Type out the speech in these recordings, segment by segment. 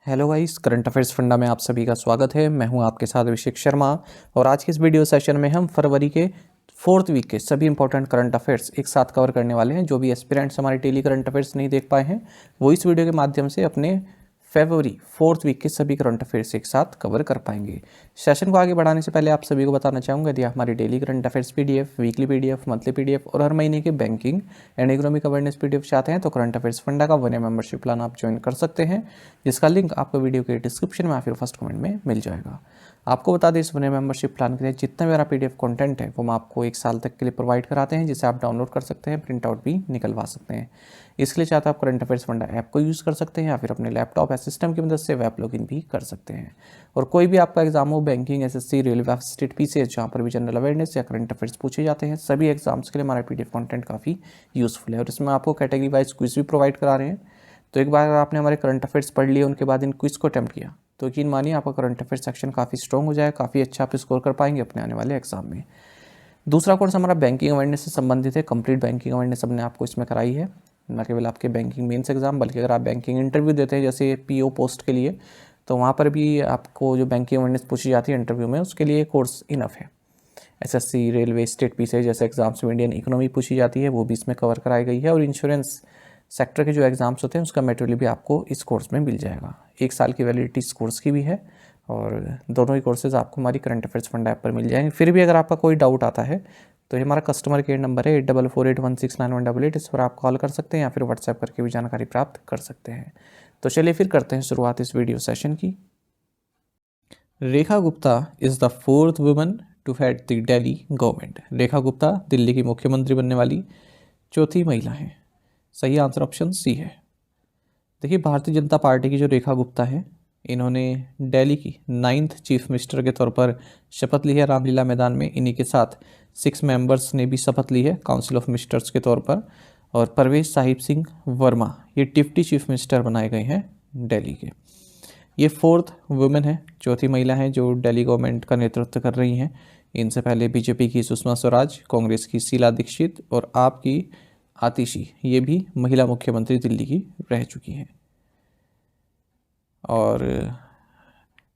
Hello guys, current affairs funda में आप सभी का स्वागत है। मैं हूं आपके साथ अभिषेक शर्मा और आज के इस वीडियो सेशन में हम फरवरी के 4th वीक के सभी इंपॉर्टेंट करंट अफेयर्स एक साथ कवर करने वाले हैं। जो भी एस्पिरेंट्स हमारे डेली करंट अफेयर्स नहीं देख पाए हैं वो इस वीडियो के माध्यम से अपने फरवरी 4th वीक के सभी करंट अफेयर्स एक साथ कवर कर पाएंगे। सेशन को आगे बढ़ाने से पहले आप सभी को बताना चाहूँगा, यदि हमारी daily current affairs PDF, weekly PDF, monthly PDF और हर महीने के banking and economic awareness PDF चाहते हैं तो करंट अफेयर्स फंडा का 1 ईयर मेंबरशिप प्लान आप ज्वाइन कर सकते हैं, जिसका लिंक आपको वीडियो के डिस्क्रिप्शन में या फिर फर्स्ट कमेंट में मिल जाएगा। आपको बता दें, इस 1 ईयर मेंबरशिप प्लान के लिए जितना मेरा पीडीएफ कंटेंट है वो हम आपको 1 साल तक के लिए प्रोवाइड कराते हैं, जिसे आप डाउनलोड कर सकते हैं, प्रिंट आउट भी निकलवा सकते हैं। इसके लिए चाहते आप करंट अफेयर्स फंडा ऐप को यूज़ कर सकते हैं या फिर अपने लैपटॉप या सिस्टम की मदद से वेब लॉगिन भी कर सकते हैं। और कोई भी आपका एग्जाम हो, banking, SSC, railway, state PCS, जहाँ पर भी जनरल अवेयरनेस या करंट अफेयर्स पूछे जाते हैं, सभी एग्जाम्स के लिए हमारा पीडीएफ कंटेंट काफ़ी यूज़फुल है और इसमें आपको कैटेगरी वाइज क्विज भी प्रोवाइड करा रहे हैं। तो एक बार अगर आपने हमारे करंट अफेयर्स पढ़ लिए, उनके बाद इन क्विज को अटेम्प्ट किया, तो यकीन मानिए आपका करंट अफेयर्स सेक्शन काफ़ी स्ट्रॉन्ग हो जाए, काफ़ी अच्छा आप स्कोर कर पाएंगे अपने आने वाले एग्जाम में। दूसरा कोर्स हमारा बैंकिंग अवेयरनेस से संबंधित है। कंप्लीट बैंकिंग अवेयरनेस हमने आपको इसमें कराई है, न केवल आपके बैंकिंग मेंस एग्जाम, बल्कि अगर आप बैंकिंग इंटरव्यू देते हैं जैसे पीओ पोस्ट के लिए, तो वहाँ पर भी आपको जो बैंकिंग अवेयरनेस पूछी जाती है इंटरव्यू में, उसके लिए कोर्स इनफ है। एसएससी, रेलवे, स्टेट पीसीएस जैसे एग्जाम्स में इंडियन इकोनॉमी पूछी जाती है, वो भी इसमें कवर कराई गई है। और इंश्योरेंस सेक्टर के जो एग्जाम्स होते हैं उसका मटेरियल भी आपको इस कोर्स में मिल जाएगा। 1 साल की वैलिडिटी इस कोर्स की भी है और दोनों ही कोर्सेज आपको हमारी करंट अफेयर्स फंड ऐप पर मिल जाएंगे। फिर भी अगर आपका कोई डाउट आता है तो ये हमारा कस्टमर केयर नंबर है 8448169188, इस पर आप कॉल कर सकते हैं या फिर व्हाट्सएप करके भी जानकारी प्राप्त कर सकते हैं। तो चलिए फिर करते हैं शुरुआत इस वीडियो सेशन की। Rekha Gupta is the 4th woman to head the Delhi government. Rekha Gupta Delhi की मुख्यमंत्री बनने वाली 4थी महिला हैं। सही आंसर ऑप्शन सी है। देखिए, भारतीय जनता पार्टी की जो रेखा गुप्ता है, इन्होंने दिल्ली की 9th चीफ मिनिस्टर के तौर पर शपथ ली है रामलीला मैदान में। इन्हीं के साथ 6 मेंबर्स ने भी शपथ ली है काउंसिल ऑफ मिनिस्टर्स के तौर पर। और परवेश साहिब सिंह वर्मा ये डिप्टी चीफ मिनिस्टर बनाए गए हैं दिल्ली के। ये 4th वुमेन है, 4थी महिला है जो दिल्ली गवर्नमेंट का नेतृत्व कर रही हैं। इनसे पहले बीजेपी की सुषमा स्वराज, कांग्रेस की शीला दीक्षित और आप की आतिशी, ये भी महिला मुख्यमंत्री दिल्ली की रह चुकी हैं। और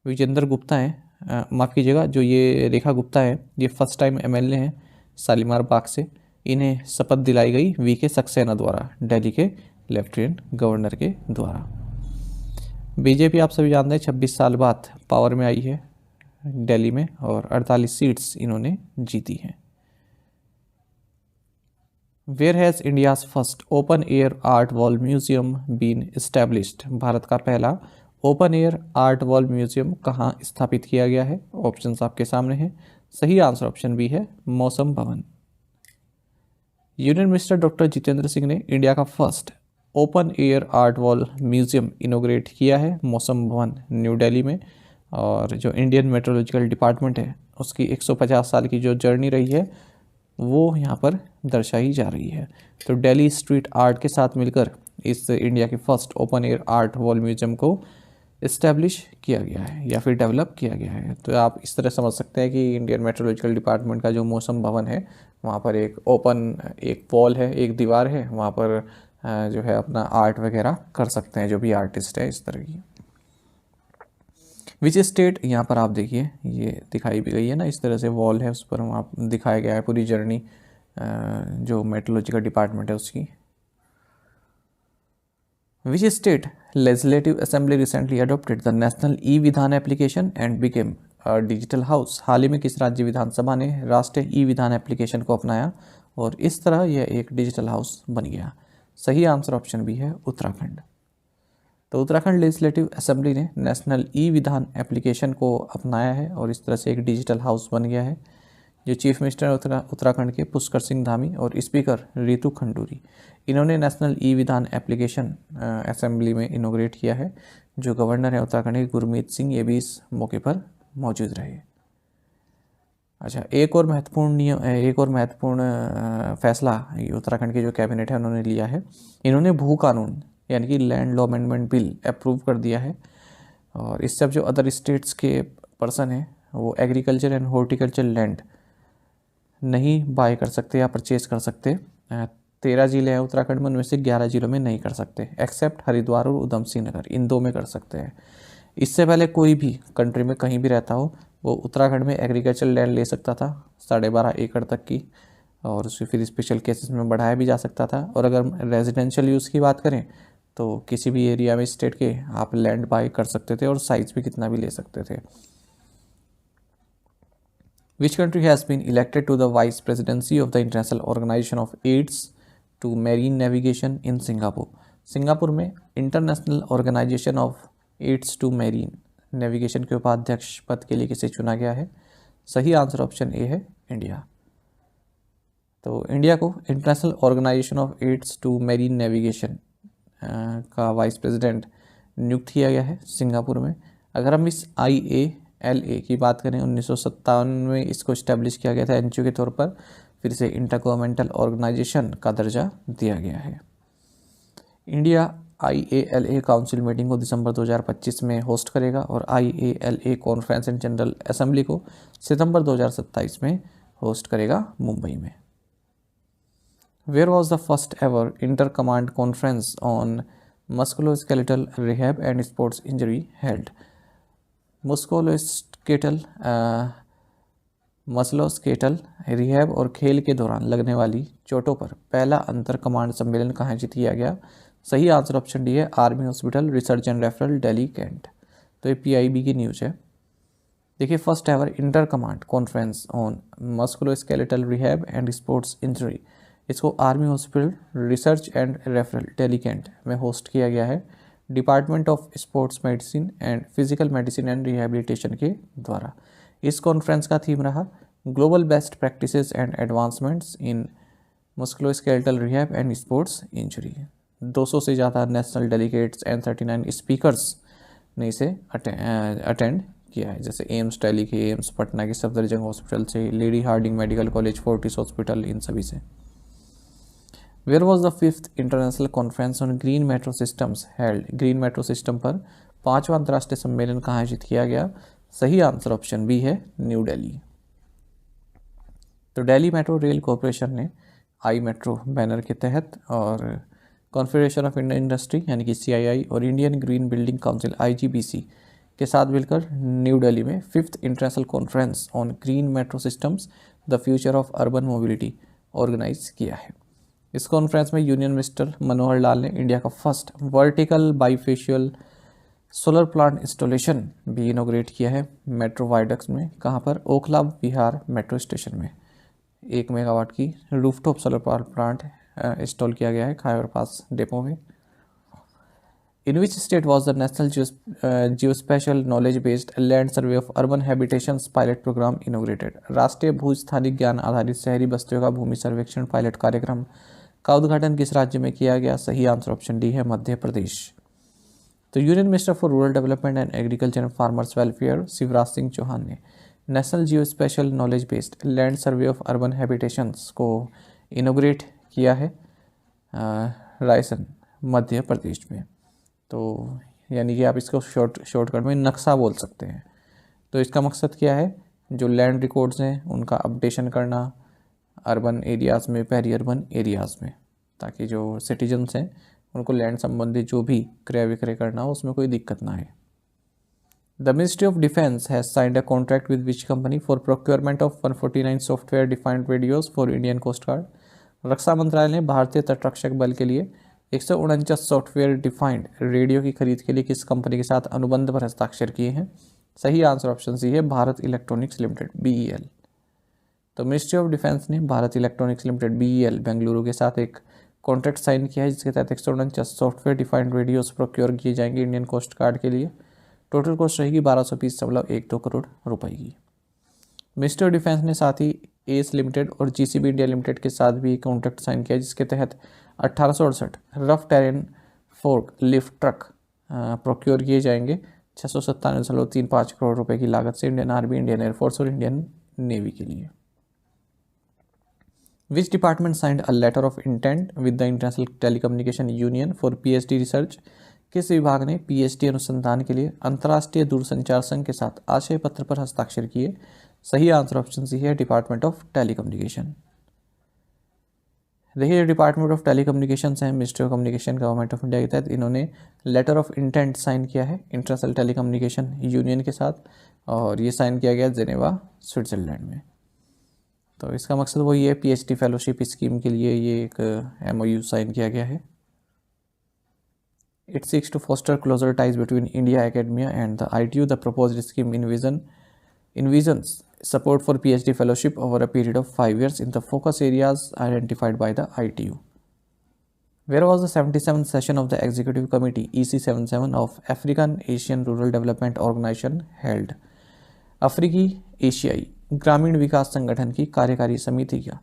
विजेंद्र गुप्ता हैं, माफ़ कीजिएगा, जो ये रेखा गुप्ता है ये फर्स्ट टाइम एमएलए हैं शालीमार बाग से। इन्हें शपथ दिलाई गई वीके सक्सेना द्वारा, दिल्ली के लेफ्टिनेंट गवर्नर के द्वारा। बीजेपी आप सभी जानते हैं 26 साल बाद पावर में आई है दिल्ली में और 48 सीट्स इन्होंने जीती हैं। Where has India's first open air art wall museum been established. भारत का पहला open air art wall museum कहाँ स्थापित किया गया है? ऑप्शंस आपके सामने हैं। सही आंसर ऑप्शन बी है, मौसम भवन। Union minister doctor Jitendra Singh ने इंडिया का first open air art wall museum इनोग्रेट किया है मौसम भवन न्यू दिल्ली में। और जो इंडियन मेट्रोलॉजिकल डिपार्टमेंट है उसकी 150 साल की जो जर्नी रही है वो यहाँ पर दर्शाई जा रही है। तो दिल्ली स्ट्रीट आर्ट के साथ मिलकर इस इंडिया के first open air art wall museum को इस्टेब्लिश किया गया है या फिर डेवलप किया गया है। तो आप इस तरह समझ सकते हैं कि इंडियन मेट्रोलॉजिकल डिपार्टमेंट का जो मौसम भवन है वहाँ पर एक वॉल है, एक दीवार है, वहाँ पर जो है अपना आर्ट वगैरह कर सकते हैं जो भी आर्टिस्ट है इस तरह की। विच स्टेट, यहाँ पर आप देखिए ये दिखाई भी गई है ना, इस तरह से वॉल है उस पर वहाँ दिखाया गया है पूरी जर्नी जो मेट्रोलॉजिकल डिपार्टमेंट है उसकी। Which state legislative assembly recently adopted the national e Vidhan application and became a digital house. हाल ही में किस राज्य विधानसभा ने राष्ट्रीय ई विधान एप्लीकेशन को अपनाया और इस तरह यह एक डिजिटल हाउस बन गया? सही आंसर ऑप्शन बी है, उत्तराखंड। तो उत्तराखंड लेजिस्लेटिव असेंबली ने नेशनल ई विधान एप्लीकेशन को अपनाया है और इस तरह से एक डिजिटल हाउस बन गया है। जो चीफ मिनिस्टर है उत्तराखंड के पुष्कर सिंह धामी और स्पीकर रितु खंडूरी, इन्होंने national e Vidhan application assembly में इनोग्रेट किया है। जो गवर्नर है उत्तराखंड के गुरमीत सिंह, ये भी इस मौके पर मौजूद रहे। अच्छा, एक और महत्वपूर्ण फैसला उत्तराखंड के जो कैबिनेट है उन्होंने लिया है। इन्होंने भू कानून यानी कि land law amendment bill approve कर दिया है और इससे अब जो अदर स्टेट्स के पर्सन हैं वो एग्रीकल्चर एंड हॉर्टिकल्चर लैंड नहीं बाय कर सकते या परचेज कर सकते 13 जिले हैं उत्तराखंड में, उनमें से 11 जिलों में नहीं कर सकते, एक्सेप्ट हरिद्वार और उधम सिंह नगर, इन 2 में कर सकते हैं। इससे पहले कोई भी कंट्री में कहीं भी रहता हो वो उत्तराखंड में एग्रीकल्चर लैंड ले सकता था 12.5 एकड़ तक की, और उसे फिर स्पेशल केसेस में बढ़ाया भी जा सकता था। और अगर रेजिडेंशियल यूज़ की बात करें तो किसी भी एरिया में स्टेट के आप लैंड बाय कर सकते थे और साइज भी कितना भी ले सकते थे। Which country has been elected to the vice presidency of the International Organization of AIDS to Marine Navigation in Singapore? Singapore में International organisation of ads to marine Navigation के उपाध्यक्ष पद के लिए किसे चुना गया है? सही आंसर ऑप्शन ए है, इंडिया। तो इंडिया को international organisation of ads to marine navigation का वाइस प्रेसिडेंट नियुक्त किया गया है सिंगापुर में। अगर हम इस IALA की बात करें, 1957 में इसको इस्टेब्लिश किया गया था NGO के तौर पर, फिर से इंटरगवर्नमेंटल ऑर्गेनाइजेशन का दर्जा दिया गया है। इंडिया IALA काउंसिल मीटिंग को दिसंबर 2025 में होस्ट करेगा और IALA conference and general assembly को सितंबर 2027 में होस्ट करेगा मुंबई में। Where was the first ever inter-command conference on musculoskeletal rehab and sports injury held? Musculoskeletal rehab और खेल के दौरान लगने वाली चोटों पर पहला अंतर कमांड सम्मेलन कहाँ आयोजित किया गया? सही आंसर ऑप्शन डी है, Army Hospital Research and Referral Delhi Cantt. तो ये PIB की न्यूज़ है। देखिए, first ever inter command conference on musculoskeletal rehab and sports injury, इसको Army Hospital Research and Referral Delhi Cantt में होस्ट किया गया है Department of Sports Medicine and Physical Medicine and Rehabilitation के द्वारा। इस कॉन्फ्रेंस का थीम रहा global best practices and advancements in musculoskeletal rehab and sports injury. 200 से ज़्यादा नेशनल डेलीगेट्स एंड 39 स्पीकर्स ने इसे अटेंड किया है, जैसे एम्स दिल्ली के, एम्स पटना के सफदरजंग हॉस्पिटल से, Lady Hardinge Medical College, Fortis Hospital, इन सभी से। Where was the 5th international conference on green metro systems held? Green metro system पर 5वां अंतर्राष्ट्रीय सम्मेलन कहाँ आयोजित किया गया? सही आंसर ऑप्शन बी है, न्यू दिल्ली। तो दिल्ली मेट्रो रेल कॉरपोरेशन ने आई मेट्रो बैनर के तहत और कॉन्फेडरेशन ऑफ इंडियन इंडस्ट्री यानी कि CII और Indian green building council IGBC के साथ मिलकर न्यू दिल्ली में 5th international conference on green metro systems the future of urban mobility organise किया है। इस कॉन्फ्रेंस में यूनियन मिनिस्टर मनोहर लाल ने इंडिया का first vertical bifacial solar plant installation भी इनोग्रेट किया है मेट्रो वाइडक्स में। कहाँ पर? ओखला विहार मेट्रो स्टेशन में 1 मेगावाट की rooftop solar power plant install किया गया है खायर पास डिपो में। In which state was the national geospatial knowledge based land survey of urban habitations pilot program inaugurated? राष्ट्रीय भू स्थानिक ज्ञान आधारित शहरी बस्तियों का भूमि सर्वेक्षण पायलट कार्यक्रम का उद्घाटन किस राज्य में किया गया? सही आंसर ऑप्शन डी है, मध्य प्रदेश। तो union minister for rural development and agriculture and farmers welfare Shivraj Singh Chouhan ने national geospatial knowledge based land survey of urban habitations को इनोग्रेट किया है रायसन मध्य प्रदेश में। तो यानी कि आप इसको शॉर्टकट में नक्शा बोल सकते हैं। तो इसका मकसद क्या है? जो लैंड रिकॉर्ड्स हैं उनका अपडेशन करना अर्बन एरियाज़ में, पेरी अर्बन एरियाज़ में, ताकि जो सिटीजन्स हैं उनको लैंड संबंधी जो भी क्रय विक्रय करना हो उसमें कोई दिक्कत ना आए। The Ministry of Defence has signed a contract with which company for procurement of 149 software defined radios for Indian coast Guard? रक्षा मंत्रालय ने भारतीय तटरक्षक बल के लिए 149 सॉफ्टवेयर डिफाइंड रेडियो की खरीद के लिए किस कंपनी के साथ अनुबंध पर हस्ताक्षर किए हैं? सही आंसर ऑप्शन सी है, भारत इलेक्ट्रॉनिक्स लिमिटेड BEL। तो मिनिस्ट्री ऑफ डिफेंस ने Bharat electronics limited BEL Bengaluru के साथ एक कॉन्ट्रैक्ट साइन किया है जिसके तहत 149 सॉफ्टवेयर डिफाइंड रेडियोस प्रोक्योर किए जाएंगे इंडियन कोस्ट गार्ड के लिए। टोटल कॉस्ट रहेगी 1220.12 करोड़ रुपए की। मिनिस्ट्री ऑफ डिफेंस ने साथ ही एस लिमिटेड और GCB इंडिया लिमिटेड के साथ भी एक कॉन्ट्रैक्ट साइन किया जिसके तहत 1868 rough terrain fork lift truck procure किए जाएंगे 697.35 करोड़ रुपए की लागत से इंडियन आर्मी, इंडियन एयरफोर्स और इंडियन नेवी के लिए। Which department signed a letter of intent with the International Telecommunication Union for PhD research? किस विभाग ने PhD अनुसंधान के लिए अंतर्राष्ट्रीय दूरसंचार संघ के साथ आशय पत्र पर हस्ताक्षर किए? सही आंसर ऑप्शन सी है, डिपार्टमेंट ऑफ टेलीकम्युनिकेशन। देखिए डिपार्टमेंट ऑफ टेलीकम्युनिकेशंस है, ministry of communication government of India के तहत इन्होंने लेटर ऑफ इंटेंट साइन किया है इंटरनेशनल टेलीकम्युनिकेशन यूनियन के साथ, और ये साइन किया गया जिनेवा स्विट्ज़रलैंड में। तो इसका मकसद वही है, पीएचडी फेलोशिप स्कीम के लिए ये एक एमओयू साइन किया गया है। It seeks to foster closer ties between India academia and the ITU. The proposed scheme envisions support for PhD fellowship over a period of 5 years in the focus areas identified by the ITU. Where was the 77th session of the Executive Committee EC77 of African Asian Rural Development Organization held? अफ्रीकी एशियाई ग्रामीण विकास संगठन की कार्यकारी समिति का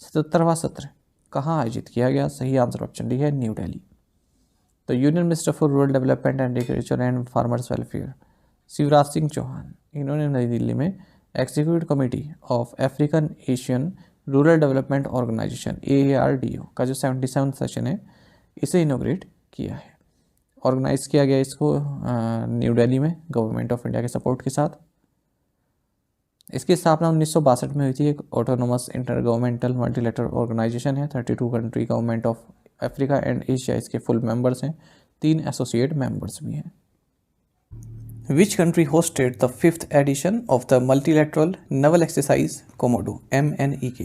77वां सत्र कहाँ आयोजित किया गया? सही आंसर ऑप्शन डी है, न्यू दिल्ली। तो union minister for rural development and agriculture and farmers welfare Shivraj Singh Chouhan, इन्होंने नई दिल्ली में executive committee of African Asian rural development organisation AARDO का जो 77वां सेशन है इसे इनोग्रेट किया है। ऑर्गेनाइज किया गया इसको न्यू दिल्ली में गवर्नमेंट ऑफ इंडिया के सपोर्ट के साथ। इसकी स्थापना 1962 में हुई थी। एक autonomous intergovernmental multilateral organisation है। 32 country government of Africa and Asia इसके फुल मेंबर्स हैं, 3 एसोसिएट मेंबर्स भी हैं। Which country hosted the 5th edition of the multilateral naval exercise Komodo MNEK?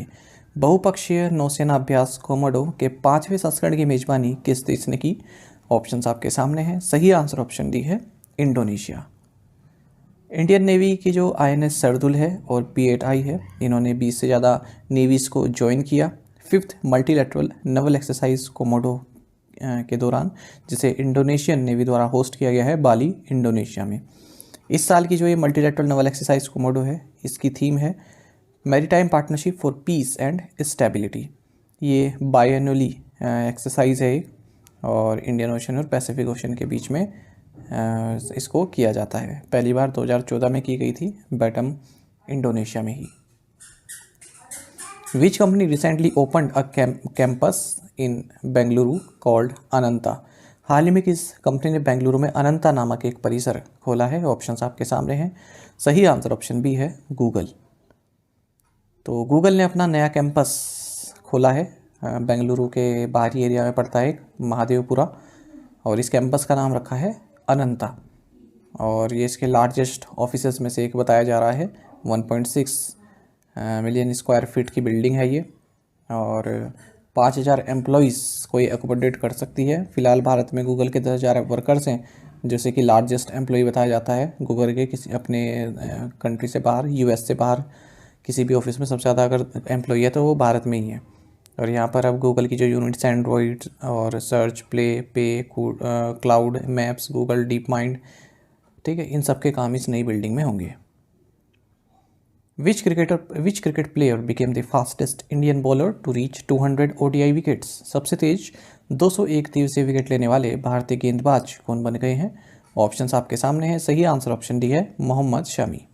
बहुपक्षीय नौसेना अभ्यास कोमोडो के 5वें संस्करण की मेजबानी किस देश ने की? ऑप्शंस आपके सामने हैं। सही आंसर ऑप्शन डी है, इंडोनेशिया। इंडियन नेवी की जो INS सरदुल है और P8I है, इन्होंने 20 से ज़्यादा नेवीज़ को ज्वाइन किया 5th multilateral naval exercise Komodo के दौरान, जिसे इंडोनेशियन नेवी द्वारा होस्ट किया गया है बाली, इंडोनेशिया में। इस साल की जो ये मल्टीलेटरल नेवल एक्सरसाइज कोमोडो है, इसकी थीम है maritime partnership for piece and stability. ये बायएनुअली एक्सरसाइज है और इंडियन ओशन और पैसिफिक ओशन के बीच में इसको किया जाता है। पहली बार 2014 में की गई थी, बैटम इंडोनेशिया में ही। Which company recently opened a campus in Bengaluru called Ananta? हाल ही में किस कंपनी ने बेंगलुरु में अनंता नामक एक परिसर खोला है? ऑप्शंस आपके सामने हैं। सही आंसर ऑप्शन बी है, गूगल। तो गूगल ने अपना नया कैंपस खोला है, बेंगलुरु के बाहरी एरिया में पड़ता है, महादेवपुरा, और इस कैंपस का नाम रखा है अनंता। और ये इसके लार्जेस्ट ऑफिसेज में से एक बताया जा रहा है। 1.6 मिलियन स्क्वायर फीट की बिल्डिंग है ये, और 5000 एम्प्लॉइज़ को ये अकोमोडेट कर सकती है। फिलहाल भारत में गूगल के 10,000 वर्कर्स हैं, जैसे कि लार्जेस्ट एम्प्लॉय बताया जाता है गूगल के किसी अपने कंट्री से बाहर, US से बाहर किसी भी ऑफिस में सबसे ज़्यादा अगर एम्प्लॉय है तो वो भारत में ही है। और यहाँ पर अब गूगल की जो यूनिट्स एंड्रॉइड और सर्च, प्ले, पे, cloud, maps, Google deep mind, ठीक है, इन सब के काम इस नई बिल्डिंग में होंगे। Which cricket player became the fastest Indian bowler to reach 200 ODI wickets? सबसे तेज 201 दिवसीय विकेट लेने वाले भारतीय गेंदबाज कौन बन गए हैं? ऑप्शंस आपके सामने हैं। सही आंसर ऑप्शन डी है, मोहम्मद शमी।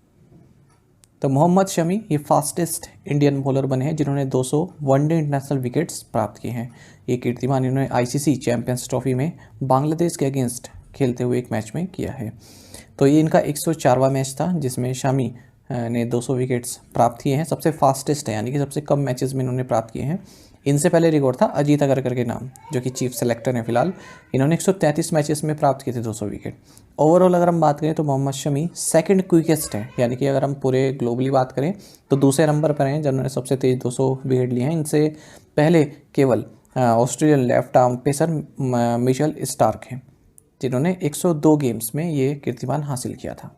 तो मोहम्मद शमी ये फास्टेस्ट इंडियन बॉलर बने हैं जिन्होंने 200 वनडे इंटरनेशनल विकेट्स प्राप्त किए हैं। ये कीर्तिमान इन्होंने ICC चैंपियंस ट्रॉफी में बांग्लादेश के अगेंस्ट खेलते हुए एक मैच में किया है। तो ये इनका 104वां मैच था जिसमें शमी ने 200 विकेट्स प्राप्त किए हैं। सबसे फास्टेस्ट है, यानी कि सबसे कम मैचेस में इन्होंने प्राप्त किए हैं। इनसे पहले रिकॉर्ड था अजीत अगरकर के नाम, जो कि चीफ सेलेक्टर हैं फिलहाल। इन्होंने 133 मैचेस में प्राप्त किए थे 200 विकेट। ओवरऑल अगर हम बात करें तो मोहम्मद शमी सेकंड क्विकेस्ट है, यानी कि अगर हम पूरे ग्लोबली बात करें तो दूसरे नंबर पर हैं जिन्होंने सबसे तेज 200 विकेट लिए हैं। इनसे पहले केवल Australian left arm pacer Mitchell Starc हैं जिन्होंने 102 गेम्स में ये कीर्तिमान हासिल किया था।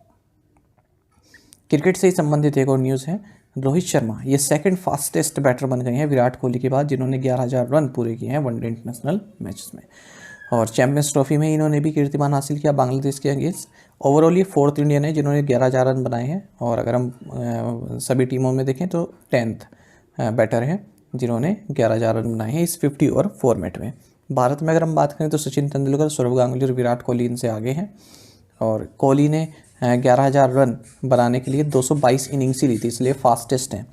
क्रिकेट से ही संबंधित एक और न्यूज़ है, रोहित शर्मा ये सेकंड फास्टेस्ट बैटर बन गए हैं विराट कोहली के बाद, जिन्होंने 11,000 रन पूरे किए हैं वनडे इंटरनेशनल मैचेस में। और चैंपियंस ट्रॉफी में इन्होंने भी कीर्तिमान हासिल किया बांग्लादेश के अगेंस्ट। ओवरऑल ये 4th इंडियन है जिन्होंने 11,000 रन बनाए हैं। और अगर हम सभी टीमों में देखें तो 10th बैटर हैं जिन्होंने 11,000 रन बनाए हैं इस 50 ओवर फॉर्मेट में। भारत में अगर हम बात करें तो सचिन तेंदुलकर, सौरव गांगुली और विराट कोहली इनसे आगे हैं। और कोहली ने 11,000 रन बनाने के लिए 222 इनिंग्स ही ली थी, इसलिए फास्टेस्ट हैं।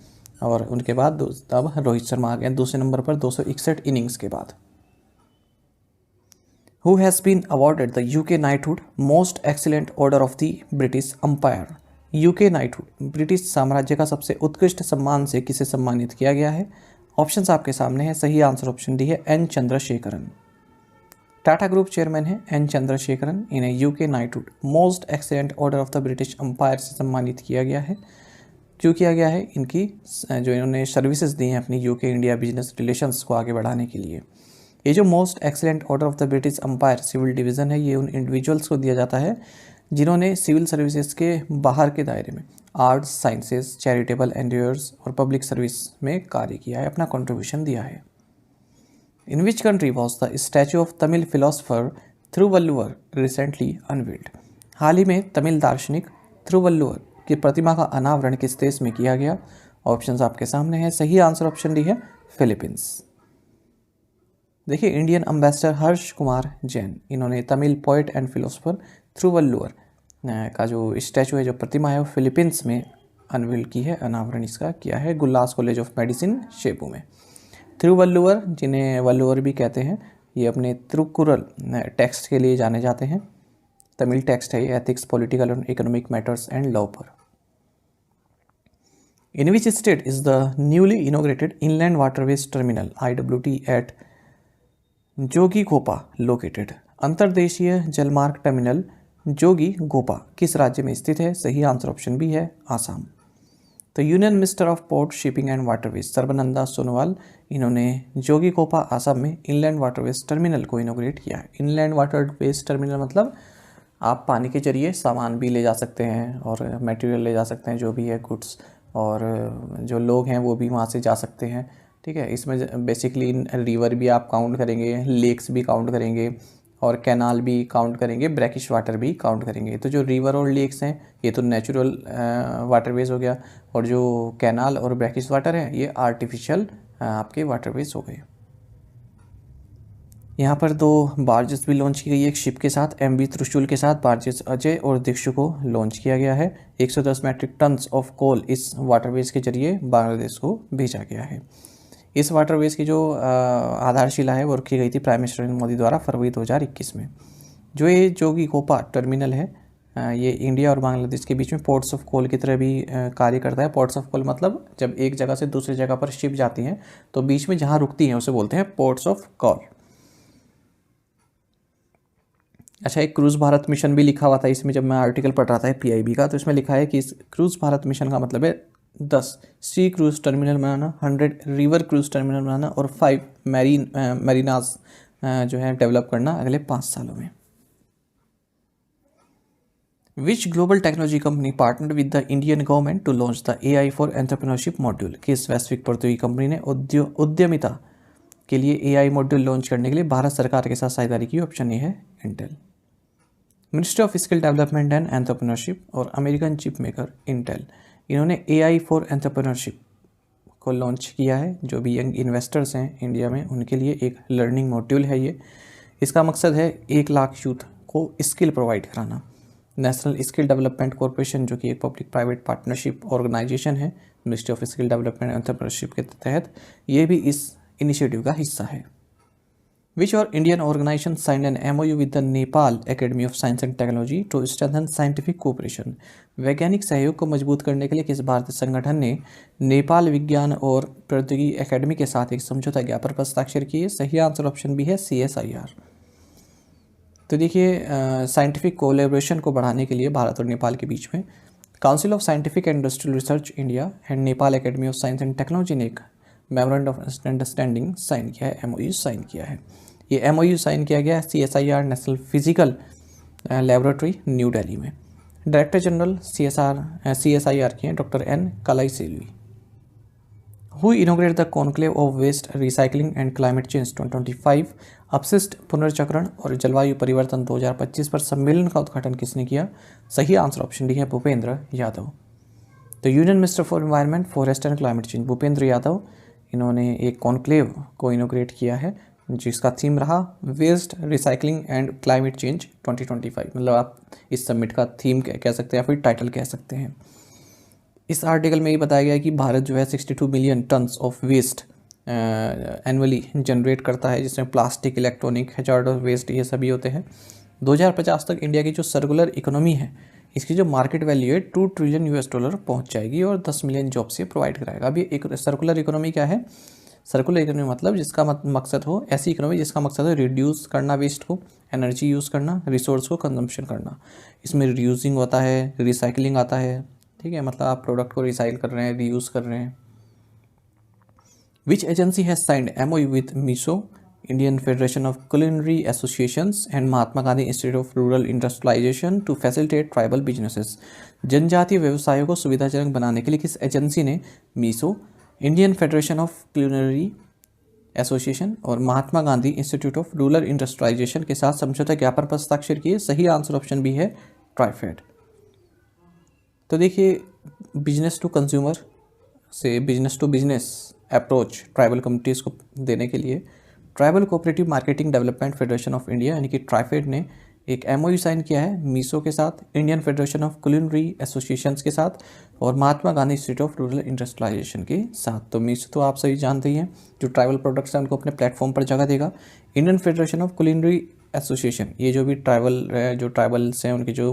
और उनके बाद तब रोहित शर्मा आ गए दूसरे नंबर पर 261 इनिंग्स के बाद। Who has been awarded the UK knighthood most excellent order of the British empire? UK knighthood British साम्राज्य का सबसे उत्कृष्ट सम्मान से किसे सम्मानित किया गया है? ऑप्शंस आपके सामने हैं, सही आंसर ऑप्शन डी है N Chandrasekaran. Tata group chairman है एन चंद्रशेखरन। इन्हें UK knighthood most excellent order of the British Empire से सम्मानित किया गया है। क्यों किया गया है? इनकी जो इन्होंने सर्विसेज दी हैं अपनी यूके इंडिया बिजनेस रिलेशंस को आगे बढ़ाने के लिए। ये जो most excellent order of the British Empire civil division है, ये उन इंडिविजुअल्स को दिया जाता है जिन्होंने सिविल सर्विसेज के बाहर के दायरे में आर्ट्स, साइंसेज, चैरिटेबल एंडियर्स और पब्लिक सर्विस में कार्य किया है, अपना कंट्रीब्यूशन दिया है। In which country was the statue of Tamil philosopher Thiruvalluvar recently unveiled? हाल ही में तमिल दार्शनिक थिरुवल्लुवर की प्रतिमा का अनावरण किस देश में किया गया? ऑप्शंस आपके सामने हैं, सही आंसर ऑप्शन डी है फिलीपींस। देखिए, इंडियन एम्बेसडर हर्ष कुमार जैन, इन्होंने Tamil poet and philosopher Thiruvalluvar का जो स्टैचू है, जो प्रतिमा है, वो फिलीपींस में अनवील की है, अनावरण इसका किया है गुल्लास कॉलेज ऑफ मेडिसिन शेपू में। थिरुवल्लुवर, जिन्हें वल्लुवर भी कहते हैं, ये अपने तिरुकुरल टेक्स्ट के लिए जाने जाते हैं। तमिल टेक्स्ट है, एथिक्स, पॉलिटिकल और इकोनॉमिक मैटर्स एंड लॉ पर। In which state is the newly inaugurated inland waterways terminal IWT at Jogighopa located? अंतर्देशीय जलमार्ग टर्मिनल जोगीघोपा किस राज्य में स्थित है? सही आंसर ऑप्शन बी है आसाम। तो union minister of port, shipping and waterways Sarbananda Sonowal, इन्होंने जोगीघोपा आसाम में इनलैंड वाटरवेज टर्मिनल को इनोग्रेट किया है। इनलैंड वाटरवेज टर्मिनल मतलब आप पानी के जरिए सामान भी ले जा सकते हैं और मटेरियल ले जा सकते हैं, जो भी है गुड्स, और जो लोग हैं वो भी वहाँ से जा सकते हैं। ठीक है, इसमें बेसिकली रिवर भी आप काउंट करेंगे, लेक्स भी काउंट करेंगे और कैनाल भी काउंट करेंगे, ब्रैकिश वाटर भी काउंट करेंगे। तो जो रिवर और लेक्स हैं ये तो नेचुरल वाटरवेज हो गया, और जो कैनाल और ब्रैकिश वाटर है ये आर्टिफिशियल आपके वाटरवेज हो गए। यहाँ पर 2 बार्जेस भी लॉन्च की गई है, एक शिप के साथ, MV त्रिशूल के साथ बार्जेस अजय और दीक्षु को लॉन्च किया गया है। 110 मैट्रिक टन्स ऑफ कोल इस वाटरवेज के जरिए बांग्लादेश को भेजा गया है। इस वाटरवेज की जो आधारशिला है वो रखी गई थी प्राइम मिनिस्टर नरेंद्र मोदी द्वारा फरवरी 2021 में। जो ये जोगीघोपा टर्मिनल है, ये इंडिया और बांग्लादेश के बीच में पोर्ट्स ऑफ कॉल की तरह भी कार्य करता है। पोर्ट्स ऑफ कॉल मतलब जब एक जगह से दूसरी जगह पर शिप जाती हैं तो बीच में जहाँ रुकती हैं उसे बोलते हैं पोर्ट्स ऑफ कॉल। अच्छा, एक क्रूज़ भारत मिशन भी लिखा हुआ था इसमें, जब मैं आर्टिकल पढ़ रहा था PIB का, तो इसमें लिखा है कि इस क्रूज़ भारत मिशन का मतलब है 10 सी क्रूज़ टर्मिनल बनाना, 100 रिवर क्रूज़ टर्मिनल बनाना और 5 मैरीनाज जो है डेवलप करना अगले 5 सालों में। Which global technology company partner with the Indian government to launch the AI for entrepreneurship module? किस वैश्विक प्रतियोगी कंपनी ने उद्यमिता के लिए AI मॉड्यूल लॉन्च करने के लिए भारत सरकार के साथ साझेदारी की? ऑप्शन ए है Intel. Ministry of skill development and entrepreneurship और अमेरिकन चिप मेकर इंटेल, इन्होंने AI फॉर एंटरप्रेन्योरशिप को लॉन्च किया है। जो भी यंग इन्वेस्टर्स हैं इंडिया में उनके लिए एक लर्निंग मॉड्यूल है ये। इसका मकसद है 1 लाख यूथ को स्किल प्रोवाइड कराना। नेशनल स्किल डेवलपमेंट कॉरपोरेशन, जो कि एक पब्लिक प्राइवेट पार्टनरशिप ऑर्गेनाइजेशन है ministry of skill development and entrepreneurship के तहत, ये भी इस इनिशिएटिव का हिस्सा है। Which और Indian organisation signed an MOU with the Nepal academy of science and technology to strengthen scientific cooperation? वैज्ञानिक सहयोग को मजबूत करने के लिए किस भारतीय संगठन ने नेपाल विज्ञान और प्रौद्योगिकी एकेडमी के साथ एक समझौता ज्ञापन पर हस्ताक्षर किए? सही आंसर ऑप्शन बी है CSIR। तो देखिए, साइंटिफिक कोलैबोरेशन को बढ़ाने के लिए भारत और नेपाल के बीच में council of scientific and industrial research India and Nepal academy of science and technology ने एक मेमोरेंडम ऑफ अंडरस्टैंडिंग साइन किया है, MOU साइन किया है। ये MOU साइन किया गया है CSIR National Physical Laboratory New Delhi में। डायरेक्टर जनरल CSIR के हैं doctor N Kalaiselvi. Who inaugurate the conclave of waste recycling and climate change 2025 अपशिष्ट पुनर्चक्रण और जलवायु परिवर्तन 2025 पर सम्मेलन का उद्घाटन किसने किया? सही आंसर ऑप्शन डी है भूपेंद्र यादव। तो union minister for environment, forest and climate change Bhupendra Yadav, इन्होंने एक कॉन्क्लेव को इनोग्रेट किया है जिसका थीम रहा waste recycling and climate change 2025। मतलब आप इस समिट का थीम कह सकते हैं या फिर टाइटल कह सकते हैं। इस आर्टिकल में ये बताया गया है कि भारत जो है 62 million tonnes of waste annually generate करता है, जिसमें प्लास्टिक, इलेक्ट्रॉनिक, हैजार्डस वेस्ट ये सभी होते हैं। 2050 तक इंडिया की जो सर्कुलर इकोनॉमी है, इसकी जो मार्केट वैल्यू है $2 ट्रिलियन पहुंच जाएगी और 10 मिलियन जॉब से प्रोवाइड कराएगा। अभी एक सर्कुलर इकोनॉमी क्या है? सर्कुलर इकोनॉमी मतलब जिसका मकसद हो, ऐसी इकोनॉमी जिसका मकसद हो रिड्यूस करना वेस्ट को, एनर्जी यूज़ करना, रिसोर्स को कंजम्पशन करना। इसमें रिड्यूसिंग होता है, रिसाइकलिंग आता है, ठीक है, मतलब आप प्रोडक्ट को रिसाइकिल कर रहे हैं, रीयूज़ कर रहे हैं। Which agency has signed MOU with Meesho, Indian Federation of Culinary Associations and Mahatma Gandhi Institute of Rural Industrialization to facilitate tribal businesses. जनजातीय व्यवसायों को सुविधाजनक बनाने के लिए किस एजेंसी ने Meesho, Indian Federation of Culinary Association और Mahatma Gandhi Institute of Rural Industrialization के साथ समझौता ज्ञापन पर हस्ताक्षर किए? सही आंसर ऑप्शन बी है ट्राइफेड। तो देखिए, बिजनेस टू कंज्यूमर से business to business approach tribal communities को देने के लिए tribal cooperative marketing development federation of India यानी कि ट्राइफेड ने एक MOU साइन किया है मीसो के साथ, Indian Federation of Culinary Associations के साथ और Mahatma Gandhi Institute of Rural Industrialization के साथ। तो मीसो तो आप सही जानते ही हैं, जो ट्राइबल प्रोडक्ट्स हैं उनको अपने प्लेटफॉर्म पर जगह देगा। Indian Federation of culinary association, ये जो भी जो ट्राइबल्स हैं उनके जो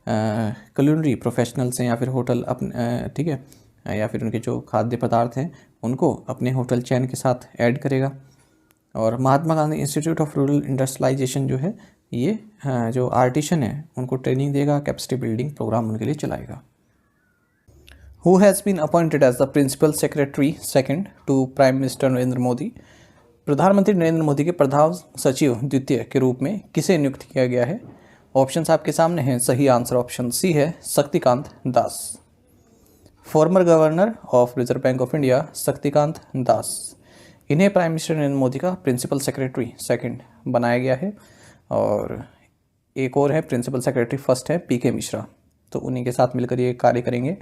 कुलिनरी प्रोफेशनल्स हैं या फिर होटल अपने, ठीक है, या फिर उनके जो खाद्य पदार्थ हैं उनको अपने होटल चैन के साथ ऐड करेगा। और Mahatma Gandhi Institute of Rural Industrialization जो है ये जो आर्टिशन है उनको ट्रेनिंग देगा, कैपेसिटी बिल्डिंग प्रोग्राम उनके लिए चलाएगा। Who has been appointed as the principal secretary second to prime minister Narendra Modi? प्रधानमंत्री नरेंद्र मोदी के प्रधान सचिव द्वितीय के रूप में किसे नियुक्त किया गया है? ऑप्शंस आपके सामने हैं। सही आंसर ऑप्शन सी है Shaktikanta Das. Former governor of Reserve Bank of India Shaktikanta Das, इन्हें प्राइम मिनिस्टर नरेंद्र मोदी का प्रिंसिपल सेक्रेटरी सेकंड बनाया गया है। और एक और है प्रिंसिपल सेक्रेटरी फर्स्ट है PK मिश्रा, तो उन्हीं के साथ मिलकर ये कार्य करेंगे।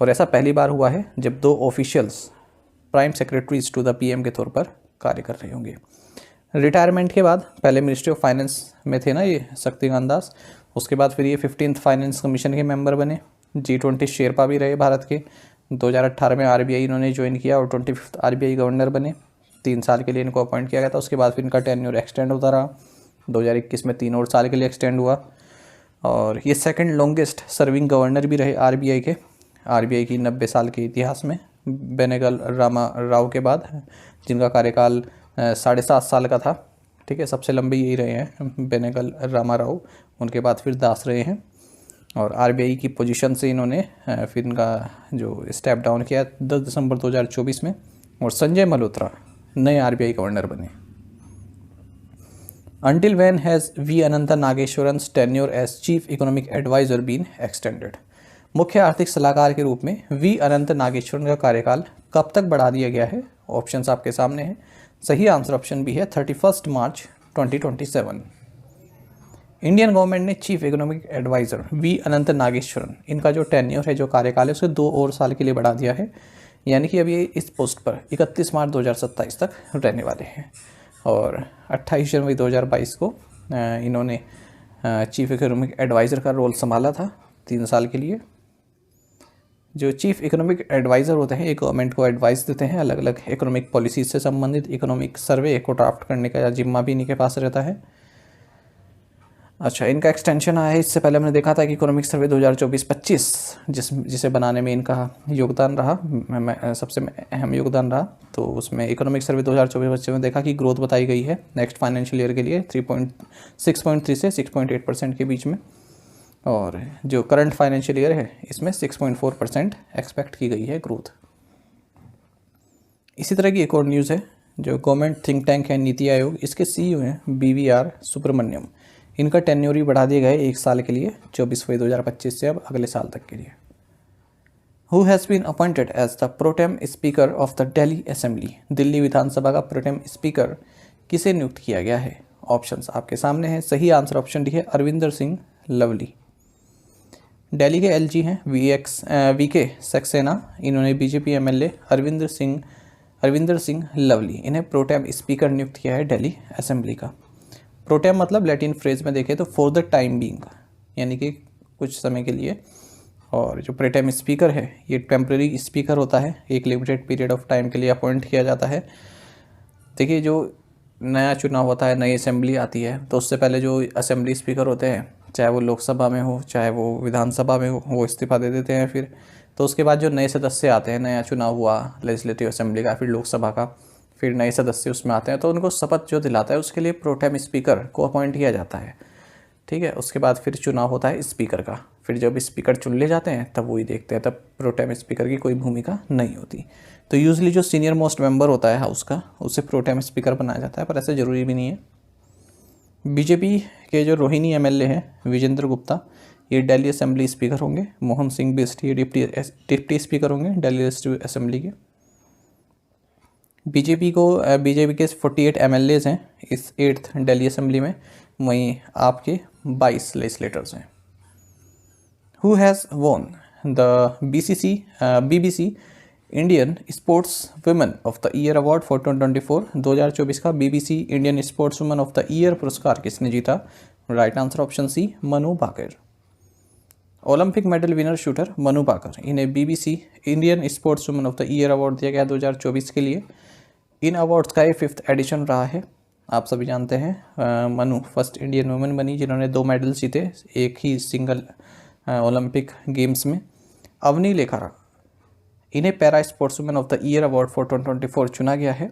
और ऐसा पहली बार हुआ है जब 2 officials prime secretaries to the PM के तौर पर कार्य कर रहे होंगे। रिटायरमेंट के बाद पहले मिनिस्ट्री ऑफ फाइनेंस में थे ना ये शक्तिकांत दास, उसके बाद फिर ये 15th फाइनेंस कमीशन के मेंबर बने, G20 शेरपा भी रहे भारत के। 2018 में RBI इन्होंने ज्वाइन किया और 25th RBI गवर्नर बने। 3 साल के लिए इनको अपॉइंट किया गया था। उसके बाद फिर इनका टेन्योर एक्सटेंड होता रहा। 2021 में 3 और साल के लिए एक्सटेंड हुआ और ये सेकंड लॉन्गेस्ट सर्विंग गवर्नर भी रहे RBI के। RBI की 90 साल के इतिहास में बेनेगल रामा राव के बाद, जिनका कार्यकाल 7.5 साल का था, ठीक है, सबसे लंबे यही रहे हैं बेनेगल रामा राव। उनके बाद फिर दास रहे हैं और RBI की पोजीशन से इन्होंने फिर इनका जो स्टेप डाउन किया 10 दिसंबर 2024 में। और संजय मल्होत्रा नए RBI गवर्नर बने। Until when has V. Anantha Nageshwaran's tenure as Chief Economic Advisor been extended? मुख्य आर्थिक सलाहकार के रूप में V. अनंत नागेश्वरन का कार्यकाल कब तक बढ़ा दिया गया है? ऑप्शंस आपके सामने हैं। सही आंसर ऑप्शन बी है 31 मार्च 2027। इंडियन गवर्नमेंट ने चीफ इकोनॉमिक एडवाइज़र V. अनंत नागेश्वरन, इनका जो टेन्योर है, जो कार्यकाल है, उसे 2 और साल के लिए बढ़ा दिया है। यानी कि अभी इस पोस्ट पर 31 मार्च 2027 तक रहने वाले हैं। और 28 जनवरी 2022 को इन्होंने चीफ इकोनॉमिक एडवाइज़र का रोल संभाला था 3 साल के लिए। जो चीफ इकोनॉमिक एडवाइज़र होते हैं, ये गवर्नमेंट को एडवाइस देते हैं, अलग अलग इकोनॉमिक पॉलिसीज से संबंधित इकोनॉमिक सर्वे को ड्राफ्ट करने का जिम्मा भी इन्हीं के पास रहता है। अच्छा, इनका एक्सटेंशन आया है। इससे पहले हमने देखा था कि इकोनॉमिक सर्वे 2024-25 जिसे बनाने में इनका योगदान रहा, सबसे अहम योगदान रहा। तो उसमें इकोनॉमिक सर्वे 2024-25 में देखा कि ग्रोथ बताई गई है नेक्स्ट फाइनेंशियल ईयर के लिए 6.3 से 6.8% के बीच में। और जो करंट फाइनेंशियल ईयर है इसमें 6.4% एक्सपेक्ट की गई है ग्रोथ। इसी तरह की एक और न्यूज़ है, जो गवर्नमेंट थिंक टैंक है नीति आयोग, इसके CEO हैं BVR सुब्रमण्यम। इनका टेन्योर भी बढ़ा दिया गया है 1 साल के लिए, 24 फरवरी 2025 से अब अगले साल तक के लिए। Who has been appointed as the pro tem speaker of the Delhi assembly? Delhi विधानसभा का प्रोटेम स्पीकर किसे नियुक्त किया गया है? ऑप्शंस आपके सामने हैं। सही आंसर ऑप्शन डी है अरविंदर सिंह लवली। दिल्ली के LG हैं VK सक्सेना, इन्होंने BJP MLA अरविंदर सिंह लवली, इन्हें प्रोटेम स्पीकर नियुक्त किया है दिल्ली असेंबली का। प्रोटेम मतलब लैटिन फ्रेज में देखें तो फॉर द टाइम बीइंग, यानी कि कुछ समय के लिए। और जो प्रोटेम स्पीकर है ये टेम्प्रेरी स्पीकर होता है, एक लिमिटेड पीरियड ऑफ टाइम के लिए अपॉइंट किया जाता है। देखिए, जो नया चुनाव होता है, नई असेंबली आती है, तो उससे पहले जो असेंबली स्पीकर होते हैं, चाहे वो लोकसभा में हो चाहे वो विधानसभा में हो, वो इस्तीफा दे देते हैं। फिर तो उसके बाद जो नए सदस्य आते हैं, नया चुनाव हुआ लेजिस्लेटिव असेंबली का फिर लोकसभा का, फिर नए सदस्य उसमें आते हैं, तो उनको शपथ जो दिलाता है उसके लिए प्रोटेम स्पीकर को अपॉइंट किया जाता है। ठीक है, उसके बाद फिर चुनाव होता है स्पीकर का। फिर जब स्पीकर चुन ले जाते हैं तब वही देखते हैं, तब प्रोटेम स्पीकर की कोई भूमिका नहीं होती। तो यूजली जो सीनियर मोस्ट मेंबर होता है हाउस का, उसे प्रोटेम स्पीकर बनाया जाता है, पर ऐसे ज़रूरी भी नहीं है। बीजेपी के जो रोहिणी एमएलए हैं विजेंद्र गुप्ता, ये दिल्ली असेंबली स्पीकर होंगे। मोहन सिंह बिस्ट ये डिप्टी स्पीकर होंगे दिल्ली असेंबली के। बीजेपी के 48 एमएलएज हैं इस 8th दिल्ली असेंबली में, वहीं आपके 22 लेजिस्लेटर्स हैं। Who has won the BBC Indian sports women of the year award for 2024? 2024 का BBC Indian sports women of the year पुरस्कार किसने जीता? Right answer option C, Manu Bhaker. Olympic medal winner shooter Manu Bhaker, इन्हें BBC Indian sports women of the year award दिया गया 2024 के लिए। इन awards का ये 5th एडिशन रहा है। आप सभी जानते हैं मनु फर्स्ट इंडियन वुमेन बनी जिन्होंने 2 मेडल जीते एक ही सिंगल ओलंपिक गेम्स में। अवनी लेखारा, इन्हें para sports women of the year award for 2024 चुना गया है।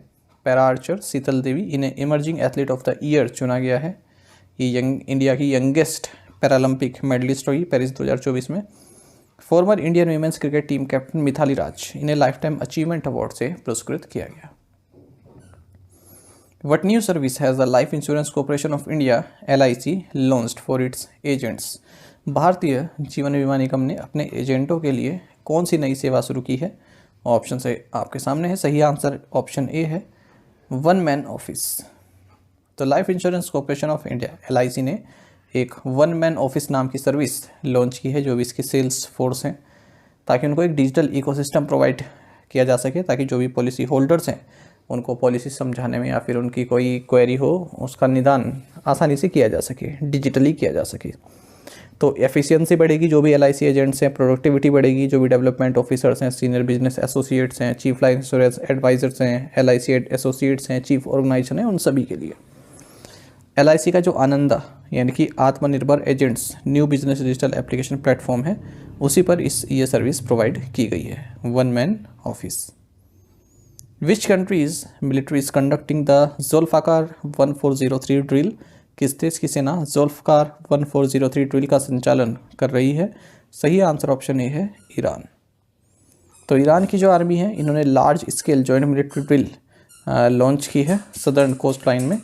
पैरा आर्चर शीतल देवी, इन्हें emerging athlete of the year चुना गया है। ये इंडिया की यंगेस्ट पैरालंपिक मेडलिस्ट हुई पेरिस 2024 में। Former Indian women's cricket team captain Mithali Raj, इन्हें लाइफ टाइम अचीवमेंट अवार्ड से पुरस्कृत किया गया। What new service has the Life Insurance Corporation of India (LIC) launched for its agents? Bharatiya Jeevan बीमा निगम ने अपने एजेंटों के लिए कौन सी नई सेवा शुरू की है? ऑप्शन से आपके सामने है। सही आंसर ऑप्शन ए है, 1 मैन ऑफिस। तो life insurance corporation of India LIC ने एक 1 मैन ऑफिस नाम की सर्विस लॉन्च की है, जो भी इसकी सेल्स फोर्स हैं, ताकि उनको एक डिजिटल इकोसिस्टम प्रोवाइड किया जा सके, ताकि जो भी पॉलिसी होल्डर्स हैं उनको पॉलिसी समझाने में या फिर उनकी कोई क्वेरी हो उसका निदान आसानी से किया जा सके, डिजिटली किया जा सके। तो एफिशिएंसी बढ़ेगी, जो भी LIC एजेंट्स हैं, प्रोडक्टिविटी बढ़ेगी, जो भी डेवलपमेंट ऑफिसर्स हैं, सीनियर बिजनेस एसोसिएट्स हैं, चीफ लाइफ इंश्योरेंस एडवाइजर्स हैं, LIC एसोसिएट्स हैं, चीफ ऑर्गेनाइजेशन हैं, उन सभी के लिए LIC का जो आनंदा यानी कि आत्मनिर्भर agents new business digital application platform है, उसी पर ये सर्विस प्रोवाइड की गई है, 1 man office. Which country's military is conducting the Zulfikar 1403 drill? किस देश की सेना जुल्फकार 1403 ड्रिल का संचालन कर रही है? सही आंसर ऑप्शन ए है, ईरान। तो ईरान की जो आर्मी है, इन्होंने large scale joint military drill launch की है सदर्न कोस्ट लाइन में।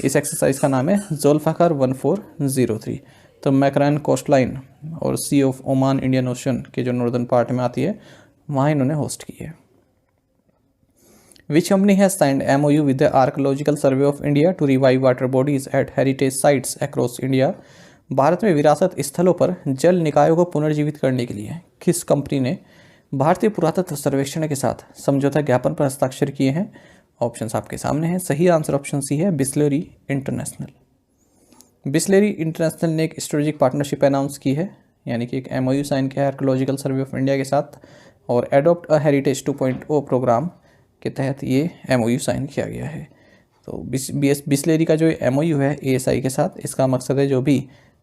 इस एक्सरसाइज का नाम है जुल्फकार 1403। तो मैकरान कोस्ट लाइन और सी ऑफ ओमान इंडियन ओशन के जो नॉर्दर्न पार्ट में आती है, वहाँ इन्होंने होस्ट की है। Which company has signed MOU with the Archaeological Survey of India to revive water bodies at heritage sites across India? Bharat में विरासत स्थलों पर जल निकायों को पुनर्जीवित करने के लिए किस कंपनी ने भारतीय पुरातत्व सर्वेक्षण के साथ समझौता ज्ञापन पर हस्ताक्षर किए हैं? ऑप्शंस आपके सामने हैं। सही आंसर ऑप्शन सी है, बिस्लेरी इंटरनेशनल। बिस्लेरी इंटरनेशनल ने एक स्ट्रेटेजिक पार्टनरशिप अनाउंस की है, यानी कि एक MOU साइन किया है आर्कियोलॉजिकल सर्वे ऑफ इंडिया के साथ, और एडॉप्ट अ हेरिटेज 2.0 प्रोग्राम के तहत ये MOU साइन किया गया है। तो बिस्लेरी का जो MOU है ASI के साथ, इसका मकसद है जो भी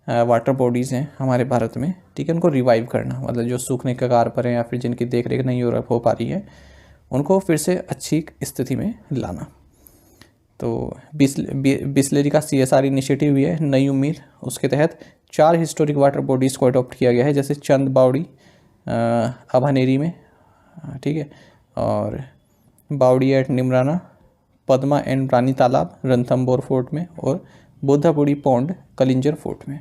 वाटर बॉडीज़ हैं हमारे भारत में, ठीक है, उनको रिवाइव करना, मतलब जो सूखने के कगार पर हैं या फिर जिनकी देख रेख नहीं हो पा रही है, उनको फिर से अच्छी स्थिति में लाना। तो बिस्लेरी का CSR इनिशिएटिव भी है नई उम्मीद, उसके तहत 4 हिस्टोरिक वाटर बॉडीज़ को अडॉप्ट किया गया है, जैसे चंद बावड़ी अभानेरी में, ठीक है, और बावड़ी एट निमराना, पद्मा एंड रानी तालाब रणथंबोर फोर्ट में, और बुद्धापुरी पौंड कलिंजर फोर्ट में।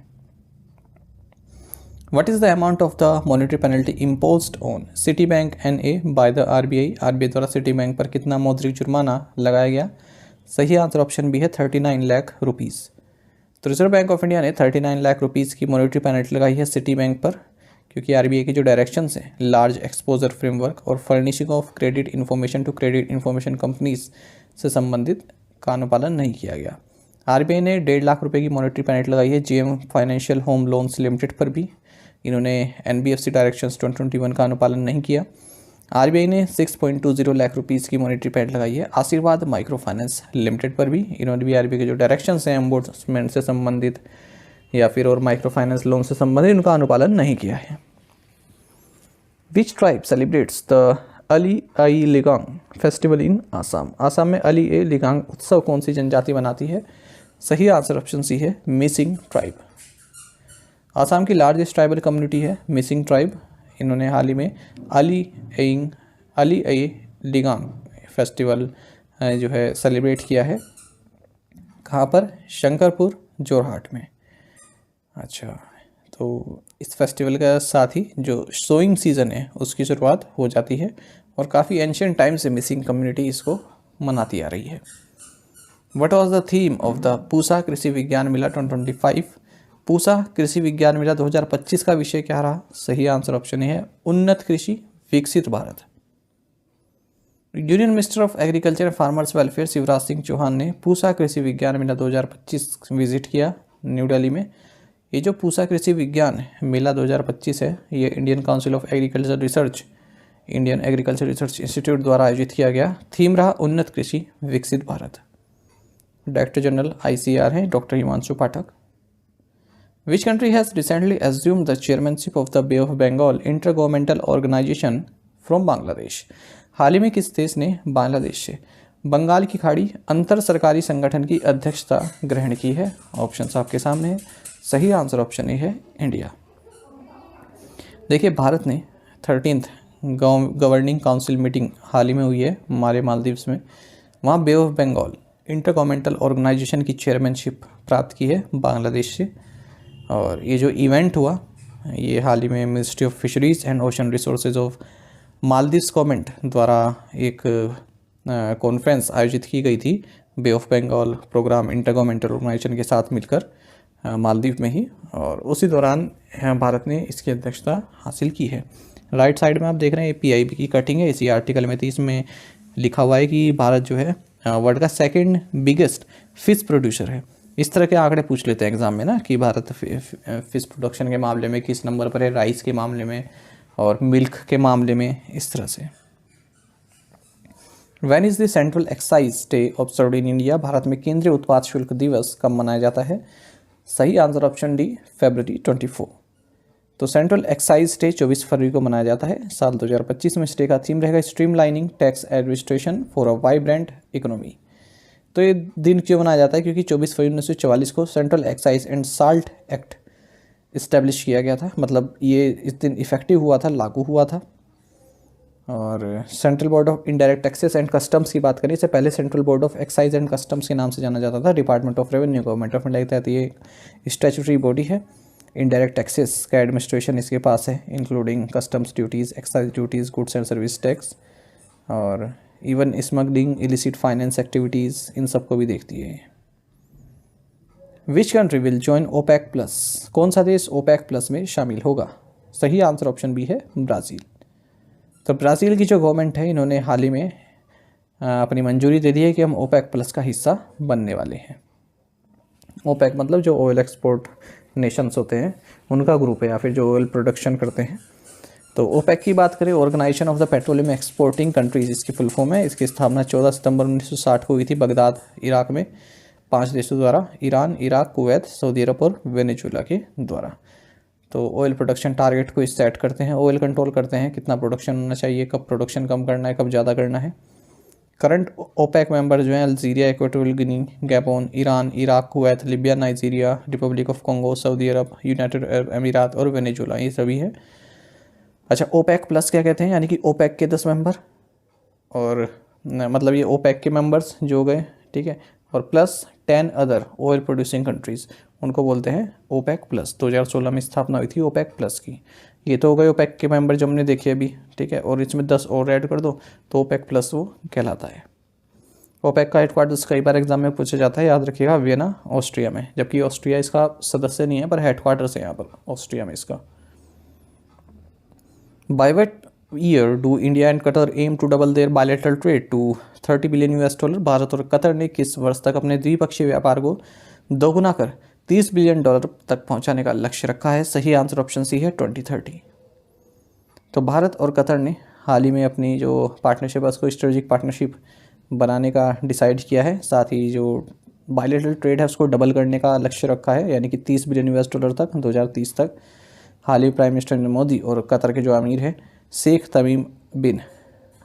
What is the amount of the monetary penalty imposed on city bank NA by the RBI द्वारा सिटी बैंक पर कितना मौद्रिक जुर्माना लगाया गया? सही आंसर ऑप्शन बी है, 39 लाख रुपीज़। तो रिजर्व बैंक ऑफ इंडिया ने 39 लाख रुपीज़ की मॉनेटरी पेनल्टी लगाई है सिटी बैंक पर, क्योंकि RBI की जो डायरेक्शंस हैं, लार्ज एक्सपोजर फ्रेमवर्क और furnishing of credit information to credit information companies से संबंधित का अनुपालन नहीं किया गया। RBI ने 1.5 लाख रुपए की मॉनेटरी पेनल्टी लगाई है JM financial home loans limited पर भी। इन्होंने NBFC डायरेक्शंस 2021 का अनुपालन नहीं किया। RBI ने 6.20 लाख रुपीज़ की मॉनेटरी पेनल्टी लगाई है आशीर्वाद माइक्रो फाइनेंस लिमिटेड पर भी। इन्होंने भी RBI के जो डायरेक्शंस हैं एम्बोर्समेंट से संबंधित या फिर और माइक्रो फाइनेंस लोन से संबंधित, उनका अनुपालन नहीं किया है। Which tribe celebrates the Ali I Ligang festival in Assam. Assam में अली ए लिगांग उत्सव कौन सी जनजाति मनाती है? सही आंसर ऑप्शन सी है, मिसिंग ट्राइब। आसाम की लार्जेस्ट ट्राइबल कम्युनिटी है मिसिंग ट्राइब। इन्होंने हाल ही में अली ए लिगांग फेस्टिवल जो है सेलिब्रेट किया है। कहाँ पर? शंकरपुर, जोरहाट में। अच्छा, तो इस फेस्टिवल का साथ ही जो सोइंग सीज़न है उसकी शुरुआत हो जाती है और काफ़ी एंशियंट टाइम से मिसिंग कम्युनिटी इसको मनाती आ रही है। What was the theme of the Pusa कृषि विज्ञान मेला 2025? पूसा कृषि विज्ञान मेला 2025 का विषय क्या रहा? सही आंसर ऑप्शन है, उन्नत कृषि विकसित भारत। Union minister of agriculture and farmers welfare Shivraj Singh Chouhan ने पूसा कृषि विज्ञान मेला 2025 विजिट किया न्यू दिल्ली में। ये जो पूसा कृषि विज्ञान मेला 2025 है, ये Indian Council of Agriculture Research, Indian Agriculture Research Institute द्वारा आयोजित किया गया। थीम रहा उन्नत कृषि विकसित भारत। डायरेक्टर जनरल ICAR हैं doctor Himanshu Pathak. Which country has recently assumed the chairmanship of the Bay of Bengal intergovernmental organization from Bangladesh? हाल ही में किस देश ने बांग्लादेश से बंगाल की खाड़ी अंतर सरकारी संगठन की अध्यक्षता ग्रहण की है? ऑप्शन आपके सामने है। सही आंसर ऑप्शन ए है, इंडिया। देखिए, भारत ने 13th गवर्निंग काउंसिल मीटिंग हाल ही में हुई है हमारे मालदीव्स में। वहाँ Bay of Bengal intergovernmental organization की चेयरमैनशिप प्राप्त की है बांग्लादेश से। और ये जो इवेंट हुआ ये हाल ही में Ministry of Fisheries and Ocean Resources of Maldives government द्वारा एक कॉन्फ्रेंस आयोजित की गई थी Bay of Bengal programme intergovernmental organization के साथ मिलकर मालदीव में ही, और उसी दौरान भारत ने इसकी अध्यक्षता हासिल की है। राइट साइड में आप देख रहे हैं PIB की कटिंग है इसी आर्टिकल में। 30 में लिखा हुआ है कि भारत जो है वर्ल्ड का सेकंड बिगेस्ट फिश प्रोड्यूसर है। इस तरह के आंकड़े पूछ लेते हैं एग्जाम में ना कि भारत फिश प्रोडक्शन के मामले में किस नंबर पर है, राइस के मामले में और मिल्क के मामले में, इस तरह से। When is the central excise day observed in India? Bharat में केंद्रीय उत्पाद शुल्क दिवस कब मनाया जाता है? सही आंसर ऑप्शन डी, February 24। तो सेंट्रल एक्साइज डे 24 फरवरी को मनाया जाता है साल 2025 में। इस डे का थीम रहेगा streamlining tax administration for a vibrant economy. तो ये दिन क्यों मनाया जाता है? क्योंकि 24 फरवरी 1944 को central excise and salt act establish किया गया था। मतलब ये इस दिन इफेक्टिव हुआ था, लागू हुआ था। और Central Board of Indirect Taxes and Customs की बात करें, इससे पहले Central Board of Excise and Customs के नाम से जाना जाता था। Department of Revenue Government of India के तहत ये स्टैट्यूटरी बॉडी है। इनडायरेक्ट टैक्सेस का एडमिनिस्ट्रेशन इसके पास है, including customs duties, excise duties, goods and service tax और even smuggling, illicit finance activities, इन सबको भी देखती है। Which country will join OPEC plus? कौन सा देश OPEC प्लस में शामिल होगा? सही आंसर ऑप्शन बी है, ब्राज़ील। तो ब्राज़ील की जो गवर्नमेंट है इन्होंने हाल ही में अपनी मंजूरी दे दी है कि हम OPEC प्लस का हिस्सा बनने वाले हैं। OPEC मतलब जो ऑयल एक्सपोर्ट नेशंस होते हैं उनका ग्रुप है, या फिर जो ऑयल प्रोडक्शन करते हैं। तो OPEC की बात करें, organisation of the petroleum exporting countries इसकी फुल फॉर्म है। इसकी स्थापना 14 सितंबर 1960 को हुई थी बगदाद, इराक में 5 देशों द्वारा, ईरान, इराक, कुवैत, सऊदी अरब और वेनेजुएला के द्वारा। तो ऑयल प्रोडक्शन टारगेट को सेट करते हैं, ऑयल कंट्रोल करते हैं, कितना प्रोडक्शन होना चाहिए, कब प्रोडक्शन कम करना है, कब ज़्यादा करना है। करंट OPEC मेंबर जो हैं Algeria, Equatorial Guinea, Gabon, Iran, Iraq, Kuwait, Libya, Nigeria, Republic of Congo, Saudi Arab, United Arab अमीरात और वेनेजुएला, ये सभी है। अच्छा, OPEC प्लस क्या कहते हैं? यानी कि OPEC के 10 मेंबर, और मतलब ये OPEC के मेंबर्स जो हो गए, ठीक है, और plus 10 other oil producing countries, उनको बोलते हैं OPEC प्लस। 2016 में स्थापना हुई थी OPEC प्लस की। ये तो हो गए OPEC के मेंबर जो हमने देखे अभी, ठीक है, और इसमें 10 और ऐड कर दो तो OPEC प्लस वो कहलाता है। OPEC का हेडक्वार्टर्स कई बार एग्जाम में पूछा जाता है, याद रखिएगा, वियना, ऑस्ट्रिया में, जबकि ऑस्ट्रिया इसका सदस्य नहीं है पर हेडक्वार्टर्स है यहाँ पर ऑस्ट्रिया में इसका। By what year do India and Qatar aim to double their bilateral trade to $30 billion? Bharat और कतर ने किस वर्ष तक अपने द्विपक्षीय व्यापार को दोगुना कर $30 बिलियन तक पहुंचाने का लक्ष्य रखा है? सही आंसर ऑप्शन सी है, 2030। तो भारत और कतर ने हाल ही में अपनी जो पार्टनरशिप है उसको स्ट्रेटेजिक पार्टनरशिप बनाने का डिसाइड किया है। साथ ही जो बायलैटरल ट्रेड है उसको डबल करने का लक्ष्य रखा है, यानी कि $30 बिलियन तक 2030 तक। हाल ही प्राइम मिनिस्टर नरेंद्र मोदी और कतर के जो अमीर है शेख तमीम बिन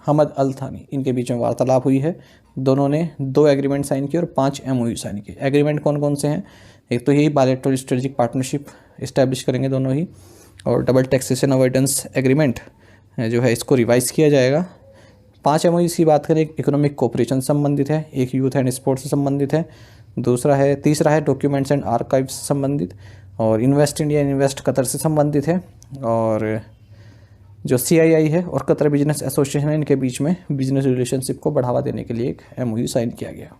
हमद अल थानी, इनके बीच में वार्तालाप हुई है। दोनों ने 2 एग्रीमेंट साइन किए और 5 MOU साइन किए। एग्रीमेंट कौन कौन से हैं? एक तो यही बायलैटरल स्ट्रेटेजिक पार्टनरशिप इस्टेब्लिश करेंगे दोनों ही, और डबल टैक्सेशन अवॉइडेंस एग्रीमेंट जो है इसको रिवाइज किया जाएगा। 5 MOU की बात करें, इकोनॉमिक कोऑपरेशन संबंधित है, एक यूथ एंड स्पोर्ट्स से संबंधित है, तीसरा है डॉक्यूमेंट्स एंड आर्काइव्स से संबंधित, और इन्वेस्ट इंडिया इन्वेस्ट कतर से संबंधित है, और जो CII है और कतर बिजनेस एसोसिएशन है, इनके बीच में बिजनेस रिलेशनशिप को बढ़ावा देने के लिए एक MOU साइन किया गया।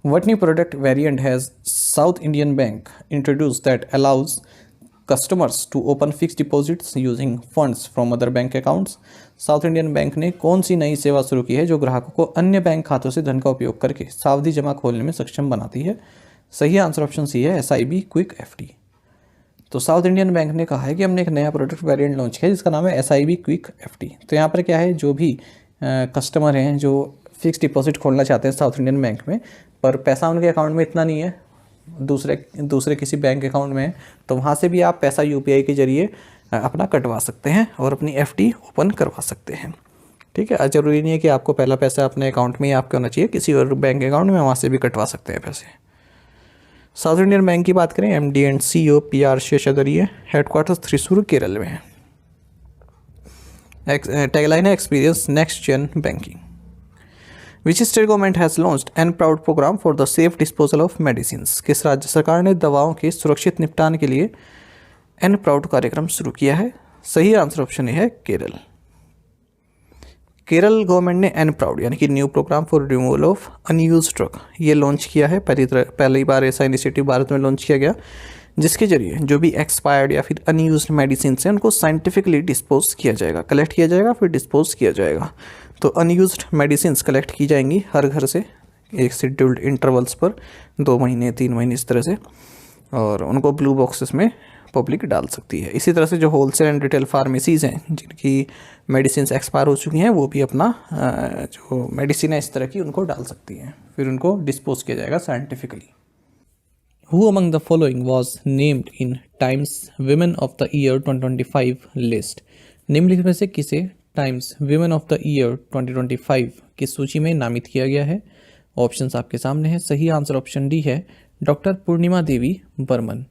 What new product variant has South Indian Bank introduced that allows customers to open fixed deposits using funds from other bank accounts? South Indian bank ने कौन सी नई सेवा शुरू की है जो ग्राहकों को अन्य बैंक खातों से धन का उपयोग करके सावधि जमा खोलने में सक्षम बनाती है? सही आंसर ऑप्शन सी है, SIB क्विक FD। तो साउथ इंडियन बैंक ने कहा है कि हमने एक नया प्रोडक्ट वेरिएंट लॉन्च किया जिसका नाम है SIB क्विक FD। तो यहाँ पर क्या है, जो भी कस्टमर हैं जो फिक्स डिपॉजिट खोलना चाहते हैं साउथ इंडियन बैंक में, पर पैसा उनके अकाउंट में इतना नहीं है, दूसरे किसी बैंक अकाउंट में है, तो वहाँ से भी आप पैसा UPI के जरिए अपना कटवा सकते हैं और अपनी FD ओपन करवा सकते हैं। ठीक है, ज़रूरी नहीं है कि आपको पहला पैसा अपने अकाउंट में ही आपका होना चाहिए, किसी और बैंक अकाउंट में वहाँ से भी कटवा सकते हैं पैसे। साउथ इंडियन बैंक की बात करें, MD and CEO PR Seshadri है, हेडक्वार्टर्स थ्रिशूर केरल में है। टैगलाइन है experience next gen banking. Which state government has launched nPROUD program for the safe disposal of medicines? किस राज्य सरकार ने दवाओं के सुरक्षित निपटान के लिए एनप्राउड कार्यक्रम शुरू किया है? सही आंसर ऑप्शन है केरल। केरल गवर्नमेंट ने एनप्राउड यानी कि new programme for removal of unused drug ये लॉन्च किया है। पहली बार ऐसा इनिशिएटिव भारत में लॉन्च किया गया, जिसके जरिए जो भी एक्सपायर्ड या फिर अनयूज्ड मेडिसिन हैं उनको साइंटिफिकली डिस्पोज किया जाएगा, कलेक्ट किया जाएगा, फिर डिस्पोज किया जाएगा। तो अनयूज्ड मेडिसिन कलेक्ट की जाएंगी हर घर से एक शेड्यूल्ड इंटरवल्स पर, 2 महीने 3 महीने इस तरह से, और उनको ब्लू बॉक्सेस में पब्लिक डाल सकती है। इसी तरह से जो होलसेल एंड रिटेल फार्मेसीज़ हैं जिनकी मेडिसिन एक्सपायर हो चुकी हैं, वो भी अपना जो मेडिसिन है इस तरह की उनको डाल सकती हैं, फिर उनको डिस्पोज किया जाएगा scientifically. Who among the following was named in Times Women of the Year 2025 list? निम्नलिखित में से किसे times Women of the Year 2025 की सूची में नामित किया गया है? ऑप्शंस आपके सामने हैं। सही आंसर ऑप्शन डी है डॉक्टर पूर्णिमा देवी बर्मन।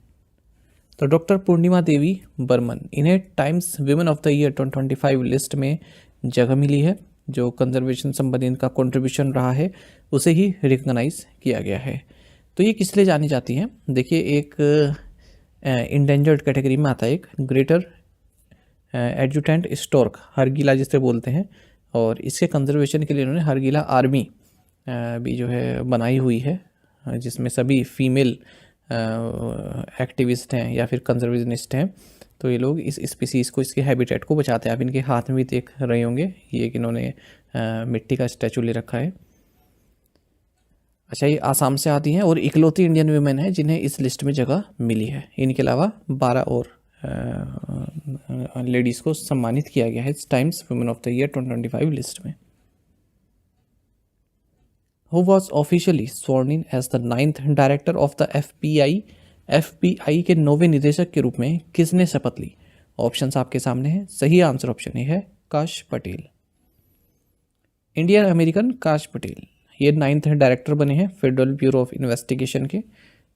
तो डॉक्टर पूर्णिमा देवी बर्मन, इन्हें times Women of the Year 2025 list में जगह मिली है। जो कंजर्वेशन संबंधी इनका कंट्रीब्यूशन रहा है उसे ही रिकॉग्नाइज किया गया है। तो ये किस लिए जानी जाती हैं? देखिए, एक इंडेंजर्ड कैटेगरी में आता है एक ग्रेटर एडजुटेंट स्टोर्क, हरगिला जिसे बोलते हैं, और इसके कंजर्वेशन के लिए उन्होंने हरगिला आर्मी भी जो है बनाई हुई है, जिसमें सभी फीमेल एक्टिविस्ट हैं या फिर कंजर्वेशनिस्ट हैं। तो ये लोग इस स्पीसीज़ को, इसके हैबिटेट को बचाते हैं। आप इनके हाथ में भी देख रहे होंगे, ये कि इन्होंने मिट्टी का स्टैचू ले रखा है। अच्छा, ये आसाम से आती हैं और इकलौती इंडियन वुमेन है जिन्हें इस लिस्ट में जगह मिली है। इनके अलावा 12 और लेडीज़ को सम्मानित किया गया है times women of the year 2025 list में। Who was officially sworn in as the 9th director of the FBI? FBI के 9वें निदेशक के रूप में किसने शपथ ली? ऑप्शंस आपके सामने हैं। सही आंसर ऑप्शन ए है काश पटेल, इंडियन अमेरिकन काश पटेल। ये 9th डायरेक्टर बने हैं फेडरल ब्यूरो ऑफ इन्वेस्टिगेशन के।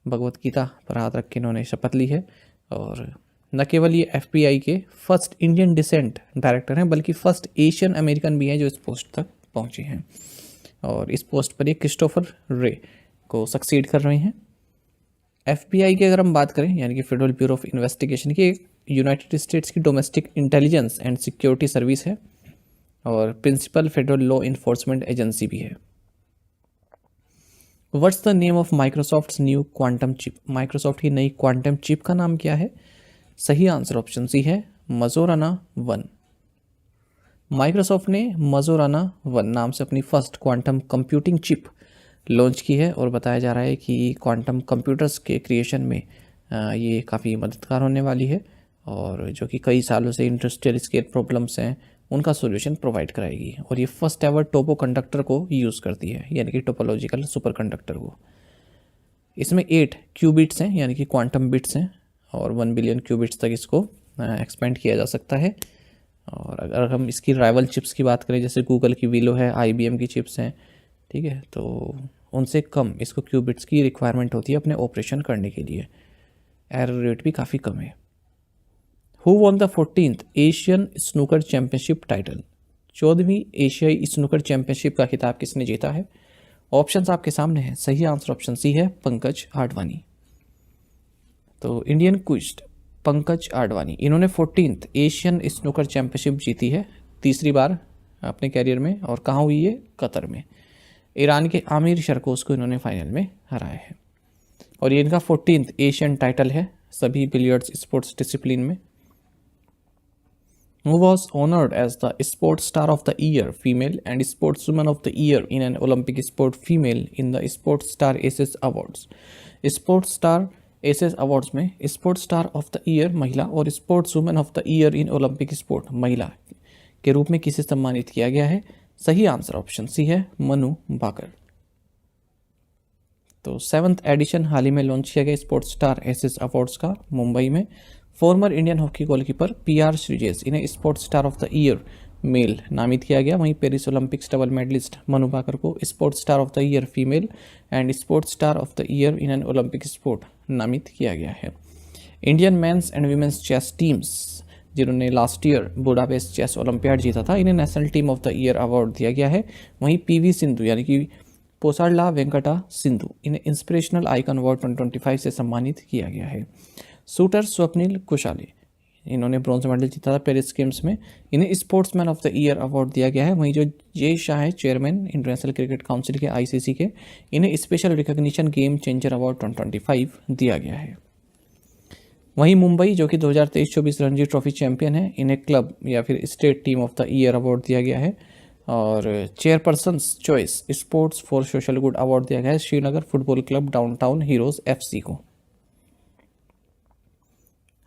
भगवत गीता पर हाथ रख के इन्होंने शपथ ली है। और न केवल ये FBI के फर्स्ट इंडियन डिसेंट डायरेक्टर हैं, बल्कि फर्स्ट एशियन अमेरिकन भी हैं जो इस पोस्ट तक पहुंचे हैं। और इस पोस्ट पर ये क्रिस्टोफर रे को सक्सीड कर रहे हैं। FBI की अगर हम बात करें, यानी कि फेडरल ब्यूरो ऑफ इन्वेस्टिगेशन की, यूनाइटेड स्टेट्स की domestic intelligence and security service है और principal federal law enforcement agency भी है। What's the name of Microsoft's new quantum chip? Microsoft की नई क्वांटम चिप का नाम क्या है? सही आंसर ऑप्शन सी है मजोराना 1। माइक्रोसॉफ्ट ने मजोराना 1 नाम से अपनी first quantum computing chip launch की है और बताया जा रहा है कि क्वांटम कंप्यूटर्स के क्रिएशन में ये काफ़ी मददगार होने वाली है, और जो कि कई सालों से इंडस्ट्रियल स्केल प्रॉब्लम्स हैं उनका सॉल्यूशन प्रोवाइड कराएगी। और ये फर्स्ट एवर टोपो कंडक्टर को यूज़ करती है, यानी कि टोपोलॉजिकल सुपर कंडक्टर को। इसमें 8 क्यूबिट्स हैं, यानी कि क्वांटम बिट्स हैं, और 1 बिलियन क्यूबिट्स तक इसको एक्सपेंड किया जा सकता है। और अगर हम इसकी राइवल चिप्स की बात करें, जैसे गूगल की विलो है, IBM की चिप्स हैं, ठीक है, तो उनसे कम इसको क्यूबिट्स की रिक्वायरमेंट होती है अपने ऑपरेशन करने के लिए। एरर रेट भी काफ़ी कम है। Who won the 14th Asian snooker championship title? 14वीं एशियाई स्नूकर चैंपियनशिप का खिताब किसने जीता है? ऑप्शंस आपके सामने हैं। सही आंसर ऑप्शन सी है, पंकज आडवाणी। तो इंडियन क्विस्ट पंकज आडवाणी, इन्होंने 14th एशियन स्नूकर चैंपियनशिप जीती है तीसरी बार अपने कैरियर में। और कहाँ हुई है? कतर में। ईरान के आमिर शरकोस को इन्होंने फाइनल में हराया है। और ये इनका 14th एशियन टाइटल है सभी बिलियर्ड्स स्पोर्ट्स डिसिप्लिन में। Who was honored as the Sports Star of the Year female and Sportswoman of the Year in an Olympic sport female in the Sports Star Aces Awards? Sports Star Aces Awards में Sports Star of the Year महिला और Sportswoman of the Year in Olympic Sport महिला के रूप में किसे सम्मानित किया गया है? सही आंसर ऑप्शन सी है, मनु भाकर। तो 7th एडिशन हाल ही में लॉन्च किया गया स्पोर्ट्स स्टार एसेस अवार्ड्स का मुंबई में। Former Indian hockey goalkeeper PR Sreejesh, इन्हें sports star of the year male नामित किया गया। वहीं Paris Olympics double medallist Manu Bhaker को sports star of the year female and sports star of the year in an Olympic sport नामित किया गया है। Indian men's and women's chess teams जिन्होंने last year Budapest chess Olympiad जीता था, इन्हें national team of the year award दिया गया है। वहीं PV सिंधु यानी कि पोसाडला वेंकटा सिंधु, इन्हें इंस्पिरेशनल आइकन अवार्ड 2025 से सम्मानित किया गया है। शूटर स्वप्निल कुशाली, इन्होंने ब्रॉन्ज मेडल जीता था पेरिस गेम्स में, इन्हें sportsman of the year award दिया गया है। वहीं जो जय शाह है, चेयरमैन इंटरनेशनल क्रिकेट काउंसिल के ICC के, इन्हें special recognition game changer award 2025 दिया गया है। वहीं मुंबई जो कि 2023-24 रणजी ट्रॉफी चैंपियन है, इन्हें क्लब या फिर state team of the year award दिया गया है। और chairpersons choice sports for social good award दिया गया है Srinagar football club downtown heroes FC को।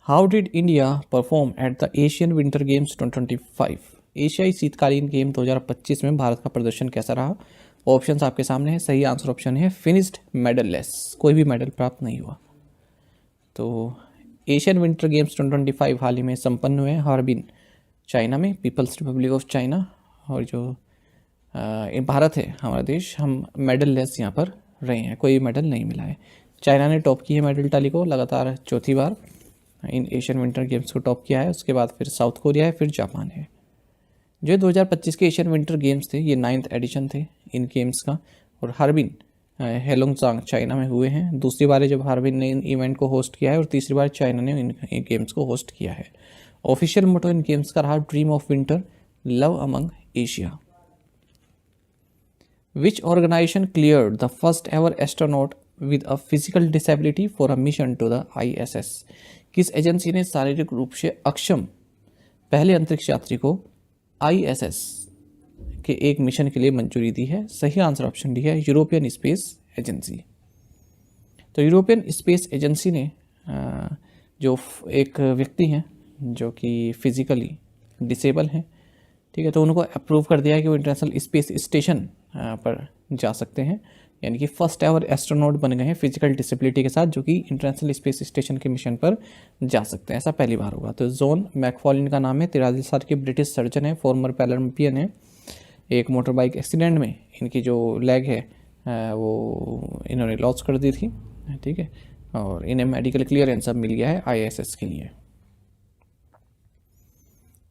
How did India perform at the Asian winter games 2025? एशियाई शीतकालीन गेम 2025 में भारत का प्रदर्शन कैसा रहा? ऑप्शंस आपके सामने है। सही आंसर ऑप्शन है फिनिश्ड मेडललेस, कोई भी मेडल प्राप्त नहीं हुआ। तो एशियन विंटर गेम्स 2025 हाल ही में संपन्न हुए हार्बिन चाइना में, पीपल्स रिपब्लिक ऑफ चाइना। और जो भारत है हमारा देश, हम मेडल लेस यहाँ पर रहे हैं, कोई मेडल नहीं मिला है। चाइना ने टॉप की है मेडल टैली को लगातार चौथी बार इन एशियन विंटर गेम्स को टॉप किया है। उसके बाद फिर साउथ कोरिया है, फिर जापान है। जो 2025 के एशियन विंटर गेम्स थे, ये 9th एडिशन थे इन गेम्स का। और हार्बिन हेलोंगजांग चाइना में हुए हैं। दूसरी बार है जब हार्बिन ने इन इवेंट को होस्ट किया है और तीसरी बार चाइना ने इन गेम्स को होस्ट किया है। ऑफिशियल मोटो इन गेम्स का रहा dream of winter, love among Asia. Which organization cleared the first ever astronaut with a physical disability for a mission to the ISS? किस एजेंसी ने शारीरिक रूप से अक्षम पहले अंतरिक्ष यात्री को ISS के एक मिशन के लिए मंजूरी दी है? सही आंसर ऑप्शन डी है, यूरोपियन स्पेस एजेंसी। तो यूरोपियन स्पेस एजेंसी ने जो एक व्यक्ति हैं जो कि फिजिकली डिसेबल हैं, ठीक है, तो उनको अप्रूव कर दिया है कि वो इंटरनेशनल स्पेस स्टेशन पर जा सकते हैं। यानी कि फर्स्ट एवर एस्ट्रोनॉट बन गए हैं फिजिकल डिसेबिलिटी के साथ, जो कि इंटरनेशनल स्पेस स्टेशन के मिशन पर जा सकते हैं। ऐसा पहली बार होगा। तो जॉन मैकफॉलिन का नाम है, 43 साल के ब्रिटिश सर्जन है, फॉर्मर पैरालंपियन है। एक मोटर बाइक एक्सीडेंट में इनकी जो लेग है वो इन्होंने लॉस कर दी थी, ठीक है, और इन्हें मेडिकल क्लियरेंस अब मिल गया है ISS के लिए।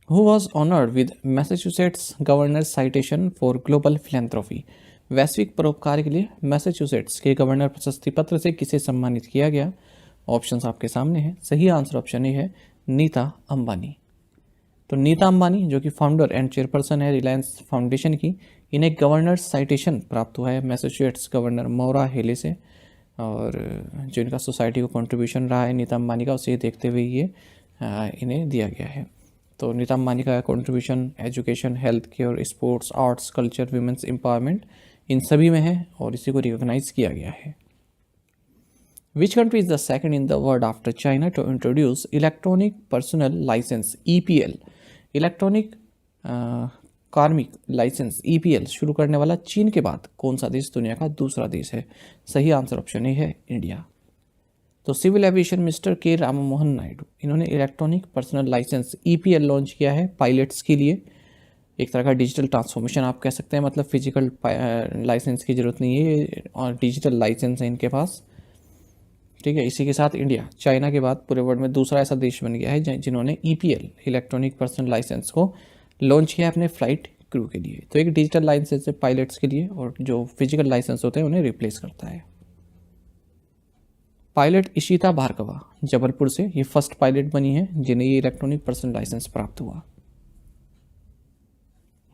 Who was honored with Massachusetts Governor's Citation for Global Philanthropy? वैश्विक परोपकार के लिए मैसाचुसेट्स के गवर्नर प्रशस्ति पत्र से किसे सम्मानित किया गया? ऑप्शंस आपके सामने हैं। सही आंसर ऑप्शन ए है, नीता अंबानी। तो नीता अंबानी जो कि फाउंडर एंड चेयरपर्सन है रिलायंस फाउंडेशन की, इन्हें गवर्नर्स साइटेशन प्राप्त हुआ है मैसाचुसेट्स गवर्नर मौरा हेले से। और जो इनका सोसाइटी को कंट्रीब्यूशन रहा है नीता अंबानी का, उसे देखते हुए ये इन्हें दिया गया है। तो नीता अंबानी का contribution education, health care, sports, arts, culture, women's empowerment, इन सभी में है और इसी को रिकॉग्नाइज किया गया है। Which country is the second in the world after China to introduce electronic personal licence EPL? Electronic कार्मिक लाइसेंस EPL शुरू करने वाला चीन के बाद कौन सा देश दुनिया का दूसरा देश है? सही आंसर ऑप्शन ए है, इंडिया। तो सिविल एविएशन मिनिस्टर के राममोहन नायडू, इन्होंने electronic personal licence EPL launch किया है पायलट्स के लिए। एक तरह का डिजिटल ट्रांसफॉर्मेशन आप कह सकते हैं, मतलब फिजिकल लाइसेंस की ज़रूरत नहीं है और डिजिटल लाइसेंस है इनके पास, ठीक है। इसी के साथ इंडिया चाइना के बाद पूरे वर्ल्ड में दूसरा ऐसा देश बन गया है जिन्होंने EPL इलेक्ट्रॉनिक पर्सनल लाइसेंस को लॉन्च किया अपने फ्लाइट क्रू के लिए। तो एक डिजिटल लाइसेंस है पायलट्स के लिए और जो फिजिकल लाइसेंस होते हैं उन्हें रिप्लेस करता है। पायलट इशिता भार्गवा जबलपुर से ये फर्स्ट पायलट बनी है जिन्हें ये इलेक्ट्रॉनिक पर्सनल लाइसेंस प्राप्त हुआ।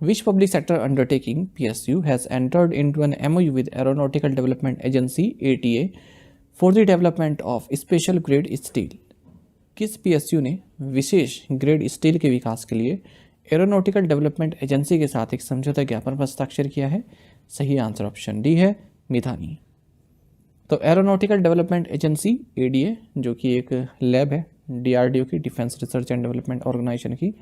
Which public sector undertaking PSU has entered into an MOU with Aeronautical Development Agency ATA for the development of special grade steel? किस PSU ने विशेष ग्रेड स्टील के विकास के लिए एरोनॉटिकल डेवलपमेंट एजेंसी के साथ एक समझौता ज्ञापन पर हस्ताक्षर किया है? सही आंसर ऑप्शन डी है, मिधानी। तो एरोनॉटिकल डेवलपमेंट एजेंसी ADA जो कि एक लैब है DRDO की, defence research and development organisation की,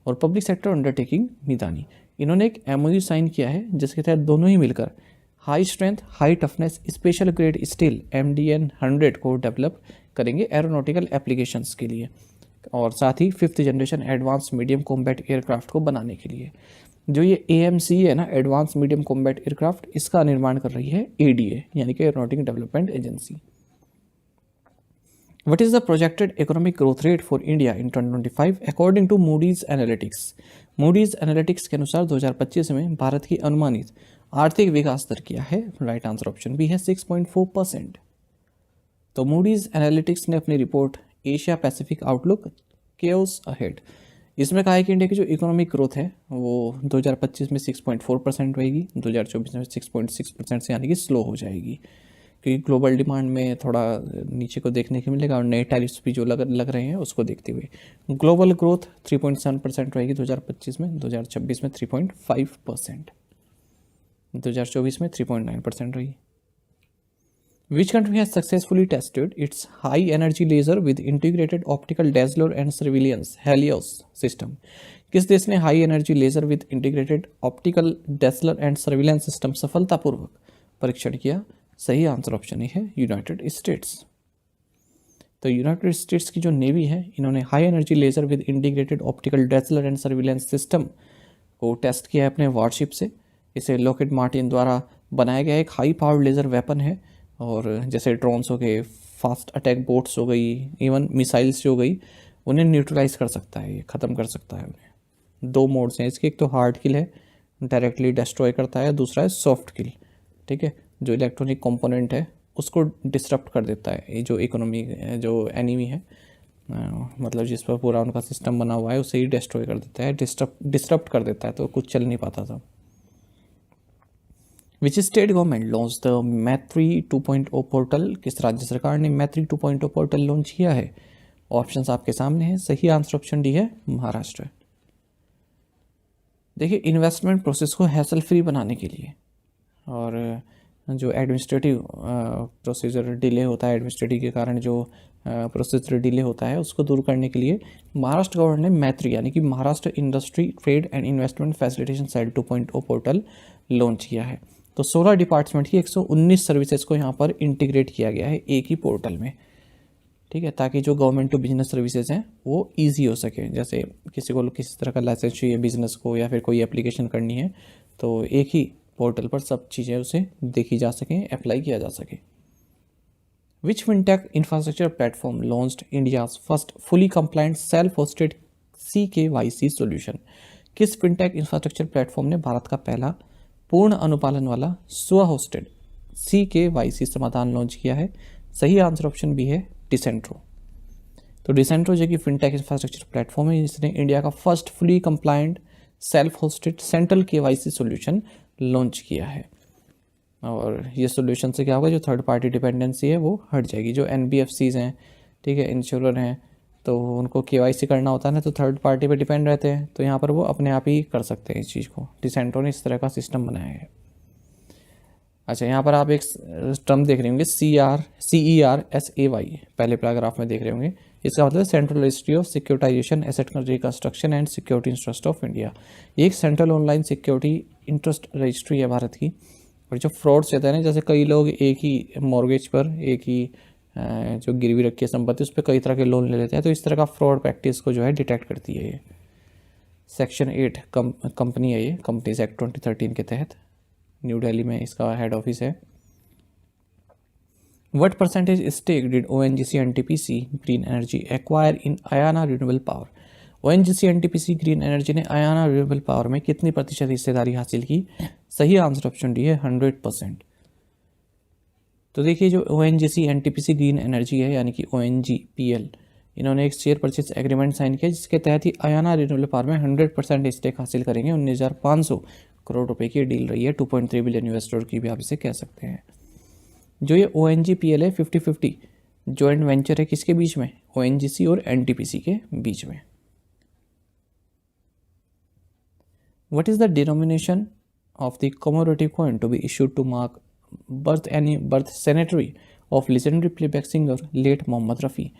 और पब्लिक सेक्टर अंडरटेकिंग मिधानी, इन्होंने एक MOU साइन किया है जिसके तहत दोनों ही मिलकर high strength high toughness special grade steel MDN 100 को डेवलप करेंगे एरोनॉटिकल एप्लीकेशंस के लिए, और साथ ही 5th generation advance medium combat aircraft को बनाने के लिए। जो ये AMC है ना, एडवांस मीडियम कॉम्बैट एयरक्राफ्ट, इसका निर्माण कर रही है ADA यानी कि aeronautical development agency. What is the projected economic growth rate for India in 2025 according to Moody's Analytics? Moody's Analytics के अनुसार 2025 में भारत की अनुमानित आर्थिक विकास दर क्या है? राइट आंसर ऑप्शन बी है 6.4%। तो Moody's Analytics ने अपनी report Asia Pacific outlook chaos ahead, इसमें कहा है कि इंडिया की जो इकोनॉमिक ग्रोथ है वो 2025 में 6.4% रहेगी, 2024 में 6.6% से यानी कि स्लो हो जाएगी, क्योंकि ग्लोबल डिमांड में थोड़ा नीचे को देखने को मिलेगा और नए टैरिफ्स भी जो लग रहे हैं उसको देखते हुए ग्लोबल ग्रोथ 3.7% रहेगी 2025 में, 2026 में 3.5%, 2024 में 3.9% रही। Which country has successfully tested its high energy laser with integrated optical dazzler and surveillance (HELIOS) system? किस देश ने high energy laser with integrated optical dazzler and surveillance system सफलतापूर्वक परीक्षण किया? सही आंसर ऑप्शन है यूनाइटेड स्टेट्स। तो United States की जो नेवी है, इन्होंने high energy laser with integrated optical dazzler and surveillance system को टेस्ट किया है अपने वारशिप से। इसे लॉकहीड मार्टिन द्वारा बनाया गया एक हाई पावर्ड लेजर वेपन है, और जैसे ड्रोन्स हो गए, फास्ट अटैक बोट्स हो गई, इवन मिसाइल्स जो हो गई, उन्हें न्यूट्रलाइज कर सकता है, ये ख़त्म कर सकता है उन्हें। 2 मोड्स हैं इसके, एक तो हार्ड किल है, डायरेक्टली डिस्ट्रॉय करता है, दूसरा है सॉफ्ट किल, ठीक है, जो इलेक्ट्रॉनिक कंपोनेंट है उसको डिस्टर्ब कर देता है। ये जो इकोनॉमी जो एनिमी है, मतलब जिस पर पूरा उनका सिस्टम बना हुआ है, उसे ही डिस्ट्रॉय कर देता है, डिस्टर्ब कर देता है, तो कुछ चल नहीं पाता था। विच स्टेट गवर्नमेंट लॉन्च द मैत्री 2.0 पोर्टल? किस राज्य सरकार ने मैत्री 2.0 पोर्टल लॉन्च किया है? ऑप्शंस आपके सामने हैं, सही आंसर ऑप्शन डी है महाराष्ट्र। देखिए, इन्वेस्टमेंट प्रोसेस को हैसल फ्री बनाने के लिए और जो एडमिनिस्ट्रेटिव प्रोसीजर डिले होता है, एडमिनिस्ट्रेटिव के कारण जो प्रोसीजर डिले होता है, उसको दूर करने के लिए महाराष्ट्र गवर्नमेंट ने मैत्री यानी कि Maharashtra industry trade and investment facilitation cell 2.0 portal launch किया है। तो 16 डिपार्टमेंट की 119 सर्विसेज को यहाँ पर इंटीग्रेट किया गया है एक ही पोर्टल में, ठीक है, ताकि जो गवर्नमेंट टू बिजनेस सर्विसेज हैं वो ईजी हो सके। जैसे किसी को किसी तरह का लाइसेंस चाहिए बिजनेस को या फिर कोई एप्लीकेशन करनी है, तो एक ही पोर्टल पर सब चीज़ें उसे देखी जा सकें, अप्लाई किया जा सके। Which fintech infrastructure platform launched India's first fully compliant self hosted CKYC solution? किस फिनटेक इंफ्रास्ट्रक्चर प्लेटफॉर्म ने भारत का पहला पूर्ण अनुपालन वाला स्व होस्टेड CKYC समाधान लॉन्च किया है? सही आंसर ऑप्शन बी है डिसेंट्रो। तो डिसेंट्रो जो कि फिनटेक इंफ्रास्ट्रक्चर प्लेटफॉर्म है, इसने इंडिया का first fully compliant self hosted central KYC solution launch किया है। और ये सोल्यूशन से क्या होगा, जो थर्ड पार्टी डिपेंडेंसी है वो हट जाएगी। जो NBFCs हैं, ठीक है, इंश्योरर हैं, तो उनको KYC करना होता है ना, तो थर्ड पार्टी पे डिपेंड रहते हैं, तो यहाँ पर वो अपने आप ही कर सकते हैं इस चीज़ को। डिसेंट्रो ने इस तरह का सिस्टम बनाया है। अच्छा, यहाँ पर आप एक टर्म देख रहे होंगे CERSAY, पहले पैराग्राफ में देख रहे होंगे। इसका मतलब central registry of securitisation asset reconstruction and security interest of India. ये एक central online security interest registry है भारत की। और जो फ्रॉड्स रहते हैं ना, जैसे कई लोग एक ही मॉर्गेज पर, एक ही जो गिरवी रखी है संपत्ति उस पर कई तरह के लोन ले लेते हैं, तो इस तरह का फ्रॉड प्रैक्टिस को जो है डिटेक्ट करती है ये। सेक्शन 8 कंपनी है ये, कंपनीज एक्ट 2013 के तहत, न्यू दिल्ली में इसका हेड ऑफिस है। What percentage stake did ONGC NTPC Green Energy acquire in Ayana Renewable Power? ONGC NTPC Green Energy ने Ayana Renewable Power में कितनी प्रतिशत हिस्सेदारी हासिल की? सही आंसर ऑप्शन डी है 100%। तो देखिए जो ONGC NTPC Green Energy है यानी कि ONGPL, इन्होंने एक शेयर परचेज एग्रीमेंट साइन किया जिसके तहत ही Ayana Renewable Power में 100% स्टेक हासिल करेंगे। 19,500 करोड़ रुपए की डील रही है, 2.3 बिलियन US डॉलर की भी आप इसे कह सकते हैं। जो ये ONGPL है 50-50 जॉइंट वेंचर है किसके बीच में? ONGC और NTPC के बीच में। What is the denomination of the commemorative coin to be issued to mark birth centenary of legendary playback singer late Mohammad Rafi?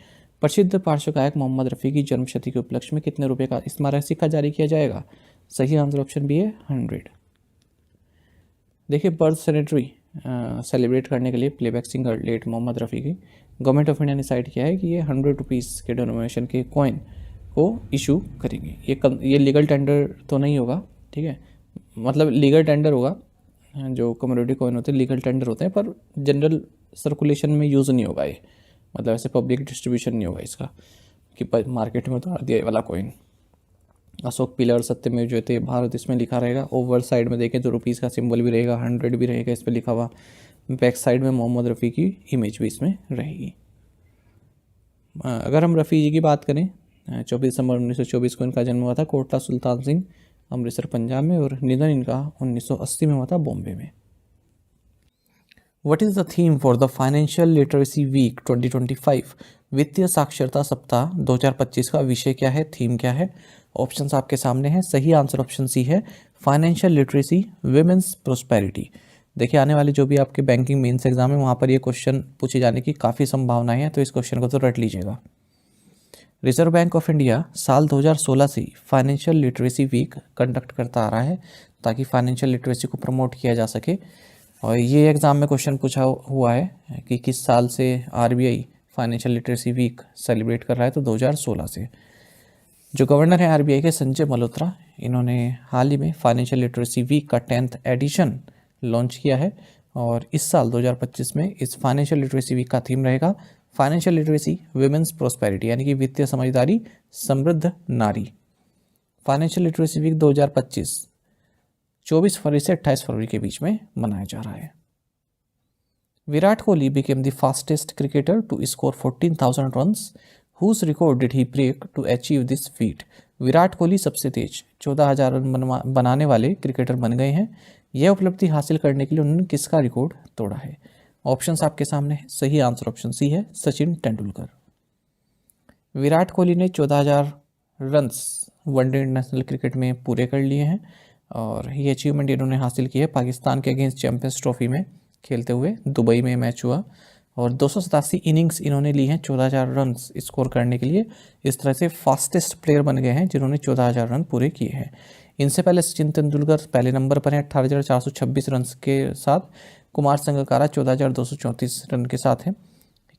प्रसिद्ध पार्श्व गायक मोहम्मद रफ़ी की जन्मशती के उपलक्ष्य में कितने रुपए का स्मारक सिक्का जारी किया जाएगा? सही आंसर ऑप्शन बी है 100। देखिए बर्थ सेनेटरी सेलिब्रेट करने के लिए playback singer late Mohammed Rafi की गवर्नमेंट ऑफ इंडिया ने डिसाइड किया है कि ये 100 रुपीज़ के डिनोमिनेशन के कॉइन को इशू करेंगे। ये लीगल टेंडर तो नहीं होगा, ठीक है, मतलब लीगल टेंडर होगा, जो कमोडिटी कॉइन होते हैं लीगल टेंडर होते हैं, पर जनरल सर्कुलेशन में यूज़ नहीं होगा ये, मतलब ऐसे पब्लिक डिस्ट्रीब्यूशन नहीं होगा इसका कि मार्केट में उतार दिया वाला कॉइन। अशोक पिलर सत्यमेव जयते भारत इसमें लिखा रहेगा। ओवर साइड में देखें तो रुपीज़ का सिंबल भी रहेगा, 100 भी रहेगा इस पर लिखा हुआ। बैक साइड में मोहम्मद रफ़ी की इमेज भी इसमें रहेगी। अगर हम रफ़ी जी की बात करें, 24 दिसंबर 1924 को इनका जन्म हुआ था कोटला सुल्तान सिंह, अमृतसर पंजाब में, और निधन इनका 1980 में हुआ था बॉम्बे में। What is the theme for the Financial Literacy Week 2025? वित्तीय साक्षरता सप्ताह 2025 का विषय क्या है, थीम क्या है? ऑप्शंस आपके सामने हैं। सही आंसर ऑप्शन सी है, फाइनेंशियल लिटरेसी विमेंस प्रोस्पेरिटी। देखिए आने वाले जो भी आपके बैंकिंग मेंस एग्जाम है वहाँ पर ये क्वेश्चन पूछे जाने की काफ़ी संभावनाएं हैं, तो इस क्वेश्चन को तो रट लीजिएगा। रिजर्व बैंक ऑफ इंडिया साल 2016 से फाइनेंशियल लिटरेसी वीक कंडक्ट करता आ रहा है ताकि फाइनेंशियल लिटरेसी को प्रमोट किया जा सके। और ये एग्ज़ाम में क्वेश्चन पूछा हुआ है कि किस साल से RBI financial literacy week celebrate कर रहा है, तो 2016 से। जो गवर्नर है RBI के संजय मल्होत्रा, इन्होंने हाल ही में फाइनेंशियल लिटरेसी वीक का 10th एडिशन लॉन्च किया है, और इस साल 2025 में इस फाइनेंशियल लिटरेसी वीक का थीम रहेगा फाइनेंशियल लिटरेसी विमेंस प्रोस्पेरिटी, यानी कि वित्तीय समझदारी समृद्ध नारी। फाइनेंशियल लिटरेसी वीक 2025 24 फरवरी से 28 फरवरी के बीच में मनाया जा रहा है। Virat Kohli became the fastest cricketer to score 14,000 runs. Whose record did he break to achieve this feat? Virat Kohli सबसे तेज 14,000 रन बनाने वाले क्रिकेटर बन गए हैं। यह उपलब्धि हासिल करने के लिए उन्होंने किसका रिकॉर्ड तोड़ा है? ऑप्शंस आपके सामने है। सही आंसर ऑप्शन सी है, सचिन तेंदुलकर। विराट कोहली ने 14,000 रन्स वनडे इंटरनेशनल क्रिकेट में पूरे कर लिए हैं, और ये अचीवमेंट इन्होंने हासिल की है पाकिस्तान के अगेंस्ट चैंपियंस ट्रॉफी में खेलते हुए। दुबई में मैच हुआ और 287 इनिंग्स इन्होंने ली हैं 14,000 रन स्कोर करने के लिए। इस तरह से फास्टेस्ट प्लेयर बन गए हैं जिन्होंने 14,000 रन पूरे किए हैं। इनसे पहले सचिन तेंदुलकर पहले नंबर पर हैं 18,426 रन के साथ। कुमार संगकारा 14,234 रन के साथ हैं।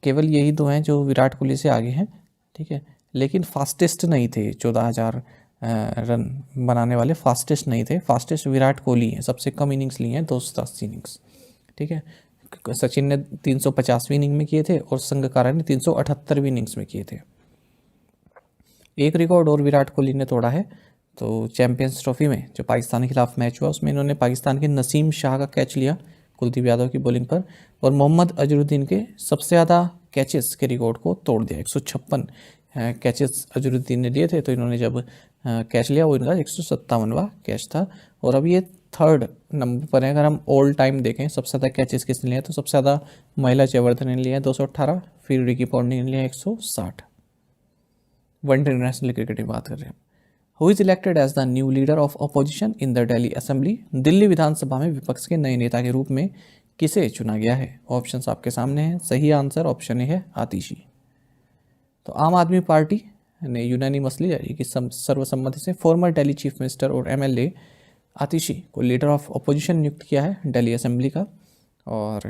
केवल यही दो हैं जो विराट कोहली से आगे हैं, ठीक है, लेकिन फास्टेस्ट नहीं थे। 14,000 रन बनाने वाले फास्टेस्ट नहीं थे। फास्टेस्ट विराट कोहली हैं, सबसे कम इनिंग्स ली हैं 287 इनिंग्स, ठीक है। सचिन ने 350वीं इनिंग में किए थे और संगकारा ने 378वीं इनिंग्स में किए थे। एक रिकॉर्ड और विराट कोहली ने तोड़ा है, तो चैंपियंस ट्रॉफी में जो पाकिस्तान के खिलाफ मैच हुआ उसमें इन्होंने पाकिस्तान के नसीम शाह का कैच लिया कुलदीप यादव की बॉलिंग पर, और मोहम्मद अजरुद्दीन के सबसे ज़्यादा कैचेस के रिकॉर्ड को तोड़ दिया। 156 कैचेस अजरुद्दीन ने लिए थे, तो इन्होंने जब कैच लिया वो इनका 157वां कैच था। और अब ये 3rd नंबर पर है। अगर हम ऑल टाइम देखें सबसे ज़्यादा कैचेस किसने लिए, तो सबसे ज़्यादा महिला जयवर्धन ने लिया है 218, फिर रिकी पॉन्टिंग ने लिया 160। वनडे इंटरनेशनल क्रिकेट की बात कर रहे हैं। Who is elected as the new leader of opposition in the Delhi assembly. Delhi विधानसभा में विपक्ष के नए नेता के रूप में किसे चुना गया है? ऑप्शंस आपके सामने हैं। सही आंसर ऑप्शन ए है, आतिशी। तो आम आदमी पार्टी ने यूनानिमसली यानी कि सर्वसम्मति से फॉर्मर दिल्ली चीफ मिनिस्टर और MLA आतिशी को लीडर ऑफ अपोजिशन नियुक्त किया है दिल्ली असेंबली का। और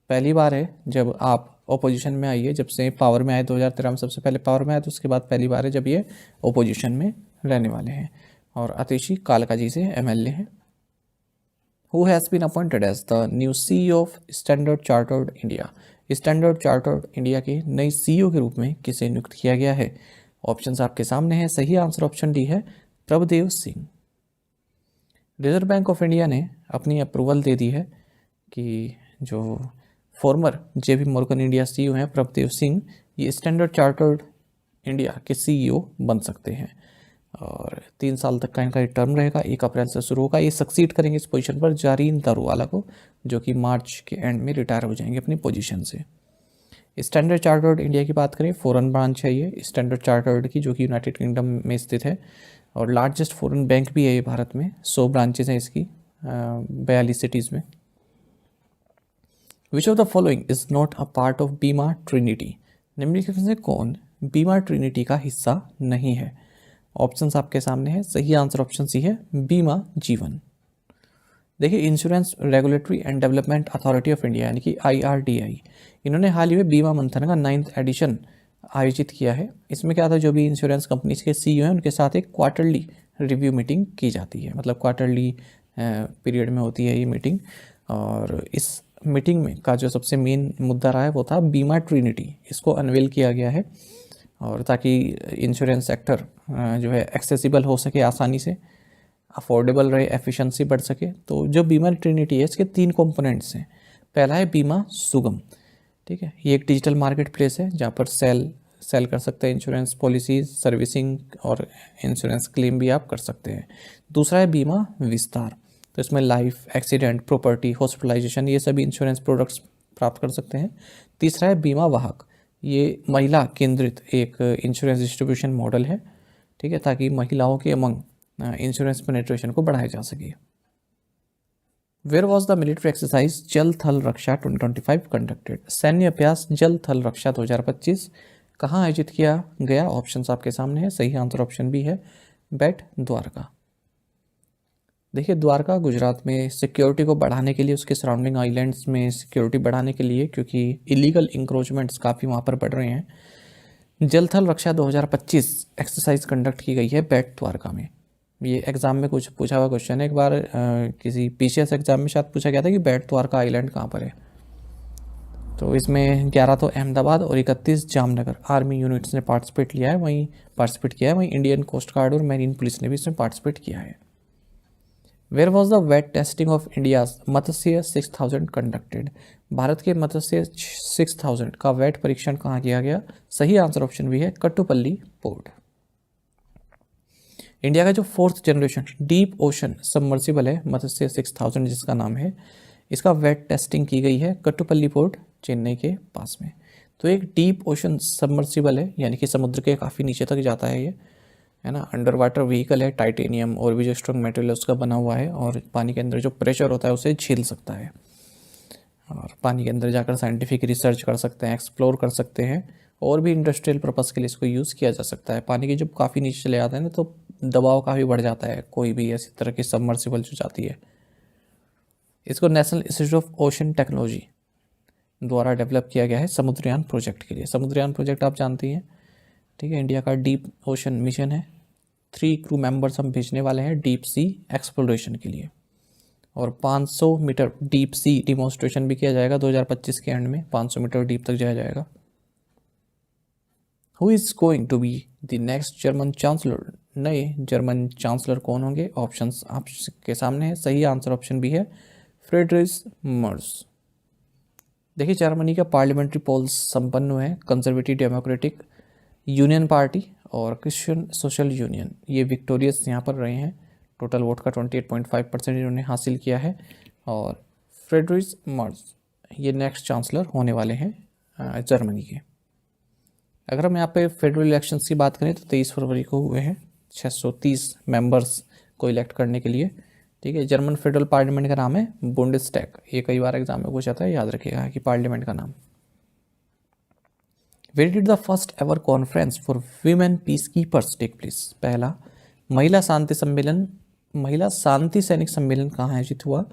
पहली बार है जब आप ओपोजिशन में आई है। जब से पावर में आए 2013 में सबसे पहले पावर में आए, तो उसके बाद पहली बार है जब ये ओपोजिशन में रहने वाले हैं। और अतिशी कालकाजी से एमएलए हैं। Who has been appointed as the new CEO of Standard Chartered India? Standard Chartered India के नए सीईओ के रूप में किसे नियुक्त किया गया है? ऑप्शंस आपके सामने हैं। सही आंसर ऑप्शन डी है Prabhdev Singh. Reserve Bank of India ने अपनी अप्रूवल दे दी है कि जो former JP Morgan India CEO हैं प्रभदेव सिंह, ये स्टैंडर्ड चार्टर्ड इंडिया के सीईओ बन सकते हैं। और 3 साल तक का इनका टर्म रहेगा, 1 अप्रैल से शुरू होगा। ये सक्सीड करेंगे इस पोजीशन पर जारीन दारूवाला को, जो कि मार्च के एंड में रिटायर हो जाएंगे अपनी पोजीशन से। स्टैंडर्ड चार्टर्ड इंडिया की बात करें, फॉरेन ब्रांच है ये स्टैंडर्ड चार्टर्ड की, जो कि यूनाइटेड किंगडम में स्थित है और लार्जेस्ट फॉरेन बैंक भी है ये भारत में। 100 ब्रांचेज हैं इसकी 42 सिटीज़ में। Which of the following is not a part of बीमा ट्रिनिटी? निम्नलिखित में से कौन बीमा ट्रिनिटी का हिस्सा नहीं है? ऑप्शंस आपके सामने है। सही आंसर ऑप्शन सी है बीमा जीवन। देखिए, insurance regulatory and development authority of India यानी कि IRDAI, इन्होंने हाल ही में बीमा मंथन का 9th एडिशन आयोजित किया है। इसमें क्या था, जो भी इंश्योरेंस कंपनीज के सीईओ हैं उनके साथ एक क्वार्टरली रिव्यू मीटिंग की जाती है। मतलब क्वार्टरली पीरियड में होती है ये मीटिंग। और इस मीटिंग में का जो सबसे मेन मुद्दा रहा है वो था बीमा ट्रिनिटी। इसको अनवेल किया गया है और ताकि इंश्योरेंस सेक्टर जो है एक्सेसिबल हो सके, आसानी से अफोर्डेबल रहे, एफिशिएंसी बढ़ सके। तो जो बीमा ट्रिनिटी है इसके 3 कंपोनेंट्स हैं। पहला है बीमा सुगम, ठीक है, ये एक डिजिटल मार्केट प्लेस है जहाँ पर सेल कर सकते हैं इंश्योरेंस पॉलिसीज, सर्विसिंग और इंश्योरेंस क्लेम भी आप कर सकते हैं। दूसरा है बीमा विस्तार, तो इसमें लाइफ, एक्सीडेंट, प्रॉपर्टी, हॉस्पिटलाइजेशन, ये सभी इंश्योरेंस प्रोडक्ट्स प्राप्त कर सकते हैं। तीसरा है बीमा वाहक, ये महिला केंद्रित एक इंश्योरेंस डिस्ट्रीब्यूशन मॉडल है, ठीक है, ताकि महिलाओं के अमंग इंश्योरेंस पेनिट्रेशन को बढ़ाया जा सके। Where was the military exercise Jal Thal Raksha 2025 conducted? सैन्य अभ्यास जल थल रक्षा 2025 कहाँ आयोजित किया गया? ऑप्शंस आपके सामने है। सही आंसर ऑप्शन बी है बेट द्वारका। देखिए, द्वारका गुजरात में सिक्योरिटी को बढ़ाने के लिए, उसके सराउंडिंग आइलैंड्स में सिक्योरिटी बढ़ाने के लिए, क्योंकि इलीगल इंक्रोचमेंट्स काफ़ी वहाँ पर बढ़ रहे हैं, जल थल रक्षा 2025 एक्सरसाइज कंडक्ट की गई है बेट द्वारका में। ये एग्जाम में कुछ पूछा हुआ क्वेश्चन है। एक बार किसी PCS एग्जाम में शायद पूछा गया था कि बेट द्वारका आइलैंड कहाँ पर है। तो इसमें 11 तो अहमदाबाद और 31 जामनगर आर्मी यूनिट्स ने पार्टिसिपेट किया है, वहीं इंडियन कोस्ट गार्ड और मैरीन पुलिस ने भी इसमें पार्टिसिपेट किया है। Where was the wet testing of India's Matsya 6000 conducted? Bharat के मत्स्य 6000 का वेट परीक्षण कहाँ किया गया? सही आंसर ऑप्शन भी है कट्टुपल्ली पोर्ट। इंडिया का जो 4th generation deep ocean submersible है मत्स्य 6000 जिसका नाम है, इसका वेट टेस्टिंग की गई है कट्टुपल्ली पोर्ट चेन्नई के पास में। तो एक डीप ओशन सबमर्सिबल है, यानी कि समुद्र के काफ़ी नीचे तक जाता है ये, है ना। अंडर वाटर व्हीकल है, टाइटेनियम और भी जो स्ट्रॉन्ग मटेरियल उसका बना हुआ है, और पानी के अंदर जो प्रेशर होता है उसे झेल सकता है। और पानी के अंदर जाकर साइंटिफिक रिसर्च कर सकते हैं, एक्सप्लोर कर सकते हैं, और भी इंडस्ट्रियल पर्पज़ के लिए इसको यूज़ किया जा सकता है। पानी के जब काफ़ी नीचे चले जाते हैं ना, तो दबाव काफ़ी बढ़ जाता है कोई भी ऐसी तरह की सबमर्सिबल जो जाती है। इसको national institute of ocean technology द्वारा डेवलप किया गया है समुद्रयान प्रोजेक्ट के लिए। समुद्रयान प्रोजेक्ट आप जानती हैं, ठीक है, इंडिया का डीप ओशन मिशन है। 3 क्रू मेंबर्स हम भेजने वाले हैं डीप सी एक्सप्लोरेशन के लिए, और 500 मीटर डीप सी डिमॉन्स्ट्रेशन भी किया जाएगा 2025 के एंड में। 500 मीटर डीप तक जाया जाएगा। Who is going to be the next German chancellor? नए जर्मन चांसलर कौन होंगे? ऑप्शंस आपके सामने है। सही आंसर ऑप्शन भी है फ्रेडरिश मर्स। देखिए, जर्मनी का पार्लियामेंट्री पोल्स संपन्न हुए हैं। कंजर्वेटिव डेमोक्रेटिक यूनियन पार्टी और क्रिश्चियन सोशल यूनियन ये विक्टोरियस यहाँ पर रहे हैं। टोटल वोट का 28.5% इन्होंने हासिल किया है। और फ्रेडरिश मर्स ये नेक्स्ट चांसलर होने वाले हैं जर्मनी के। अगर हम यहाँ पे फेडरल इलेक्शंस की बात करें तो 23 फरवरी को हुए हैं 630 मेंबर्स को इलेक्ट करने के लिए, ठीक है। जर्मन फेडरल पार्लियामेंट का नाम है बुंडेस्टैग। ये कई बार एग्जाम में पूछा था, याद रखिएगा कि पार्लियामेंट का नाम। Where did the first ever conference for women peace keepers take place? पहला महिला शांति सैनिक सम्मेलन कहाँ आयोजित हुआ?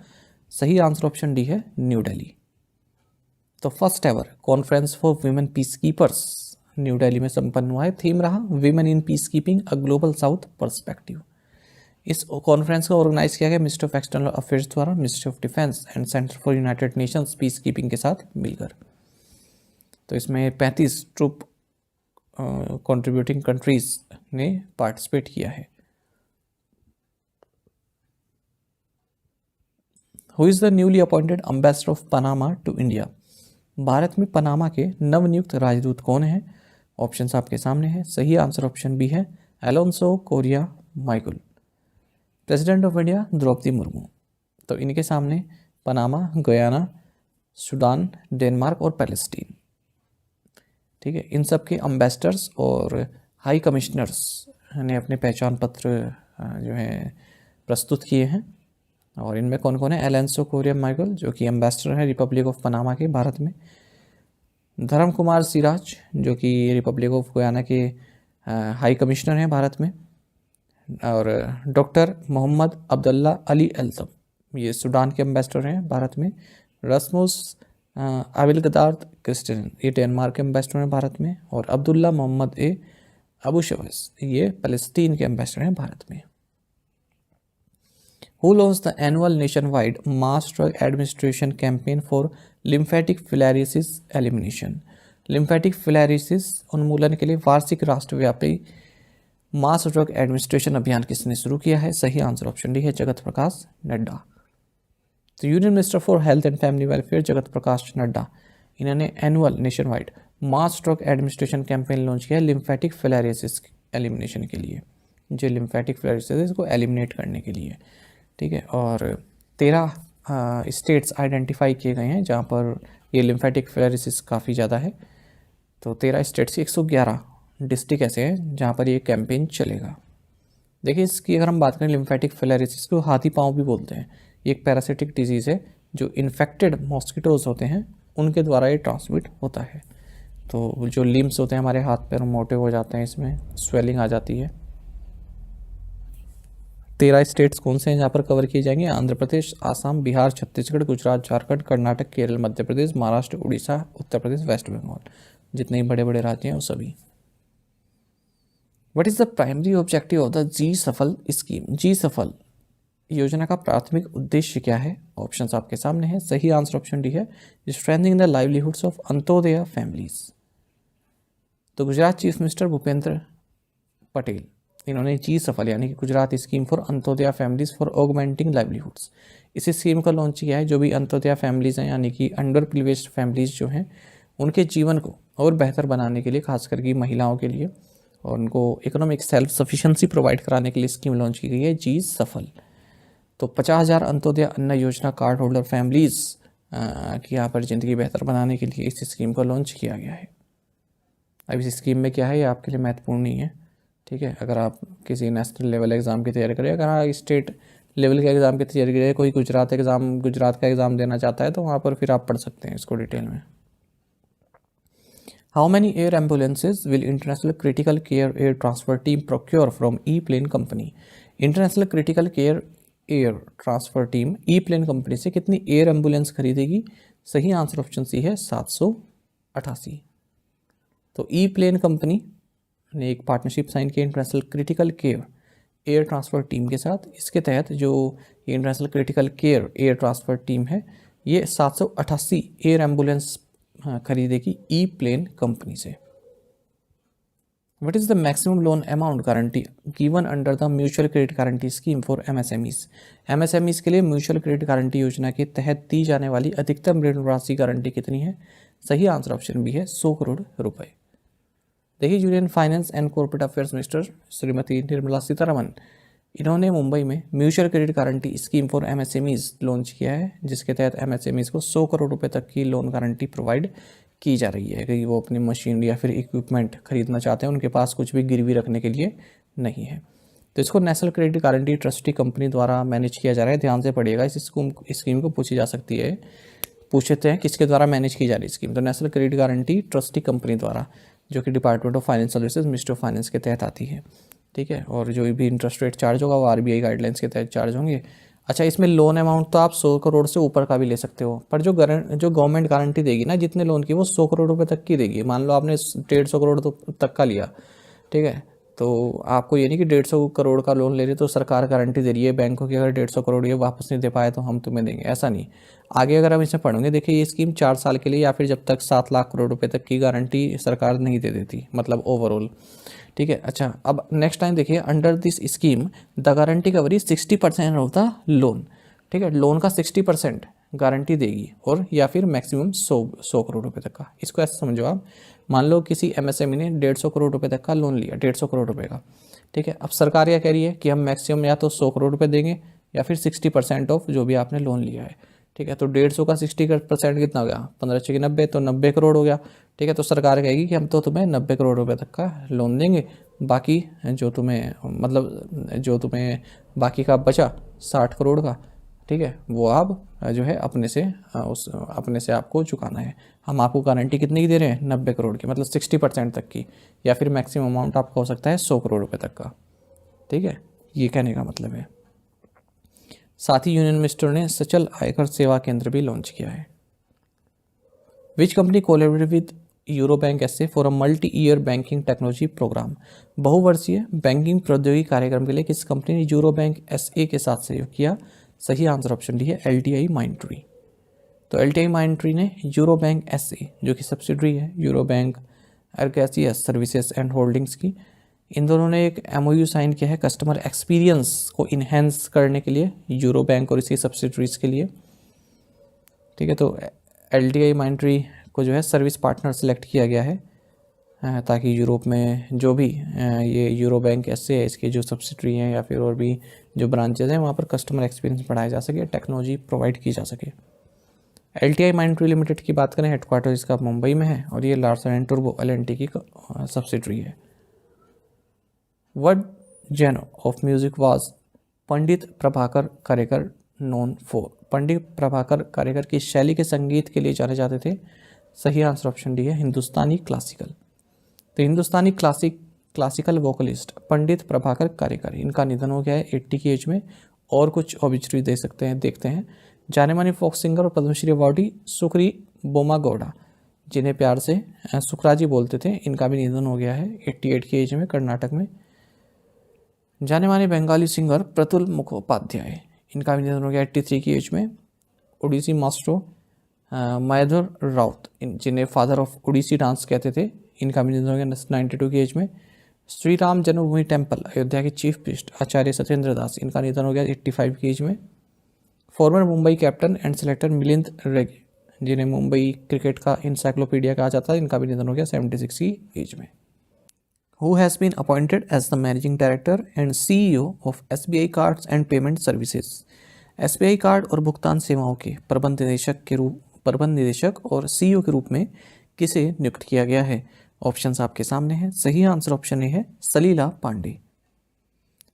सही आंसर ऑप्शन डी है न्यू दिल्ली। तो first ever conference for women peace keepers new Delhi में संपन्न हुआ है। थीम रहा women in peace keeping a global south perspective. इस कॉन्फ्रेंस को ऑर्गेनाइज किया गया मिनिस्ट्री ऑफ एक्सटर्नल अफेयर्स द्वारा, ministry of defence and centre for united nations peace keeping के साथ मिलकर। तो इसमें 35 ट्रूप कंट्रीब्यूटिंग कंट्रीज ने पार्टिसिपेट किया है। Who is the newly appointed ambassador of Panama to India? Bharat में पनामा के नवनियुक्त राजदूत कौन हैं? ऑप्शंस आपके सामने हैं। सही आंसर ऑप्शन बी है Alonso Correa Michael. President of India Draupadi Murmu. तो इनके सामने पनामा, गयाना, सूडान, डेनमार्क और पैलेस्टीन, ठीक है, इन सब के एम्बेसडर्स और हाई कमिश्नर्स ने अपने पहचान पत्र जो है प्रस्तुत किए हैं। और इनमें कौन कौन है? एलेंसो कोरिया माइकल जो कि एम्बेसडर है रिपब्लिक ऑफ पनामा के भारत में, धर्म कुमार सिराज जो कि रिपब्लिक ऑफ गयाना के हाई कमिश्नर हैं भारत में, और डॉक्टर मोहम्मद अब्दुल्ला अली अल्तम ये सूडान के एम्बेसडर हैं भारत में, रस्मुस आबिलगदार्द क्रिस्टियन ये डेनमार्क के एम्बेसडर हैं भारत में, और अब्दुल्ला मोहम्मद ए अबू शवस ये पैलेस्टीन के एम्बेसडर हैं भारत में। Who launched the annual nationwide mass drug administration campaign for lymphatic filariasis elimination? Lymphatic filariasis उन्मूलन के लिए वार्षिक राष्ट्रव्यापी मास ड्रग एडमिनिस्ट्रेशन अभियान किसने शुरू किया है? सही आंसर ऑप्शन डी है जगत प्रकाश नड्डा। तो union minister for health and family welfare Jagat Prakash Nadda, इन्होंने annual nation wide mass drug administration campaign launch किया लिम्फेटिक फिलैरिसिस एलिमिनेशन के लिए, जो लिम्फेटिक फिलैरिसिस को एलिमिनेट करने के लिए, ठीक है। और 13 स्टेट्स आइडेंटिफाई किए गए हैं जहाँ पर ये लिम्फेटिक फिलैरिसिस काफ़ी ज़्यादा है। तो 13 स्टेट्स की 111 डिस्ट्रिक्ट ऐसे हैं जहाँ पर ये कैंपेन चलेगा। देखिए इसकी अगर हम बात करें लिम्फेटिक फिलैरिसिस को हाथी पाँव भी बोलते हैं। ये एक पैरासिटिक डिजीज़ है जो इन्फेक्टेड मॉस्किटोज होते हैं उनके द्वारा ये ट्रांसमिट होता है। तो जो लिम्स होते हैं हमारे हाथ पैर मोटे हो जाते हैं, इसमें स्वेलिंग आ जाती है। 13 स्टेट्स कौन से हैं जहाँ पर कवर किए जाएंगे? आंध्र प्रदेश, आसाम, बिहार, छत्तीसगढ़, गुजरात, झारखंड, कर्नाटक, केरल, मध्य प्रदेश, महाराष्ट्र, उड़ीसा, उत्तर प्रदेश, वेस्ट बंगाल, जितने बड़े बड़े राज्य हैं वो सभी। What is the primary objective of the G SAFAL scheme? जी सफल योजना का प्राथमिक उद्देश्य क्या है? ऑप्शंस आपके सामने हैं। सही आंसर ऑप्शन डी है strengthening the livelihoods of Antyodaya families. तो गुजरात चीफ मिनिस्टर भूपेंद्र पटेल इन्होंने जी सफल यानी कि Gujarat scheme for Antyodaya families for augmenting livelihoods इस स्कीम का लॉन्च किया है। जो भी अंत्योदय फैमिलीज हैं यानी कि अंडर प्रिविलेज्ड फैमिलीज जो हैं उनके जीवन को और बेहतर बनाने के लिए, खास करके महिलाओं के लिए, और उनको इकोनॉमिक सेल्फ सफिशिएंसी प्रोवाइड कराने के लिए स्कीम लॉन्च की गई है जी सफल। तो 50,000 अंत्योदय अन्न योजना कार्ड होल्डर फैमिलीज की यहाँ पर ज़िंदगी बेहतर बनाने के लिए इस स्कीम को लॉन्च किया गया है। अब इस स्कीम में क्या है ये आपके लिए महत्वपूर्ण नहीं है, ठीक है। अगर आप किसी नेशनल लेवल एग्ज़ाम की तैयारी करें, अगर आप स्टेट लेवल के एग्ज़ाम की तैयारी करें, कोई गुजरात का एग्ज़ाम देना चाहता है तो वहाँ पर फिर आप पढ़ सकते हैं इसको डिटेल में। How many air ambulances will international critical care air transfer team procure from e plane company? International critical care air transfer team e plane company से कितनी एयर एम्बुलेंस खरीदेगी? सही आंसर ऑप्शन सी है 788। तो ई plane company ने एक partnership sign की international critical care air transfer team के साथ। इसके तहत जो ये international critical care air transfer team है ये 788 एयर एम्बुलेंस खरीदेगी ई प्लेन कंपनी से। What is the maximum loan amount guarantee given under the mutual credit guarantee scheme for MSMEs? MSMEs के लिए म्यूचुअल क्रेडिट गारंटी योजना के तहत दी जाने वाली अधिकतम ऋण राशि गारंटी कितनी है? सही आंसर ऑप्शन बी है 100 करोड़ रुपए। देखिए union finance and corporate affairs minister Shrimati Nirmala Sitharaman इन्होंने मुंबई में mutual credit guarantee scheme for MSMEs launch किया है, जिसके तहत एमएसएमईज को 100 करोड़ रुपए तक की लोन गारंटी प्रोवाइड की जा रही है कि वो अपनी मशीन या फिर इक्विपमेंट खरीदना चाहते हैं, उनके पास कुछ भी गिरवी रखने के लिए नहीं है। तो इसको national credit guarantee trustee company द्वारा मैनेज किया जा रहा है। ध्यान से पढ़िएगा, इस स्कीम को पूछी जा सकती है, पूछते हैं किसके द्वारा मैनेज की जा रही स्कीम। तो national credit guarantee trustee company द्वारा, जो कि department of finance services ministry of finance के तहत आती है, ठीक है। और जो भी इंटरेस्ट रेट चार्ज होगा वो आरबीआई गाइडलाइंस के तहत चार्ज होंगे। अच्छा, इसमें लोन अमाउंट तो आप 100 करोड़ से ऊपर का भी ले सकते हो, पर जो गवर्नमेंट गारंटी देगी ना जितने लोन की, वो 100 करोड़ रुपए तक की देगी। मान लो आपने 150 करोड़ तो तक का लिया, ठीक है, तो आपको ये नहीं कि 150 करोड़ का लोन ले रहे तो सरकार गारंटी दे रही है बैंकों की, अगर 150 करोड़ ये वापस नहीं दे पाए तो हम तुम्हें देंगे, ऐसा नहीं। आगे अगर हम इसे पढ़ेंगे, देखिए ये स्कीम 4 साल के लिए या फिर जब तक 7 लाख करोड़ रुपए तक की गारंटी सरकार नहीं दे देती, मतलब ओवरऑल, ठीक है। अच्छा, अब नेक्स्ट टाइम देखिए, under this scheme the guarantee coverage 60% of the loan, ठीक है, लोन का 60% गारंटी देगी, और या फिर मैक्सिमम 100 करोड़ रुपए तक का। इसको ऐसे समझो आप, मान लो किसी एमएसएमई ने 150 करोड़ रुपए तक का लोन लिया, 150 करोड़ रुपए का, ठीक है। अब सरकार क्या कह रही है कि हम मैक्सिमम या तो 100 करोड़ रुपए देंगे या फिर 60% ऑफ जो भी आपने लोन लिया है, ठीक है। तो 150 का 60% कितना हो गया, 15 6 90, तो 90 करोड़ हो गया, ठीक है। तो सरकार कहेगी कि हम तो तुम्हें 90 करोड़ रुपए तक का लोन देंगे, बाकी जो तुम्हें बाकी का बचा 60 करोड़ का, ठीक है, वो आप जो है अपने से आपको चुकाना है। हम आपको गारंटी कितनी की दे रहे हैं, 90 करोड़ की, मतलब 60% तक की, या फिर मैक्सिमम अमाउंट आपका हो सकता है 100 करोड़ रुपए तक का, ठीक है। ये कहने का मतलब है। साथ ही यूनियन मिनिस्टर ने सचल आयकर सेवा केंद्र भी लॉन्च किया है। Which company collaborated with Euro Bank SA for a multi year banking technology programme. बहुवर्षीय बैंकिंग प्रौद्योगिकी कार्यक्रम के लिए किस कंपनी ने यूरो बैंक एसए के साथ सहयोग किया। सही आंसर ऑप्शन डी है एलटीआई माइंडट्री। तो एलटीआई माइंडट्री ने यूरो बैंक एसए, जो कि सब्सिडरी है Euro Bank Ergasias services and holdings की, इन दोनों ने एक एमओयू साइन किया है कस्टमर एक्सपीरियंस को इन्हेंस करने के लिए, यूरो बैंक और इसकी सब्सिडरीज के लिए, ठीक है। तो एलटीआई माइंडट्री को जो है सर्विस पार्टनर सेलेक्ट किया गया है, ताकि यूरोप में जो भी ये यूरो बैंक ऐसे है, इसके जो सब्सिडरी हैं या फिर और भी जो ब्रांचेज हैं, वहाँ पर कस्टमर एक्सपीरियंस बढ़ाया जा सके, टेक्नोलॉजी प्रोवाइड की जा सके। एलटीआई माइंडट्री लिमिटेड की बात करें, हेडक्वार्टर इसका मुंबई में है, और ये लार्सन एंड टुर्बो एलएनटी की सब्सिडरी है। What genre of music was Pandit Prabhakar Karekar known for. Pandit Prabhakar Karekar की शैली के संगीत के लिए जाने जाते थे। सही आंसर ऑप्शन डी है हिंदुस्तानी क्लासिकल। तो हिंदुस्तानी क्लासिकल वोकलिस्ट पंडित प्रभाकर कारेकर, इनका निधन हो गया है 80 की एज में। और कुछ ऑब्ituary देखते हैं। जाने माने फोक सिंगर और पद्मश्री अवार्डी सुक्री बोमागौडा, जिन्हें प्यार से सुकराजी बोलते थे, इनका भी निधन हो गया है 88 की एज में, कर्नाटक में। जाने माने बंगाली सिंगर प्रतुल मुखोपाध्याय, इनका भी निधन हो गया 83 की एज में। ओडिसी मास्ट्रो मायाधर राउत, जिन्हें फादर ऑफ ओडिसी डांस कहते थे, इनका भी निधन हो गया 92 की एज में। श्री राम जन्मभूमि टेम्पल अयोध्या के चीफ प्रीस्ट आचार्य सत्येंद्र दास, इनका निधन हो गया 85 की एज में। Former Mumbai captain and selector Milind Rege, जिन्हें मुंबई क्रिकेट का इंसाइक्लोपीडिया कहा जाता है, इनका भी निधन हो गया 76 की एज में। Who has been appointed as the managing director and CEO of SBI Cards and Payment Services? SBI card और भुगतान सेवाओं के प्रबंध निदेशक और सीईओ के रूप में किसे नियुक्त किया गया है। ऑप्शंस आपके सामने हैं। सही आंसर ऑप्शन ए है Salila Pande.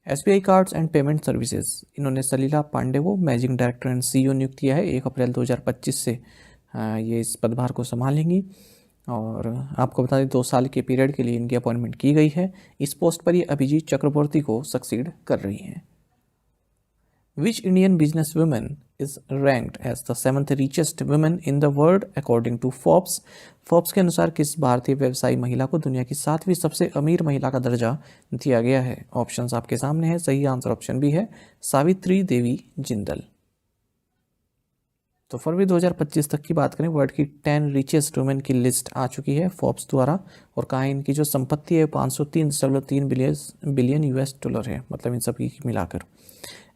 SBI cards and payment services, इन्होंने सलीला पांडे को मैनेजिंग डायरेक्टर एंड सीईओ नियुक्त किया है। 1 अप्रैल 2025 से ये इस पदभार को संभालेंगी, और आपको बता दें 2 साल के पीरियड के लिए इनकी अपॉइंटमेंट की गई है। इस पोस्ट पर ये अभिजीत चक्रवर्ती को सक्सीड कर रही हैं। Which Indian business women is ranked as the 7th richest women in the world according to Forbes. Forbes के अनुसार किस भारतीय व्यवसायी महिला को दुनिया की 7वीं सबसे अमीर महिला का दर्जा दिया गया है। ऑप्शंस आपके सामने हैं। सही आंसर ऑप्शन बी है सावित्री देवी जिंदल। तो फरवरी 2025 तक की बात करें, वर्ल्ड की 10 रिचेस्ट वुमेन की लिस्ट आ चुकी है फोर्ब्स द्वारा, और कहाँ इनकी जो संपत्ति है 503.3 बिलियन यूएस डॉलर है, मतलब इन सभी की मिलाकर।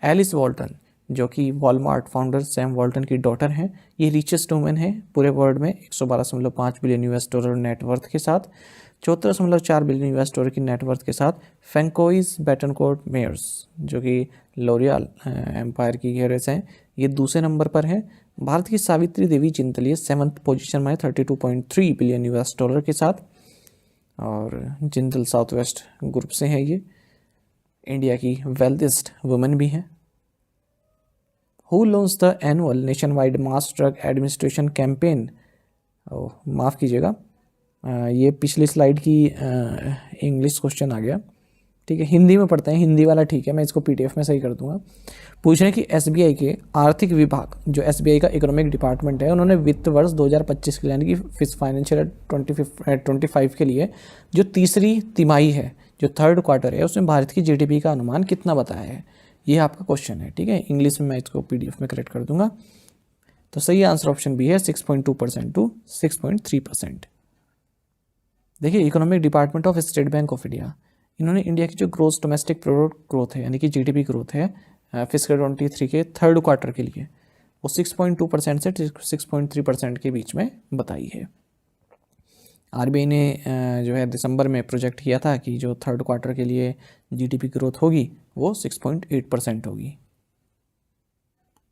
एलिस वॉल्टन, जो कि वॉलमार्ट फाउंडर सैम वॉल्टन की डॉटर हैं, ये रिचेस्ट वुमेन है पूरे वर्ल्ड में 112.5 बिलियन यूएस डॉलर नेटवर्थ के साथ, 74.4 बिलियन यूएस डॉलर की नेटवर्थ के साथ। फ्रैंकोइस बेटनकोर्ट मेयर्स, जो कि लॉरियल एम्पायर की हेयर्स हैं, ये दूसरे नंबर पर हैं। भारत की सावित्री देवी जिंदल ये 7th पोजीशन में 32.3 बिलियन यूएस डॉलर के साथ, और जिंदल साउथ वेस्ट ग्रुप से है। ये इंडिया की वेल्थेस्ट वुमेन भी हैं। Who launch the annual nation wide mass drug administration campaign. माफ़ कीजिएगा, ये पिछली स्लाइड की इंग्लिश क्वेश्चन आ गया। ठीक है, हिंदी में पढ़ते हैं, हिंदी वाला ठीक है, मैं इसको पीडीएफ में सही कर दूंगा। पूछ रहे हैं कि एसबीआई के आर्थिक विभाग, जो एसबीआई का इकोनॉमिक डिपार्टमेंट है, उन्होंने वित्त वर्ष 2025 के लिए यानी कि फाइनेंशियल 25 के लिए जो तीसरी तिमाही है, जो थर्ड क्वार्टर है, उसमें भारत की जीडीपी का अनुमान कितना बताया है, ये आपका क्वेश्चन है। ठीक है, इंग्लिश में मैं इसको पीडीएफ में करेक्ट कर दूंगा। तो सही आंसर ऑप्शन बी है 6.2% टू 6.3%। देखिए, economic department of state bank of India, इन्होंने इंडिया की जो ग्रोस डोमेस्टिक प्रोडक्ट ग्रोथ है यानी कि जीडीपी ग्रोथ है फिस्कल 23 के थर्ड क्वार्टर के लिए, वो 6.2% से 6.3% के बीच में बताई है। आरबीआई ने जो है दिसंबर में प्रोजेक्ट किया था कि जो थर्ड क्वार्टर के लिए जीडीपी ग्रोथ होगी वो 6.8% होगी।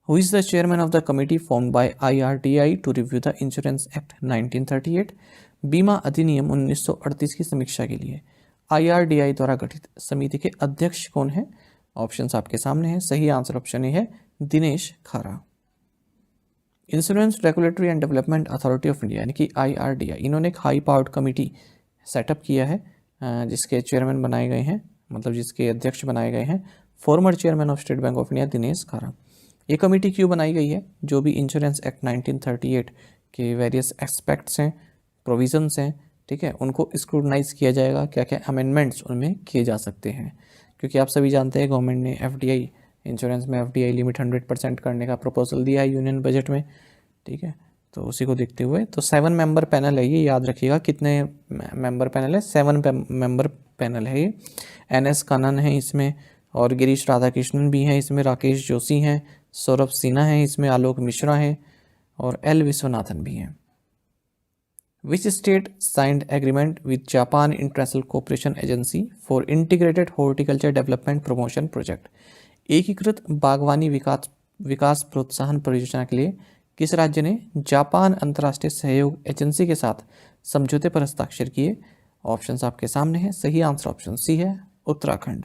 Who is the chairman of the committee formed by IRDAI to review the insurance act 1938? बीमा अधिनियम 1938 की समीक्षा के लिए IRDAI द्वारा गठित समिति के अध्यक्ष कौन है? ऑप्शंस आपके सामने हैं। सही आंसर ऑप्शन ए है दिनेश खारा। Insurance regulatory and development authority of India यानी कि IRDAI, इन्होंने एक हाई पावर्ड कमेटी सेटअप किया है जिसके चेयरमैन बनाए गए हैं, मतलब जिसके अध्यक्ष बनाए गए हैं former chairman of state bank of India Dinesh खारा। ये कमेटी क्यों बनाई गई है? जो भी इंश्योरेंस एक्ट 1938 के वेरियस एस्पेक्ट्स हैं, प्रोविजंस हैं, ठीक है, उनको स्क्रूटनाइज किया जाएगा, क्या क्या अमेंडमेंट्स उनमें किए जा सकते हैं। क्योंकि आप सभी जानते हैं गवर्नमेंट ने FDI इंश्योरेंस में FDI लिमिट 100% करने का प्रपोजल दिया है यूनियन बजट में। ठीक है, तो उसी को देखते हुए तो 7 मेंबर पैनल है, ये याद रखिएगा। कितने मेंबर पैनल है? 7 मेंबर पैनल है ये। NS कनन है इसमें, और गिरीश राधाकृष्णन भी हैं इसमें, राकेश जोशी हैं, सौरभ सिन्हा हैं इसमें, आलोक मिश्रा हैं और L विश्वनाथन भी हैं। Which state signed agreement with Japan International Cooperation Agency for Integrated Horticulture Development Promotion Project? एकीकृत बागवानी विकास प्रोत्साहन परियोजना के लिए किस राज्य ने जापान अंतर्राष्ट्रीय सहयोग एजेंसी के साथ समझौते पर हस्ताक्षर किए? ऑप्शंस आपके सामने हैं। सही आंसर ऑप्शन सी है Uttarakhand.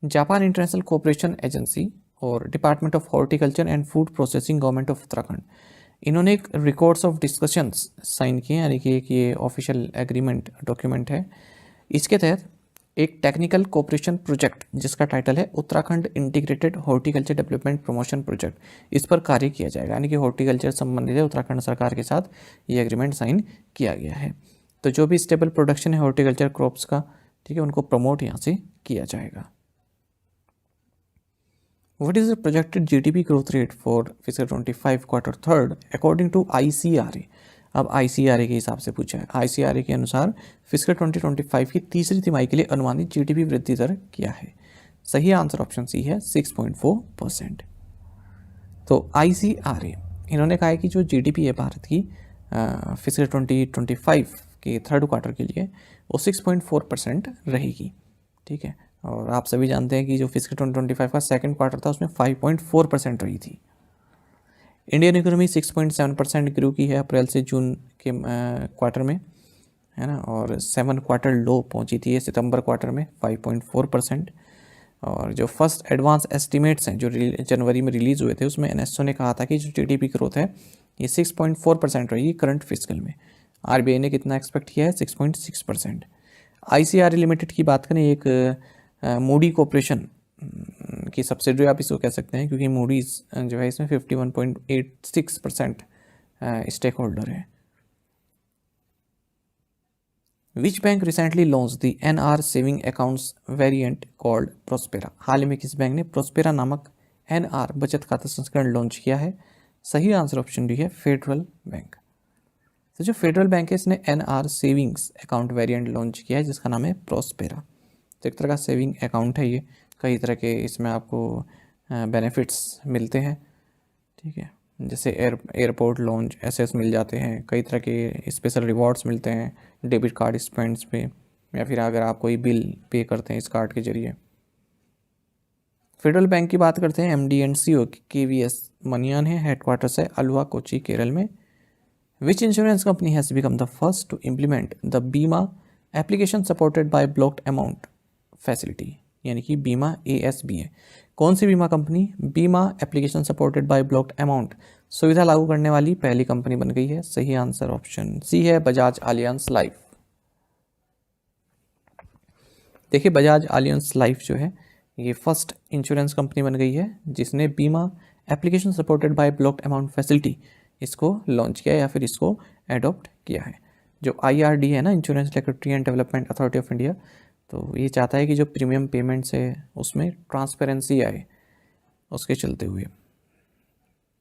Japan International Cooperation Agency और department of horticulture and food processing government of Uttarakhand, इन्होंने एक रिकॉर्ड्स ऑफ डिस्कशंस साइन किए, यानी कि एक ये ऑफिशियल एग्रीमेंट डॉक्यूमेंट है। इसके तहत एक टेक्निकल कोऑपरेशन प्रोजेक्ट जिसका टाइटल है Uttarakhand integrated horticulture development promotion project, इस पर कार्य किया जाएगा। यानी कि हॉर्टिकल्चर संबंधित है, उत्तराखंड सरकार के साथ ये एग्रीमेंट साइन किया गया है। तो जो भी स्टेबल प्रोडक्शन है हॉर्टिकल्चर क्रॉप्स का, ठीक है, उनको प्रमोट यहाँ से किया जाएगा। What is the projected GDP growth rate for fiscal 25 quarter third according to ICRA? अब ICRA के हिसाब से पूछा है। ICRA के अनुसार फिस्कल 2025 की तीसरी तिमाही के लिए अनुमानित GDP वृद्धि दर क्या है? सही आंसर ऑप्शन सी है 6.4%। तो ICRA इन्होंने कहा है कि जो GDP है भारत की फिस्कल 2025 के थर्ड क्वार्टर के लिए वो 6.4% रहेगी। ठीक है, और आप सभी जानते हैं कि जो फिस्कल 2025 का सेकंड क्वार्टर था उसमें 5.4% रही थी। इंडियन इकोनॉमी 6.7% ग्रो की है अप्रैल से जून के क्वार्टर में, है ना, और 7 क्वार्टर लो पहुंची थी सितंबर क्वार्टर में 5.4%। और जो फर्स्ट एडवांस एस्टिमेट्स हैं जो जनवरी में रिलीज़ हुए थे उसमें NSO ने कहा था कि जो GDP ग्रोथ है ये 6.4% रहेगी करंट फिस्कल में। RBI ने कितना एक्सपेक्ट किया है? 6.6%। ICRA लिमिटेड की बात करें, एक मूडी कॉर्पोरेशन की सब्सिडरी आप इसको कह सकते हैं, क्योंकि मूडीज जो है इसमें 51.86% स्टेक होल्डर है। Which bank recently launch the NR saving accounts variant called Prospera? हाल में किस बैंक ने प्रोस्पेरा नामक NR बचत खाता संस्करण लॉन्च किया है? सही आंसर ऑप्शन डी है फेडरल बैंक। तो जो फेडरल बैंक है इसने NR savings account variant launch किया है जिसका नाम है प्रोस्पेरा। तो एक तरह का सेविंग अकाउंट है ये, कई तरह के इसमें आपको बेनिफिट्स मिलते हैं। ठीक है, जैसे एयरपोर्ट लॉन्च एसेस मिल जाते हैं, कई तरह के स्पेशल रिवॉर्ड्स मिलते हैं डेबिट कार्ड स्पेंड्स पे, या फिर अगर आप कोई बिल पे करते हैं इस कार्ड के जरिए। फेडरल बैंक की बात करते हैं, MD and CEO KVS Manian है, हेडक्वार्टर्स है अलवा कोची केरल में। Which insurance company has become the first to implement the Bima application supported by blocked amount facility, यानी कि बीमा ASB है। कौन सी बीमा कंपनी बीमा application supported by blocked amount सुविधा लागू करने वाली पहली कंपनी बन गई है? सही आंसर ऑप्शन सी है बजाज एलियांज लाइफ। देखिए बजाज एलियंस लाइफ जो है ये फर्स्ट इंश्योरेंस कंपनी बन गई है जिसने बीमा application supported by blocked amount facility इसको लॉन्च किया या फिर इसको एडॉप्ट किया है। जो IRD है ना, insurance regulatory and development authority of India, तो ये चाहता है कि जो प्रीमियम पेमेंट्स है उसमें ट्रांसपेरेंसी आए उसके चलते हुए।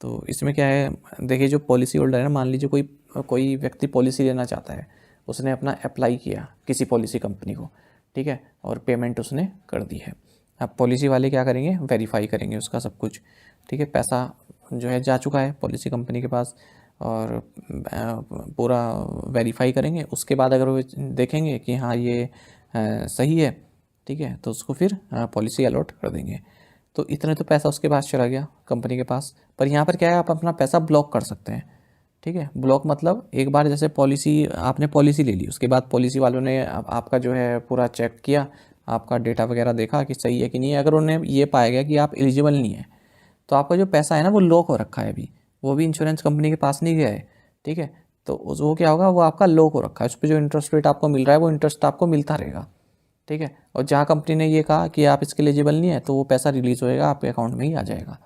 तो इसमें क्या है, देखिए जो पॉलिसी होल्डर है ना, मान लीजिए कोई व्यक्ति पॉलिसी लेना चाहता है, उसने अपना अप्लाई किया किसी पॉलिसी कंपनी को, ठीक है, और पेमेंट उसने कर दी है। अब पॉलिसी वाले क्या करेंगे, वेरीफाई करेंगे उसका सब कुछ, ठीक है, पैसा जो है जा चुका है पॉलिसी कंपनी के पास और पूरा वेरीफाई करेंगे। उसके बाद अगर वो देखेंगे कि हाँ ये सही है, ठीक है, तो उसको फिर पॉलिसी अलॉट कर देंगे। तो इतने तो पैसा उसके पास चला गया कंपनी के पास। पर यहाँ पर क्या है, आप अपना पैसा ब्लॉक कर सकते हैं, ठीक है। ब्लॉक मतलब एक बार जैसे आपने पॉलिसी ले ली, उसके बाद पॉलिसी वालों ने आपका जो है पूरा चेक किया, आपका डेटा वगैरह देखा कि सही है कि नहीं है। अगर उन्हें ये पाया गया कि आप एलिजिबल नहीं है, तो आपका जो पैसा है ना वो लॉक हो रखा है अभी, वो भी इंश्योरेंस कंपनी के पास नहीं गया है, ठीक है। तो वो क्या होगा, वो आपका लॉक हो रखा है, उस पर जो इंटरेस्ट रेट आपको मिल रहा है वो इंटरेस्ट आपको मिलता रहेगा, ठीक है। और जहाँ कंपनी ने ये कहा कि आप इसके एलिजिबल नहीं है, तो वो पैसा रिलीज़ होएगा, आपके अकाउंट में ही आ जाएगा,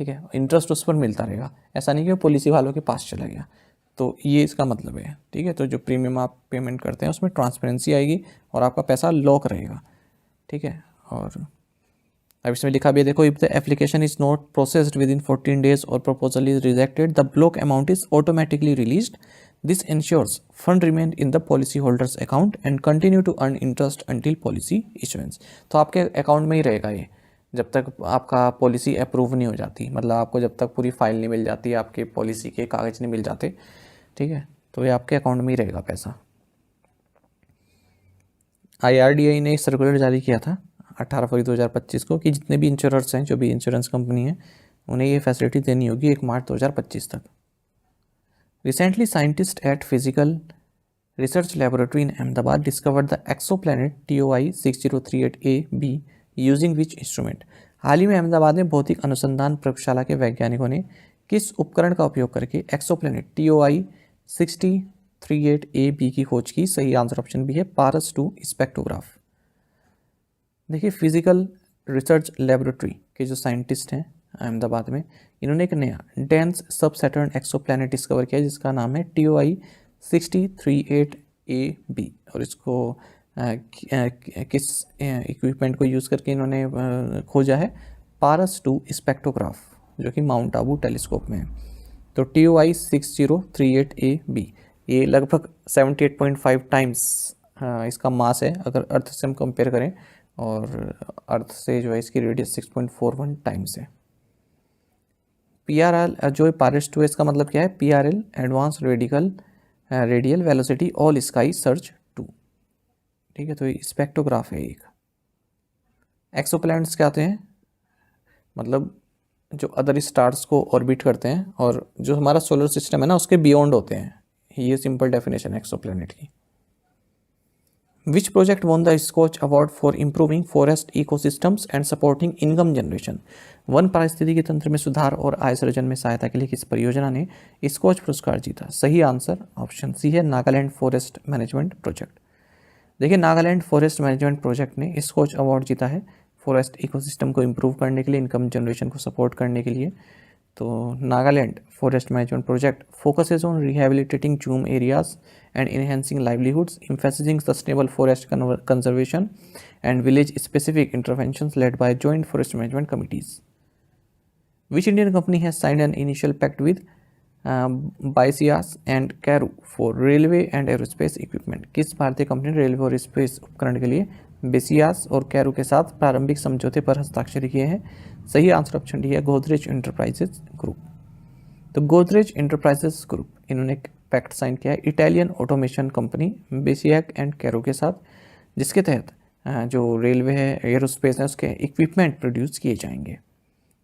ठीक है। इंटरेस्ट उस पर मिलता रहेगा, ऐसा नहीं कि वो पॉलिसी वालों के पास चला गया। तो ये इसका मतलब है, ठीक है। तो जो प्रीमियम आप पेमेंट करते हैं उसमें ट्रांसपेरेंसी आएगी और आपका पैसा लॉक रहेगा, ठीक है। और अब इसमें लिखा भी है, देखो, if the application is not processed within 14 days और proposal is rejected, the block amount is automatically released. This ensures fund remain in the policy holders account and continue to earn interest until policy issuance. तो आपके account में ही रहेगा ये जब तक आपका policy approve नहीं हो जाती, मतलब आपको जब तक पूरी फाइल नहीं मिल जाती, आपके पॉलिसी के कागज़ नहीं मिल जाते, ठीक है, तो ये आपके अकाउंट में ही रहेगा पैसा। IRDAI ने एक सर्कुलर जारी किया था 18 फरवरी 2025 को कि जितने भी इंश्योरर्स हैं, जो भी इंश्योरेंस कंपनी है, उन्हें ये फैसिलिटी देनी होगी 1 मार्च 2025 तक। Recently scientist at physical research laboratory in Ahmedabad discovered the exoplanet TOI 6038AB using which instrument. हाल ही में अहमदाबाद में भौतिक अनुसंधान प्रयोगशाला के वैज्ञानिकों ने किस उपकरण का उपयोग करके एक्सोप्लैनेट TOI 6038AB की खोज की। सही आंसर ऑप्शन भी है पारस 2 स्पेक्ट्रोग्राफ। देखिए फिजिकल रिसर्च लेबोरेटरी के जो साइंटिस्ट हैं अहमदाबाद में, इन्होंने एक नया डेंस सब सैटर्न एक्सोप्लैनेट डिस्कवर किया जिसका नाम है TOI 6038AB। और इसको किस इक्विपमेंट को यूज़ करके इन्होंने खोजा है, पारस 2 स्पेक्ट्रोग्राफ, जो कि माउंट आबू टेलीस्कोप में है। तो TOI 6038AB ये लगभग 78.5 टाइम्स इसका मास है अगर अर्थ से हम कंपेयर करें, और अर्थ से जो है इसकी रेडियस 6.41 टाइम्स है। PRL जो पारस 2 इसका मतलब क्या है, PRL advance radial velocity all sky search 2, ठीक है। तो ये स्पेक्ट्रोग्राफ है एक। एक्सोप्लैनेट्स क्या होते हैं, मतलब जो अदर स्टार्स को ऑर्बिट करते हैं और जो हमारा सोलर सिस्टम है ना उसके बियॉन्ड होते हैं, ये सिंपल डेफिनेशन है एक्सोप्लैनेट की। Which project won the Skoch award for improving forest ecosystems and supporting income generation. वन पारिस्थितिकी तंत्र में सुधार और आय सृजन में सहायता के लिए किस परियोजना ने स्कॉच पुरस्कार जीता। सही आंसर ऑप्शन सी है नागालैंड फॉरेस्ट मैनेजमेंट प्रोजेक्ट। देखिए नागालैंड फॉरेस्ट मैनेजमेंट प्रोजेक्ट ने स्कॉच अवार्ड जीता है फॉरेस्ट इकोसिस्टम को इम्प्रूव करने के लिए, इनकम जनरेशन को सपोर्ट करने के लिए। तो Nagaland forest management project focuses on rehabilitating jhum areas and enhancing livelihoods, emphasizing sustainable forest conservation and village-specific interventions led by joint forest management committees. Which Indian company has signed an initial pact with BICIAS and CARU for railway and aerospace equipment? किस भारतीय company ने railway और space उपकरण के लिए BICIAS और CARU के साथ प्रारंभिक समझौते पर हस्ताक्षर किए हैं? सही आंसर ऑप्शन डी है गोदरेज इंटरप्राइजेज ग्रुप। तो गोदरेज इंटरप्राइजेज ग्रुप इन्होंने पैक्ट साइन किया है Italian automation company Besiac and Carro के साथ, जिसके तहत जो रेलवे है, एयरोस्पेस है, उसके इक्विपमेंट प्रोड्यूस किए जाएंगे।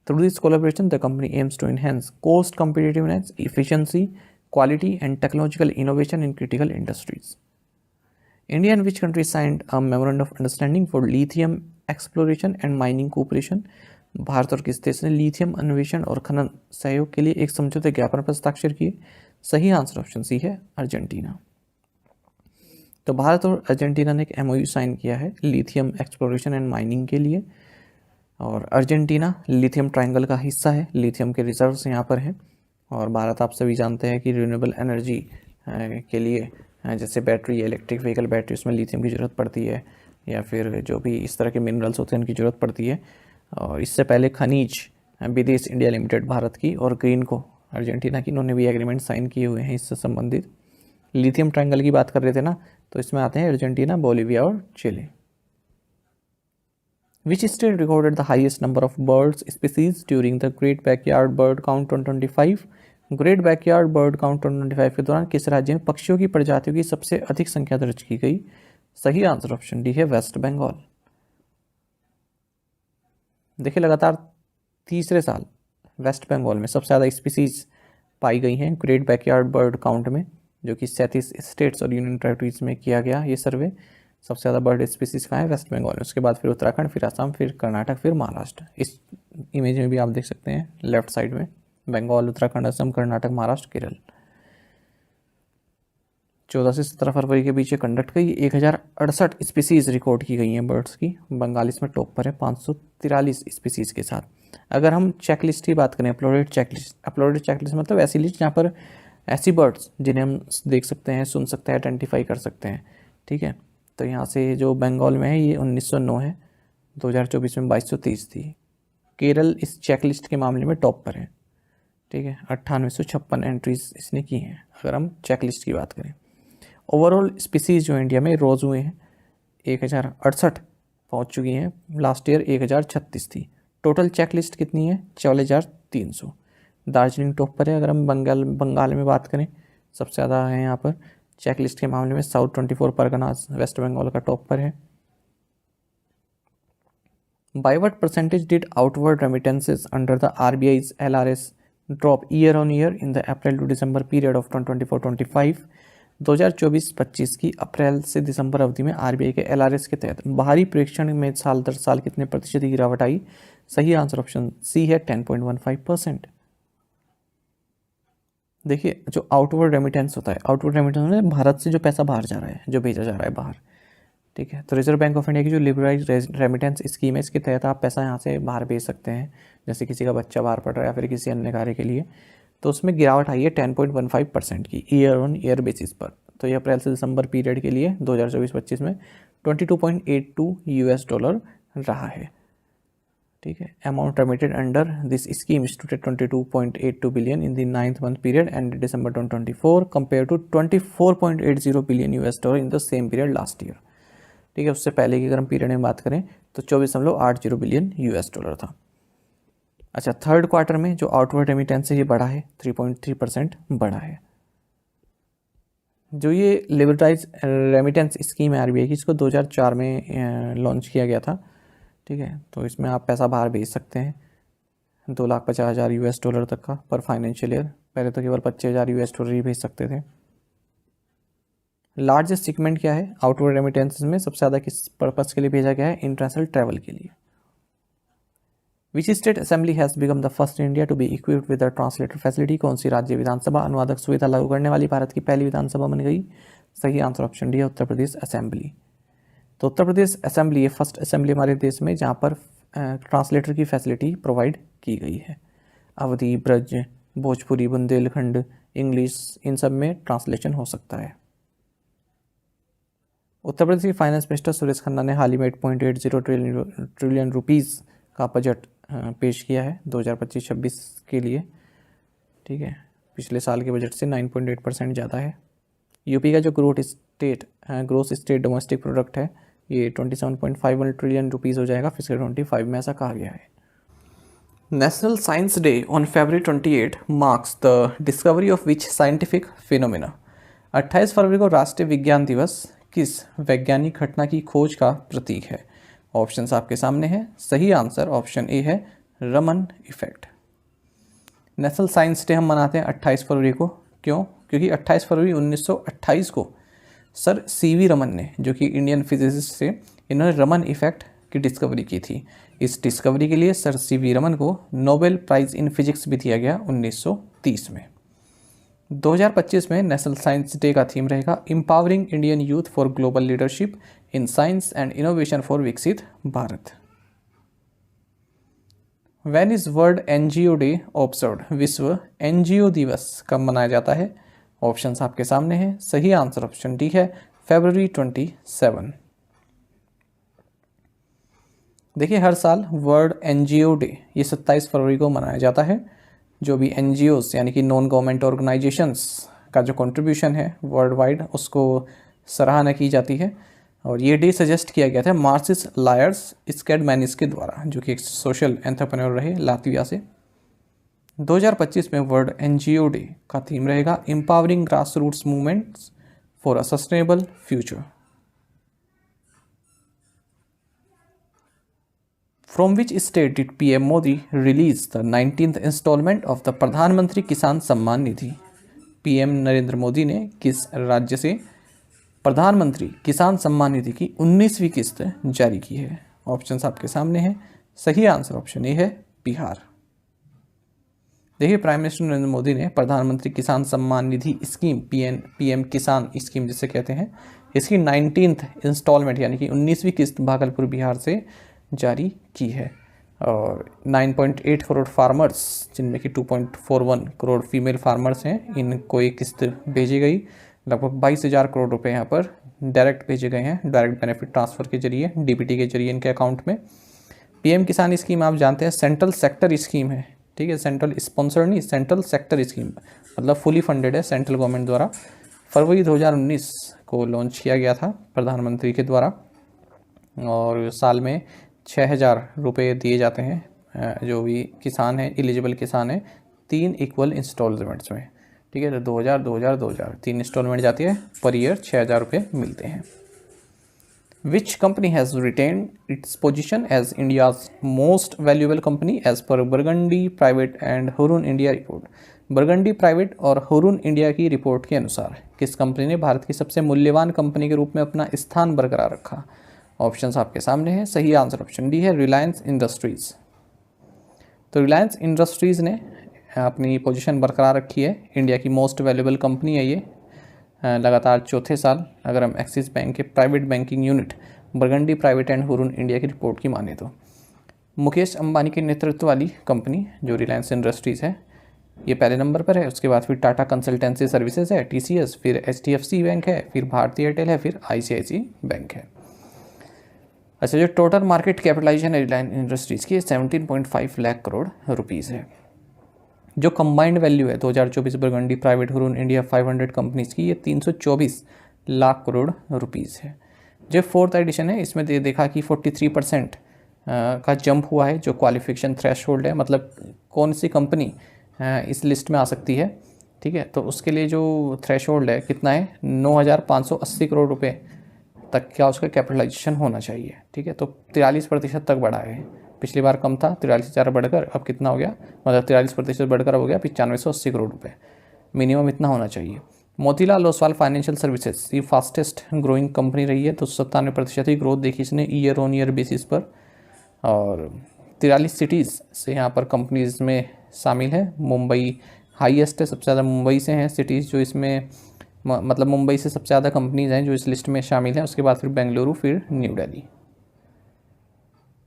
Through this collaboration the company aims to enhance cost competitiveness, efficiency, quality and technological innovation in critical industries. India and which country signed a memorandum of understanding for lithium exploration and mining cooperation. भारत और किस देश ने lithium अन्वेषण और खनन सहयोग के लिए एक समझौते ज्ञापन पर हस्ताक्षर किए। सही आंसर ऑप्शन सी है अर्जेंटीना। तो भारत और अर्जेंटीना ने एक MOU साइन किया है लिथियम एक्सप्लोरेशन एंड माइनिंग के लिए। और अर्जेंटीना लिथियम ट्रायंगल का हिस्सा है, लिथियम के रिजर्व्स यहाँ पर हैं। और भारत आप सभी जानते हैं कि रिन्यूएबल एनर्जी के लिए जैसे बैटरी, इलेक्ट्रिक व्हीकल बैटरी, उसमें लिथियम की ज़रूरत पड़ती है, या फिर जो भी इस तरह के मिनरल्स होते हैं उनकी ज़रूरत पड़ती है। और इससे पहले खनिज विदेश इंडिया लिमिटेड भारत की और ग्रीन को अर्जेंटीना की, इन्होंने भी एग्रीमेंट साइन किए हुए हैं इससे संबंधित। लिथियम ट्रायंगल की बात कर रहे थे ना, तो इसमें आते हैं अर्जेंटीना, बोलिविया और chilli. Which state recorded the highest number of birds species during the Great Backyard Bird Count 2025? Great Backyard Bird Count 2025 के दौरान किस राज्य में पक्षियों की प्रजातियों की सबसे अधिक संख्या दर्ज की गई? सही आंसर ऑप्शन डी है वेस्ट बंगाल। देखिए लगातार तीसरे साल वेस्ट बंगाल में सबसे ज़्यादा स्पीसीज पाई गई हैं ग्रेट बैकयार्ड बर्ड काउंट में, जो कि 37 स्टेट्स और यूनियन टेरिटरीज में किया गया ये सर्वे। सबसे ज़्यादा बर्ड स्पीसीज कहाँ है? वेस्ट बंगाल में। उसके बाद फिर उत्तराखंड, फिर असम, फिर कर्नाटक, फिर महाराष्ट्र। इस इमेज में भी आप देख सकते हैं लेफ्ट साइड में बंगाल, उत्तराखंड, असम, कर्नाटक, महाराष्ट्र, केरल। 14 से 17 फरवरी के बीच कंडक्ट की 1068 स्पीसीज रिकॉर्ड की गई हैं बर्ड्स की। बंगाल इसमें टॉप पर है 543 स्पीसीज के साथ। अगर हम चेकलिस्ट की बात करें, अपलोडेड चेकलिस्ट मतलब ऐसी लिस्ट जहाँ पर ऐसी बर्ड्स जिन्हें हम देख सकते हैं, सुन सकते हैं, आइडेंटिफाई कर सकते हैं, ठीक है। तो यहाँ से जो बंगाल में है ये 1909 है, 2024 में 2230 थी। केरल इस चेकलिस्ट के मामले में टॉप पर है, ठीक है, 9856 एंट्रीज इसने की हैं अगर हम चेकलिस्ट की बात करें। ओवरऑल स्पीसीज जो इंडिया में रोज़ हुए हैं 1068 पहुँच चुकी हैं, लास्ट ईयर 1036 थी। टोटल चेकलिस्ट कितनी है? 44,300। दार्जिलिंग टॉप पर है। अगर हम बंगाल में बात करें, सबसे ज़्यादा है यहाँ पर चेकलिस्ट के मामले में साउथ 24 परगनास वेस्ट बंगाल का टॉप पर है। By what percentage did outward remittances under the RBI's LRS drop year on year in the April to December period of 2024-25? 2024-25 की अप्रैल से दिसंबर अवधि में RBI के LRS के तहत बाहरी प्रेक्षण में साल दर साल कितने प्रतिशत की गिरावट आई? सही आंसर ऑप्शन सी है 10.15%। देखिए जो आउटवर्ड रेमिटेंस होता है, आउटवर्ड रेमिटेंस में भारत से जो पैसा बाहर जा रहा है, जो भेजा जा रहा है बाहर, ठीक है। तो रिजर्व बैंक ऑफ इंडिया की जो लिबरलाइज रेमिटेंस स्कीम है, इसके तहत आप पैसा यहाँ से बाहर भेज सकते हैं, जैसे किसी का बच्चा बाहर पढ़ रहा है या फिर किसी अन्य कार्य के लिए। तो उसमें गिरावट आई है 10.15% की ईयर ऑन ईयर बेसिस पर। तो ये अप्रैल से दिसंबर पीरियड के लिए 2024-25 में $22.82 रहा है, ठीक है। Amount remitted under this scheme stood at 22.82 billion in the 9th month period end December 2024 compare to $24.80 billion in the same period last year, ठीक है। उससे पहले की अगर हम पीरियड में बात करें तो 24.80 बिलियन था। अच्छा, थर्ड क्वार्टर में जो आउटवर्ड रेमिटेंस है ये बढ़ा है, 3.3% बढ़ा है। जो ये लिबरलाइज रेमिटेंस स्कीम है RBI की, इसको 2004 में लॉन्च किया गया था, ठीक है। तो इसमें आप पैसा बाहर भेज सकते हैं $2,50,000 तक का पर फाइनेंशियल ईयर। पहले तो केवल $25,000 ही भेज सकते थे। लार्जेस्ट सेगमेंट क्या है आउटवर्ड रेमिटेंसेस में? सबसे ज़्यादा किस पर्पस के लिए भेजा गया है? इंटरनेशनल ट्रैवल के लिए। Which state assembly has become the first in India to be equipped with the translator facility? कौन सी राज्य विधानसभा अनुवादक सुविधा लागू करने वाली भारत की पहली विधानसभा बन गई? सही आंसर ऑप्शन डी है उत्तर प्रदेश असेंबली। तो उत्तर प्रदेश असेंबली ये फर्स्ट असेंबली हमारे देश में जहाँ पर ट्रांसलेटर की फैसिलिटी प्रोवाइड की गई है। अवधी, ब्रज, भोजपुरी, बुंदेलखंड, इंग्लिश, इन सब में ट्रांसलेशन हो सकता है। उत्तर प्रदेश के फाइनेंस मिनिस्टर सुरेश खन्ना ने हाल ही में 8.80 ट्रिलियन रुपीज़ का बजट पेश किया है 2025-26 के लिए, ठीक है। पिछले साल के बजट से 9.8% ज़्यादा है। यूपी का जो ग्रोस स्टेट डोमेस्टिक प्रोडक्ट है ये 27.51 ट्रिलियन रुपीज़ हो जाएगा फिस्कल 25 में, ऐसा कहा गया है। National science day on February 28 marks the discovery of which scientific phenomena? 28 फरवरी को राष्ट्रीय विज्ञान दिवस किस वैज्ञानिक घटना की खोज का प्रतीक है? ऑप्शंस आपके सामने हैं। सही आंसर ऑप्शन ए है Raman effect. National science day हम मनाते हैं 28 फरवरी को। क्यों? क्योंकि 28 फरवरी 1928 को सर CV रमन ने, जो कि इंडियन फिजिसिस्ट थे, इन्होंने रमन इफेक्ट की डिस्कवरी की थी। इस डिस्कवरी के लिए सर CV रमन को नोबेल प्राइज़ इन फिजिक्स भी दिया गया 1930 में। 2025 में नेशनल साइंस डे का थीम रहेगा empowering Indian youth for global leadership in science and innovation for Viksit Bharat. When is world NGO day observed, विश्व एनजीओ दिवस कब मनाया जाता है? ऑप्शंस आपके सामने हैं। सही आंसर ऑप्शन डी है February 27। देखिए हर साल वर्ल्ड एनजीओ डे ये 27 फरवरी को मनाया जाता है। जो भी एनजीओस यानी कि नॉन गवर्नमेंट ऑर्गेनाइजेशंस का जो कंट्रीब्यूशन है वर्ल्ड वाइड उसको सराहना की जाती है। और ये डे सजेस्ट किया गया था मार्सिस लायर्स स्कैडमैनिस के द्वारा, जो कि एक सोशल एंटरप्रेन्योर रहे लातविया से। 2025 में वर्ल्ड एनजीओ डे का थीम रहेगा empowering grass roots movements for a sustainable future. From which state did PM Modi release the 19th installment of the प्रधानमंत्री किसान सम्मान निधि? पीएम नरेंद्र मोदी ने किस राज्य से प्रधानमंत्री किसान सम्मान निधि की 19वीं किस्त जारी की है? ऑप्शंस आपके सामने हैं। सही आंसर ऑप्शन ए है बिहार। देखिए प्राइम मिनिस्टर नरेंद्र मोदी ने प्रधानमंत्री किसान सम्मान निधि स्कीम पीएम किसान स्कीम जिसे कहते हैं, इसकी 19th इंस्टॉलमेंट यानी कि 19वीं किस्त भागलपुर बिहार से जारी की है। और 9.8 करोड़ फार्मर्स जिनमें कि 2.41 करोड़ फीमेल फार्मर्स हैं, इनको एक किस्त भेजी गई। लगभग 22,000 करोड़ रुपए यहाँ पर डायरेक्ट भेजे गए हैं, डायरेक्ट बेनिफिट ट्रांसफ़र के जरिए, डीबीटी के जरिए इनके अकाउंट में। पीएम किसान स्कीम आप जानते हैं सेंट्रल सेक्टर स्कीम है, ठीक है, सेंट्रल स्पॉन्सर नहीं, सेंट्रल सेक्टर स्कीम मतलब फुली फंडेड है सेंट्रल गवर्नमेंट द्वारा। फरवरी 2019 को लॉन्च किया गया था प्रधानमंत्री के द्वारा और साल में 6,000 रुपये दिए जाते हैं जो भी किसान हैं, एलिजिबल किसान हैं, 3 इक्वल इंस्टॉलमेंट्स में, ठीक है। तो 2,000 3 इंस्टॉलमेंट जाती है, पर ईयर 6,000 रुपये मिलते हैं। Which company has retained its position as India's most valuable company as per Burgundy Private and Hurun India report? Burgundy private और हुरुन इंडिया की रिपोर्ट के अनुसार किस कंपनी ने भारत की सबसे मूल्यवान कंपनी के रूप में अपना स्थान बरकरार रखा? ऑप्शंस आपके सामने हैं। सही आंसर ऑप्शन डी है रिलायंस इंडस्ट्रीज़। तो रिलायंस इंडस्ट्रीज़ ने अपनी पोजीशन बरकरार रखी है, इंडिया की मोस्ट वैल्यूएबल कंपनी है ये। लगातार चौथे साल अगर हम एक्सिस बैंक के private banking unit burgundy private and Hurun India की रिपोर्ट की माने तो मुकेश अंबानी के नेतृत्व वाली कंपनी जो रिलायंस इंडस्ट्रीज़ है ये पहले नंबर पर है। उसके बाद फिर टाटा कंसल्टेंसी सर्विसेज है, TCS, फिर HDFC बैंक है, फिर भारतीय एयरटेल है, फिर ICICI बैंक है। अच्छा, जो टोटल मार्केट कैपिटलाइजेशन है रिलायंस इंडस्ट्रीज़ की 17.5 लाख करोड़ रुपीज़ है। जो कंबाइंड वैल्यू है 2024 burgundy private Hurun India 500 companies की, ये 324 लाख करोड़ रुपीज़ है। जो 4th एडिशन है इसमें देखा कि 43% का जंप हुआ है जो क्वालिफिकेशन थ्रेशहोल्ड है, मतलब कौन सी कंपनी इस लिस्ट में आ सकती है, ठीक है। तो उसके लिए जो थ्रेशहोल्ड है कितना है, 9,580 करोड़ रुपए तक क्या उसका कैपिटलाइजेशन होना चाहिए, ठीक है। तो 43% तक बढ़ा है, पिछली बार कम था 43,000 बढ़कर अब कितना हो गया, मतलब 43% बढ़कर हो गया 9580 करोड़ रुपए, मिनिमम इतना होना चाहिए। मोतीलाल ओसवाल फाइनेंशियल सर्विसेज ये फास्टेस्ट ग्रोइंग कंपनी रही है, तो 97% ही ग्रोथ देखी इसने ईयर ऑन ईयर बेसिस पर। और 43 सिटीज़ से यहाँ पर कंपनीज में शामिल है। मुंबई हाईएस्ट है, सबसे ज़्यादा मुंबई से हैं सिटीज़ जो इसमें, मतलब मुंबई से सबसे ज़्यादा कंपनीज हैं जो इस लिस्ट में शामिल हैं। उसके बाद फिर बेंगलुरु, फिर न्यू दिल्ली।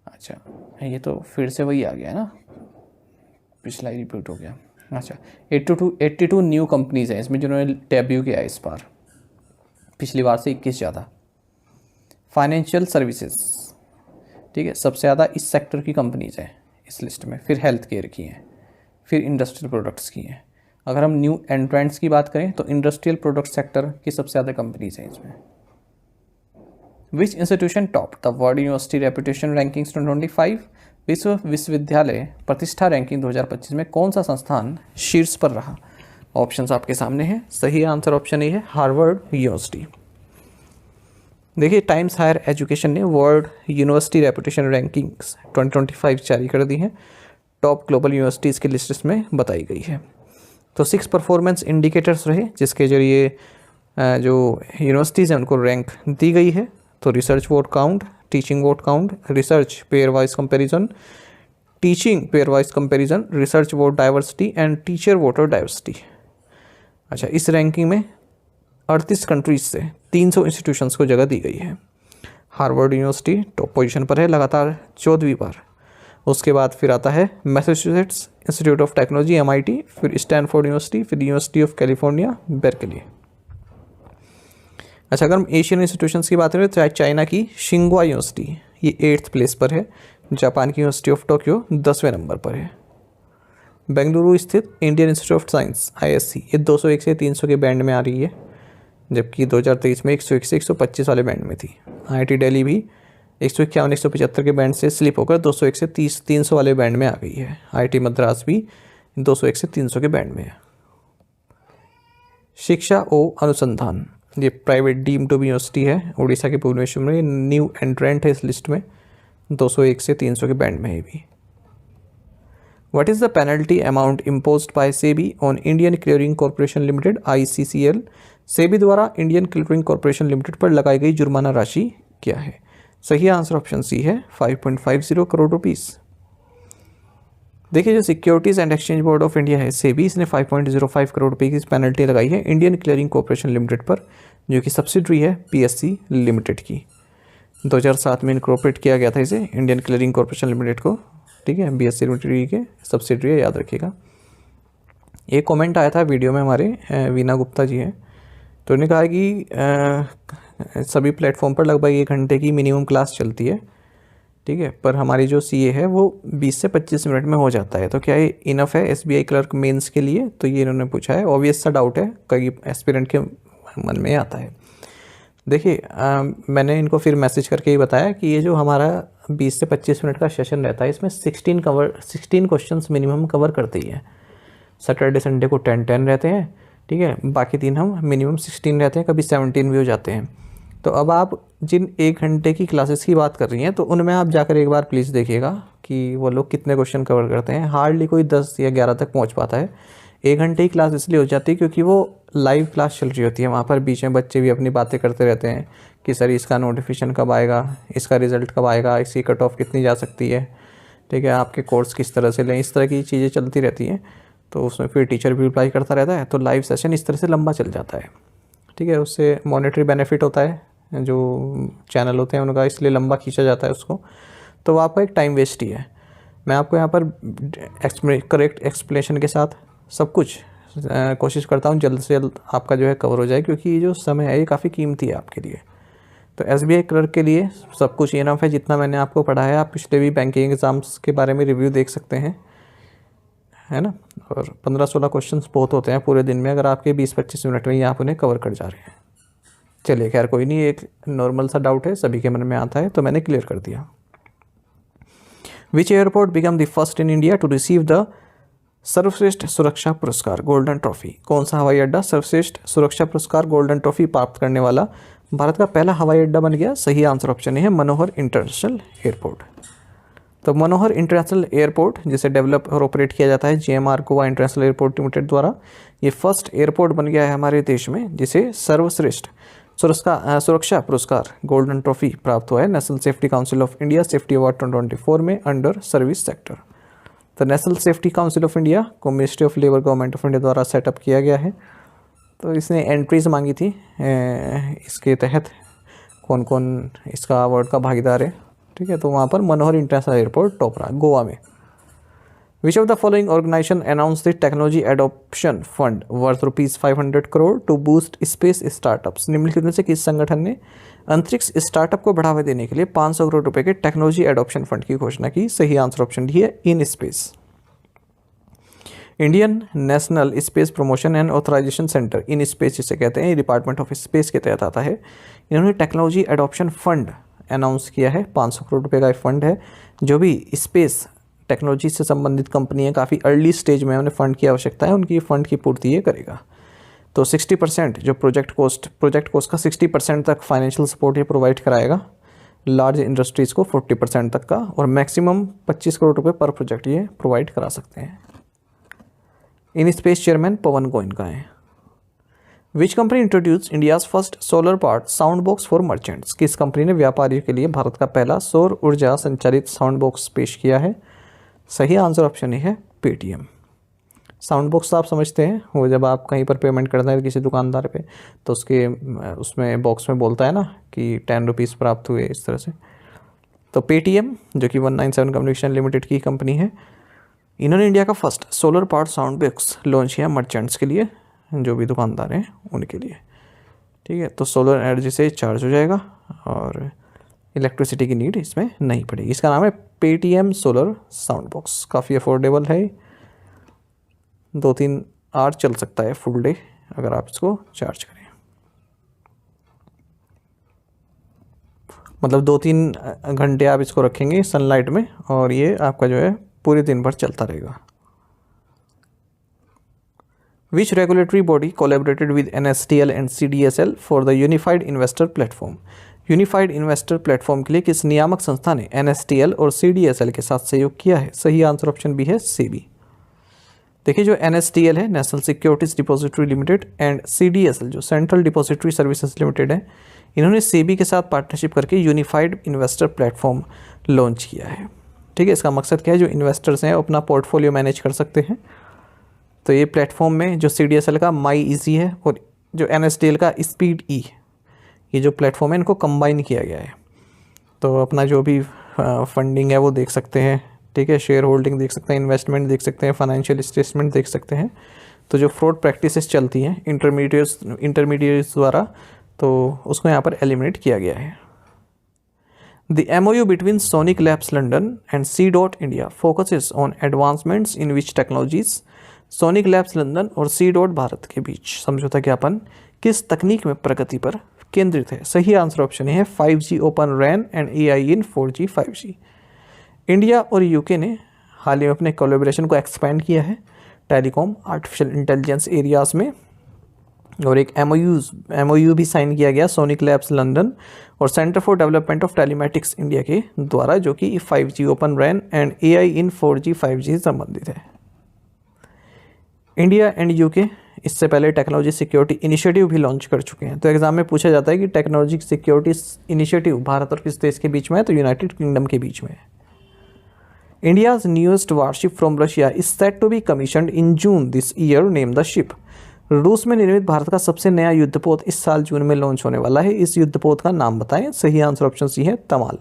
अच्छा, ये तो फिर से वही आ गया है ना, पिछला ही रिपीट हो गया। अच्छा, 82 न्यू कंपनीज हैं इसमें जिन्होंने डेब्यू किया है इस बार, पिछली बार से 21 ज़्यादा। फाइनेंशियल सर्विसेज, ठीक है, सबसे ज़्यादा इस सेक्टर की कंपनीज हैं इस लिस्ट में, फिर हेल्थ केयर की हैं, फिर इंडस्ट्रियल प्रोडक्ट्स की हैं। अगर हम न्यू एंट्रेंट्स की बात करें तो इंडस्ट्रियल प्रोडक्ट सेक्टर की सबसे ज़्यादा कंपनीज हैं इसमें। विच institution top the world university reputation rankings 2025? विश्वविद्यालय प्रतिष्ठा रैंकिंग 2025 में कौन सा संस्थान शीर्ष पर रहा? ऑप्शंस आपके सामने हैं। सही आंसर ऑप्शन ए है हार्वर्ड यूनिवर्सिटी। देखिए टाइम्स हायर एजुकेशन ने वर्ल्ड यूनिवर्सिटी रेपुटेशन रैंकिंग्स 2025 जारी कर दी हैं, टॉप ग्लोबल यूनिवर्सिटीज़ की लिस्ट में बताई गई है। तो 6 परफॉर्मेंस इंडिकेटर्स रहे जिसके जरिए जो यूनिवर्सिटीज़ हैं उनको रैंक दी गई है। तो research vote count, teaching vote count, research pair wise comparison, teaching pair wise comparison, research vote diversity and teacher voter diversity. अच्छा, इस रैंकिंग में 38 कंट्रीज से 300 इंस्टीट्यूशंस को जगह दी गई है। हार्वर्ड यूनिवर्सिटी टॉप पोजीशन पर है लगातार 14वीं बार। उसके बाद फिर आता है Massachusetts institute of technology MIT, फिर स्टैनफोर्ड यूनिवर्सिटी, फिर यूनिवर्सिटी ऑफ कैलिफोर्निया बेर्कली। अच्छा, अगर हम एशियन इंस्टीट्यूशंस की बात करें तो चाइना की शिंगुआ यूनिवर्सिटी ये 8th प्लेस पर है। जापान की यूनिवर्सिटी ऑफ टोक्यो 10वें नंबर पर है। बेंगलुरु स्थित Indian institute of science ISC ये 201 से 300 के बैंड में आ रही है, जबकि 2023 में 101 से 125 वाले बैंड में थी। IIT दिल्ली भी 151 175 के बैंड से स्लिप होकर 201 से 300 वाले बैंड में आ गई है। IIT मद्रास भी 201 से 300 के बैंड में है। शिक्षा ओ अनुसंधान ये private deemed to be university है, उड़ीसा के भुवनेश्वर में न्यू एंट्रेंट है इस लिस्ट में, 201 से 300 के बैंड में है भी। What is the penalty amount imposed by SEBI on Indian clearing corporation limited ICCL? SEBI द्वारा इंडियन क्लियरिंग कॉरपोरेशन लिमिटेड पर लगाई गई जुर्माना राशि क्या है? सही आंसर ऑप्शन सी है 5.50 करोड़ रुपीस। देखिए, जो securities and exchange board of India है सेबी, इसने 5.05 करोड़ रुपये की पेनल्टी लगाई है इंडियन क्लियरिंग कॉरपोरेशन लिमिटेड पर, जो कि सब्सिडरी है PSC लिमिटेड की। 2007 में इनकॉर्पोरेट किया गया था इसे, इंडियन क्लियरिंग कॉरपोरेशन लिमिटेड को, ठीक है, BSC लिमिटेड के सब्सिडरी है, याद रखिएगा। एक कमेंट आया था वीडियो में हमारे, वीना गुप्ता जी हैं, तो उन्होंने कहा कि सभी प्लेटफॉर्म पर लगभग 1 घंटे की मिनिमम क्लास चलती है, ठीक है, पर हमारी जो CA है वो 20 से 25 मिनट में हो जाता है, तो क्या ये इनफ है SBI क्लर्क मेंस के लिए? तो ये इन्होंने पूछा है, ऑब्वियस सा डाउट है, कई एस्पिरेंट के मन में आता है। देखिए, मैंने इनको फिर मैसेज करके ही बताया कि ये जो हमारा 20 से 25 मिनट का सेशन रहता है, इसमें 16 क्वेश्चंस मिनिमम कवर करते ही है। सैटरडे संडे को 10 रहते हैं, ठीक है, बाकी 3 हम मिनिमम 16 रहते हैं, कभी 17 भी हो जाते हैं। तो अब आप जिन 1 घंटे की क्लासेस की बात कर रही हैं, तो उनमें आप जाकर एक बार प्लीज़ देखिएगा कि वो लोग कितने क्वेश्चन कवर करते हैं। हार्डली कोई 10 या 11 तक पहुंच पाता है। 1 घंटे की क्लास इसलिए हो जाती है क्योंकि वो लाइव क्लास चल रही होती है, वहाँ पर बीच में बच्चे भी अपनी बातें करते रहते हैं कि सर इसका नोटिफिकेशन कब आएगा, इसका रिज़ल्ट कब आएगा, इसकी कट ऑफ कितनी जा सकती है, ठीक है, आपके कोर्स किस तरह से लें, इस तरह की चीज़ें चलती रहती हैं। तो उसमें फिर टीचर भी रिप्लाई करता रहता है, तो लाइव सेशन इस तरह से लंबा चल जाता है, ठीक है। उससे मॉनेटरी बेनिफिट होता है, जो चैनल होते हैं उनका, इसलिए लंबा खींचा जाता है उसको, तो वो आपका एक टाइम वेस्ट ही है। मैं आपको यहाँ पर करेक्ट एक्सप्लेनेशन के साथ सब कुछ कोशिश करता हूँ जल्द से जल्द आपका जो है कवर हो जाए, क्योंकि ये जो समय है ये काफ़ी कीमती है आपके लिए। तो SBI क्लर्क के लिए सब कुछ इनफ है जितना मैंने आपको पढ़ाया। आप पिछले भी बैंकिंग एग्ज़ाम्स के बारे में रिव्यू देख सकते हैं, है ना। और 15-16 क्वेश्चंस बहुत होते हैं पूरे दिन में, अगर आपके 20-25 मिनट में ही आप उन्हें कवर कर जा रहे हैं। चलिए, खैर कोई नहीं, एक नॉर्मल सा डाउट है, सभी के मन में आता है, तो मैंने क्लियर कर दिया। Which airport become the first in India to receive the सर्वश्रेष्ठ सुरक्षा पुरस्कार गोल्डन ट्रॉफी? कौन सा हवाई अड्डा सर्वश्रेष्ठ सुरक्षा पुरस्कार गोल्डन ट्रॉफी प्राप्त करने वाला भारत का पहला हवाई अड्डा बन गया? सही आंसर ऑप्शन है मनोहर इंटरनेशनल एयरपोर्ट। तो मनोहर इंटरनेशनल एयरपोर्ट, जिसे डेवलप और ऑपरेट किया जाता है GMR Goa international airport limited द्वारा, ये फर्स्ट एयरपोर्ट बन गया है हमारे देश में जिसे सर्वश्रेष्ठ सुरक्षा पुरस्कार गोल्डन ट्रॉफी प्राप्त हुआ है National Safety Council of India safety award 2024 में अंडर सर्विस सेक्टर। तो National Safety Council of India को ministry of labour government of India द्वारा सेटअप किया गया है। तो इसने एंट्रीज मांगी थी, इसके तहत कौन कौन इसका अवार्ड का भागीदार है, ठीक है। तो वहाँ पर मनोहर इंटरनेशनल एयरपोर्ट टॉप रहा, गोवा में। Which of the following organisation announce the technology adoption fund worth ₹500 crore to boost space startups? निम्नलिखित में से किस संगठन ने अंतरिक्ष स्टार्टअप को बढ़ावा देने के लिए 500 करोड़ रुपए के टेक्नोलॉजी एडॉप्शन फंड की घोषणा की? सही आंसर ऑप्शन डी है in space. Indian national space promotion and authorisation centre, in space जिसे कहते हैं, डिपार्टमेंट ऑफ स्पेस के तहत आता है। इन्होंने टेक्नोलॉजी एडॉप्शन फंड अनाउंस किया है। 500 करोड़ रुपए का फंड है, जो भी स्पेस टेक्नोलॉजी से संबंधित कंपनी है, काफ़ी अर्ली स्टेज में उन्हें फंड की आवश्यकता है, उनकी फंड की पूर्ति ये करेगा। तो 60% जो प्रोजेक्ट कोस्ट का 60% तक फाइनेंशियल सपोर्ट ये प्रोवाइड कराएगा, लार्ज इंडस्ट्रीज़ को 40% तक का, और मैक्सिमम 25 करोड़ रुपए पर प्रोजेक्ट ये प्रोवाइड करा सकते हैं। In space chairman Pawan Goenka है। Which company introduce India's first solar powered sound box for merchants? किस कंपनी ने व्यापारियों के लिए भारत का पहला सौर ऊर्जा संचालित साउंड बॉक्स पेश किया है? सही आंसर ऑप्शन है पेटीएम। साउंड बॉक्स आप समझते हैं, वो जब आप कहीं पर पेमेंट करते हैं किसी दुकानदार पे तो उसके उसमें बॉक्स में बोलता है ना कि 10 रुपीज़ प्राप्त हुए, इस तरह से। तो पेटीएम जो कि 197 कम्युनिकेशन लिमिटेड की कंपनी है, इन्होंने इंडिया का first solar powered sound box launch किया मर्चेंट्स के लिए, जो भी दुकानदार हैं उनके लिए। ठीक है, तो सोलर एनर्जी से चार्ज हो जाएगा और इलेक्ट्रिसिटी की नीड इसमें नहीं पड़ेगी। इसका नाम है पेटीएम सोलर साउंड बॉक्स। काफ़ी अफोर्डेबल है, 2-3 आवर चल सकता है फुल डे अगर आप इसको चार्ज करें। मतलब 2-3 घंटे आप इसको रखेंगे सनलाइट में और ये आपका जो है पूरे दिन भर चलता रहेगा। Which regulatory body collaborated with NSTL and CDSL for the Unified Investor Platform? Unified investor platform के लिए किस नियामक संस्था ने NSTL और CDSL के साथ सहयोग किया है? सही आंसर ऑप्शन बी है सेबी। देखिए, जो NSTL है national securities depository limited and CDSL जो सेंट्रल डिपॉजिटरी सर्विसेज लिमिटेड है, इन्होंने सेबी के साथ पार्टनरशिप करके यूनिफाइड इन्वेस्टर प्लेटफॉर्म लॉन्च किया है। ठीक है, इसका मकसद क्या है? जो इन्वेस्टर्स हैं अपना पोर्टफोलियो मैनेज कर सकते हैं। तो ये प्लेटफॉर्म में जो CDSL का माई ईजी है और जो NSTL का स्पीड ई, ये जो प्लेटफॉर्म है इनको कंबाइन किया गया है। तो अपना जो भी फंडिंग है वो देख सकते हैं। ठीक है, शेयर होल्डिंग देख सकते हैं, इन्वेस्टमेंट देख सकते हैं, फाइनेंशियल स्टेटमेंट देख सकते हैं। तो जो फ्रॉड प्रैक्टिसेस चलती हैं इंटरमीडिएट्स द्वारा, तो उसको यहाँ पर एलिमिनेट किया गया है। The MOU between Sonic Labs London and C. India focuses on advancements in which technologies? Sonic Labs London और C. भारत के बीच समझौता ज्ञापन किस तकनीक में प्रगति पर केंद्रित है? सही आंसर ऑप्शन है 5G open RAN and AI in 4G 5G। India और यूके ने हाल ही में अपने कोलैबोरेशन को एक्सपेंड किया है टेलीकॉम आर्टिफिशियल इंटेलिजेंस एरियाज में, और एक MOU भी साइन किया गया सोनिक लैब्स लंदन और centre for development of telematics India के द्वारा, जो कि 5G open RAN and AI in 4G 5G से संबंधित है। इंडिया एंड यूके इससे पहले टेक्नोलॉजी सिक्योरिटी इनिशिएटिव भी लॉन्च कर चुके हैं। तो एग्जाम में पूछा जाता है कि टेक्नोलॉजी सिक्योरिटी इनिशिएटिव भारत और किस देश के बीच में है? तो यूनाइटेड किंगडम के बीच में है। India's newest warship from Russia is set to be commissioned in June this year, name the ship. रूस में निर्मित भारत का सबसे नया युद्धपोत इस साल जून में लॉन्च होने वाला है। इस युद्धपोत का नाम बताएं। सही आंसर ऑप्शन सी है तमाल।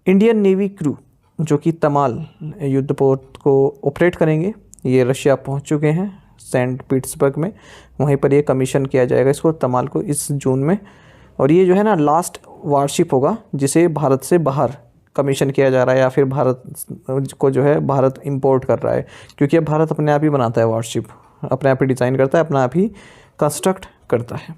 इंडियन नेवी क्रू जो कि तमाल युद्धपोत को ऑपरेट करेंगे, ये रशिया पहुंच चुके हैं सेंट पीटर्सबर्ग में। वहीं पर ये कमीशन किया जाएगा इसको तमाल को इस जून में। और ये जो है ना लास्ट वारशिप होगा जिसे भारत से बाहर कमीशन किया जा रहा है, या फिर भारत को जो है भारत इंपोर्ट कर रहा है, क्योंकि अब भारत अपने आप ही बनाता है वारशिप, अपने आप ही डिज़ाइन करता है, अपना आप ही कंस्ट्रक्ट करता है।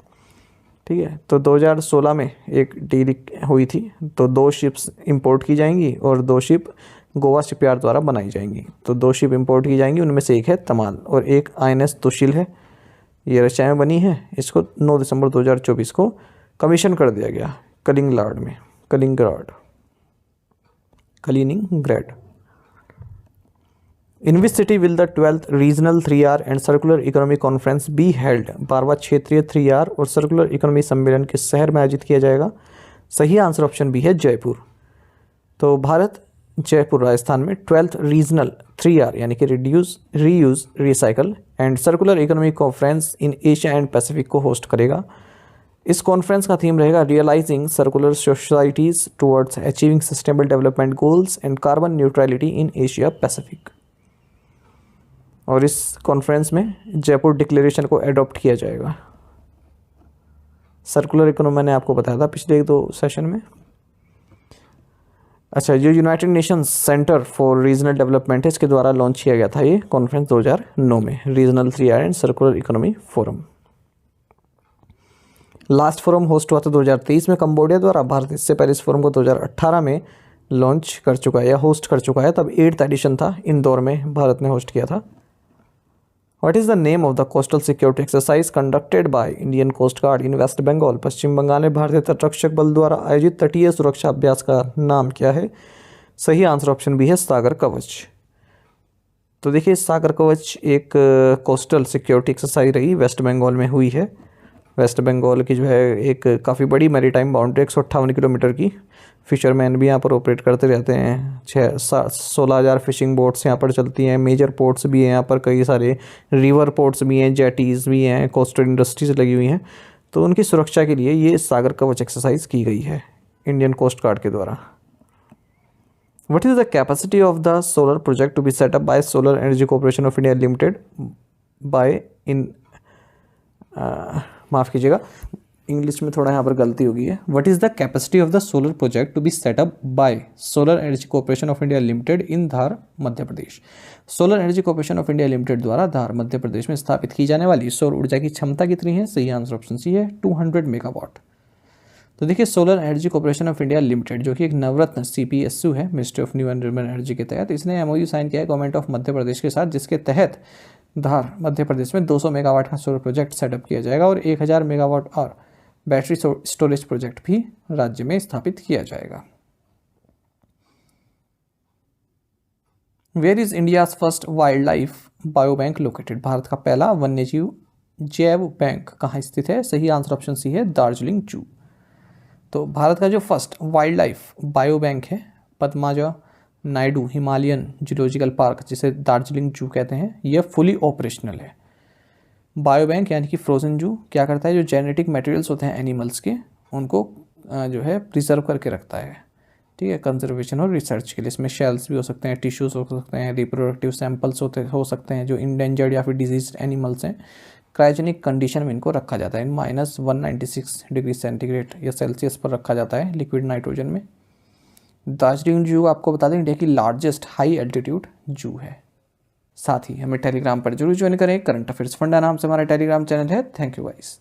ठीक है, तो 2016 में एक डील हुई थी, तो 2 शिप्स इंपोर्ट की जाएंगी और 2 शिप गोवा शिपयार्ड द्वारा बनाई जाएंगी। तो 2 शिप इंपोर्ट की जाएंगी, उनमें से एक है तमाल और एक INS तुशिल है। ये रशिया में बनी है। इसको 9 दिसंबर 2024 को कमीशन कर दिया गया Kaliningrad. In which city will the 12th regional 3R and circular economy conference be held? 12वां क्षेत्रीय 3R और सर्कुलर इकोनॉमी सम्मेलन किस शहर में आयोजित किया जाएगा? सही आंसर ऑप्शन बी है जयपुर। तो भारत जयपुर राजस्थान में 12th रीजनल 3R यानी कि reduce, reuse, recycle and circular economy conference in Asia and Pacific को होस्ट करेगा। इस कॉन्फ्रेंस का थीम रहेगा realising circular societies towards achieving sustainable development goals and carbon neutrality in Asia Pacific. और इस conference में जयपुर डिक्लेरेशन को एडॉप्ट किया जाएगा। सर्कुलर इकोनॉमी मैंने आपको बताया था पिछले 2 सेशन में। अच्छा, जो United Nations centre for regional development है, इसके द्वारा लॉन्च किया गया था ये कॉन्फ्रेंस 2009 में, regional 3R and circular economy forum. Last forum host हुआ था 2023 में कंबोडिया द्वारा। भारत इससे पहले इस फोरम को 2018 में लॉन्च कर चुका है या होस्ट कर चुका है। तब 8th एडिशन था, इंदौर में भारत ने होस्ट किया था। What is the name of the coastal security exercise conducted by Indian coast guard in West Bengal? Paschim Bangal में भारतीय तटरक्षक बल द्वारा आयोजित तटीय सुरक्षा अभ्यास का नाम क्या है? सही आंसर ऑप्शन बी है सागर कवच। तो देखिए, सागर कवच एक कोस्टल सिक्योरिटी एक्सरसाइज रही, वेस्ट बंगाल में हुई है। वेस्ट बंगाल की जो है एक काफ़ी बड़ी मैरीटाइम बाउंड्री 158 किलोमीटर की। फिशरमैन भी यहाँ पर ऑपरेट करते रहते हैं। 16,000 फिशिंग बोट्स यहाँ पर चलती हैं। मेजर पोर्ट्स भी हैं यहाँ पर, कई सारे रिवर पोर्ट्स भी हैं, जेटीज़ भी हैं, कोस्टल इंडस्ट्रीज लगी हुई हैं। तो उनकी सुरक्षा के लिए ये सागर कवच एक्सरसाइज की गई है इंडियन कोस्ट गार्ड के द्वारा। What is the capacity of the solar project to be set up by Solar Energy Corporation of India Limited by in माफ़ कीजिएगा, इंग्लिश में थोड़ा यहाँ पर गलती हो गई है। What is the capacity of the solar project to be set up by Solar Energy Corporation of India Limited in Dhar Madhya Pradesh. Solar energy corporation of India limited द्वारा धार मध्य प्रदेश में स्थापित की जाने वाली सौर ऊर्जा की क्षमता कितनी है? सही आंसर ऑप्शन सी है, 200 मेगावाट। तो देखिए, solar energy corporation of India limited जो कि एक नवरत्न सीपीएसयू है ministry of new and renewable energy के तहत, इसने एमओयू साइन किया है गवर्नमेंट ऑफ मध्य प्रदेश के साथ, जिसके तहत धार मध्य प्रदेश में 200 मेगावाट का सोलर प्रोजेक्ट सेटअप किया जाएगा और 1000 मेगावाट और बैटरी स्टोरेज प्रोजेक्ट भी राज्य में स्थापित किया जाएगा। Where is India's first wildlife bio bank located? भारत का पहला वन्यजीव जैव बैंक कहाँ स्थित है? सही आंसर ऑप्शन सी है, दार्जिलिंग जू। तो भारत का जो first wildlife bio bank है Padmaja Naidu Himalayan zoological park, जिसे दार्जिलिंग जू कहते हैं, यह फुली ऑपरेशनल है। बायो बैंक यानी कि फ्रोजन जू क्या करता है? जो जेनेटिक मटेरियल्स होते हैं एनिमल्स के, उनको जो है प्रिजर्व करके रखता है, ठीक है, कंजर्वेशन और रिसर्च के लिए। इसमें शेल्स भी हो सकते हैं, टिश्यूज़ हो सकते हैं, रिप्रोडक्टिव सैंपल्स हो सकते हैं जो इंडेंजर्ड या फिर डिजीज एनिमल्स हैं। क्रायोजेनिक कंडीशन में इनको रखा जाता है, -196 डिग्री सेंटीग्रेड या सेल्सियस पर रखा जाता है लिक्विड नाइट्रोजन में। दार्जिलिंग जू आपको बता दें इंडिया की लार्जेस्ट हाई एल्टीट्यूड जू है। साथ ही हमें टेलीग्राम पर जरूर ज्वाइन करें। करंट अफेयर्स फंडा नाम से हमारा टेलीग्राम चैनल है। Thank you guys.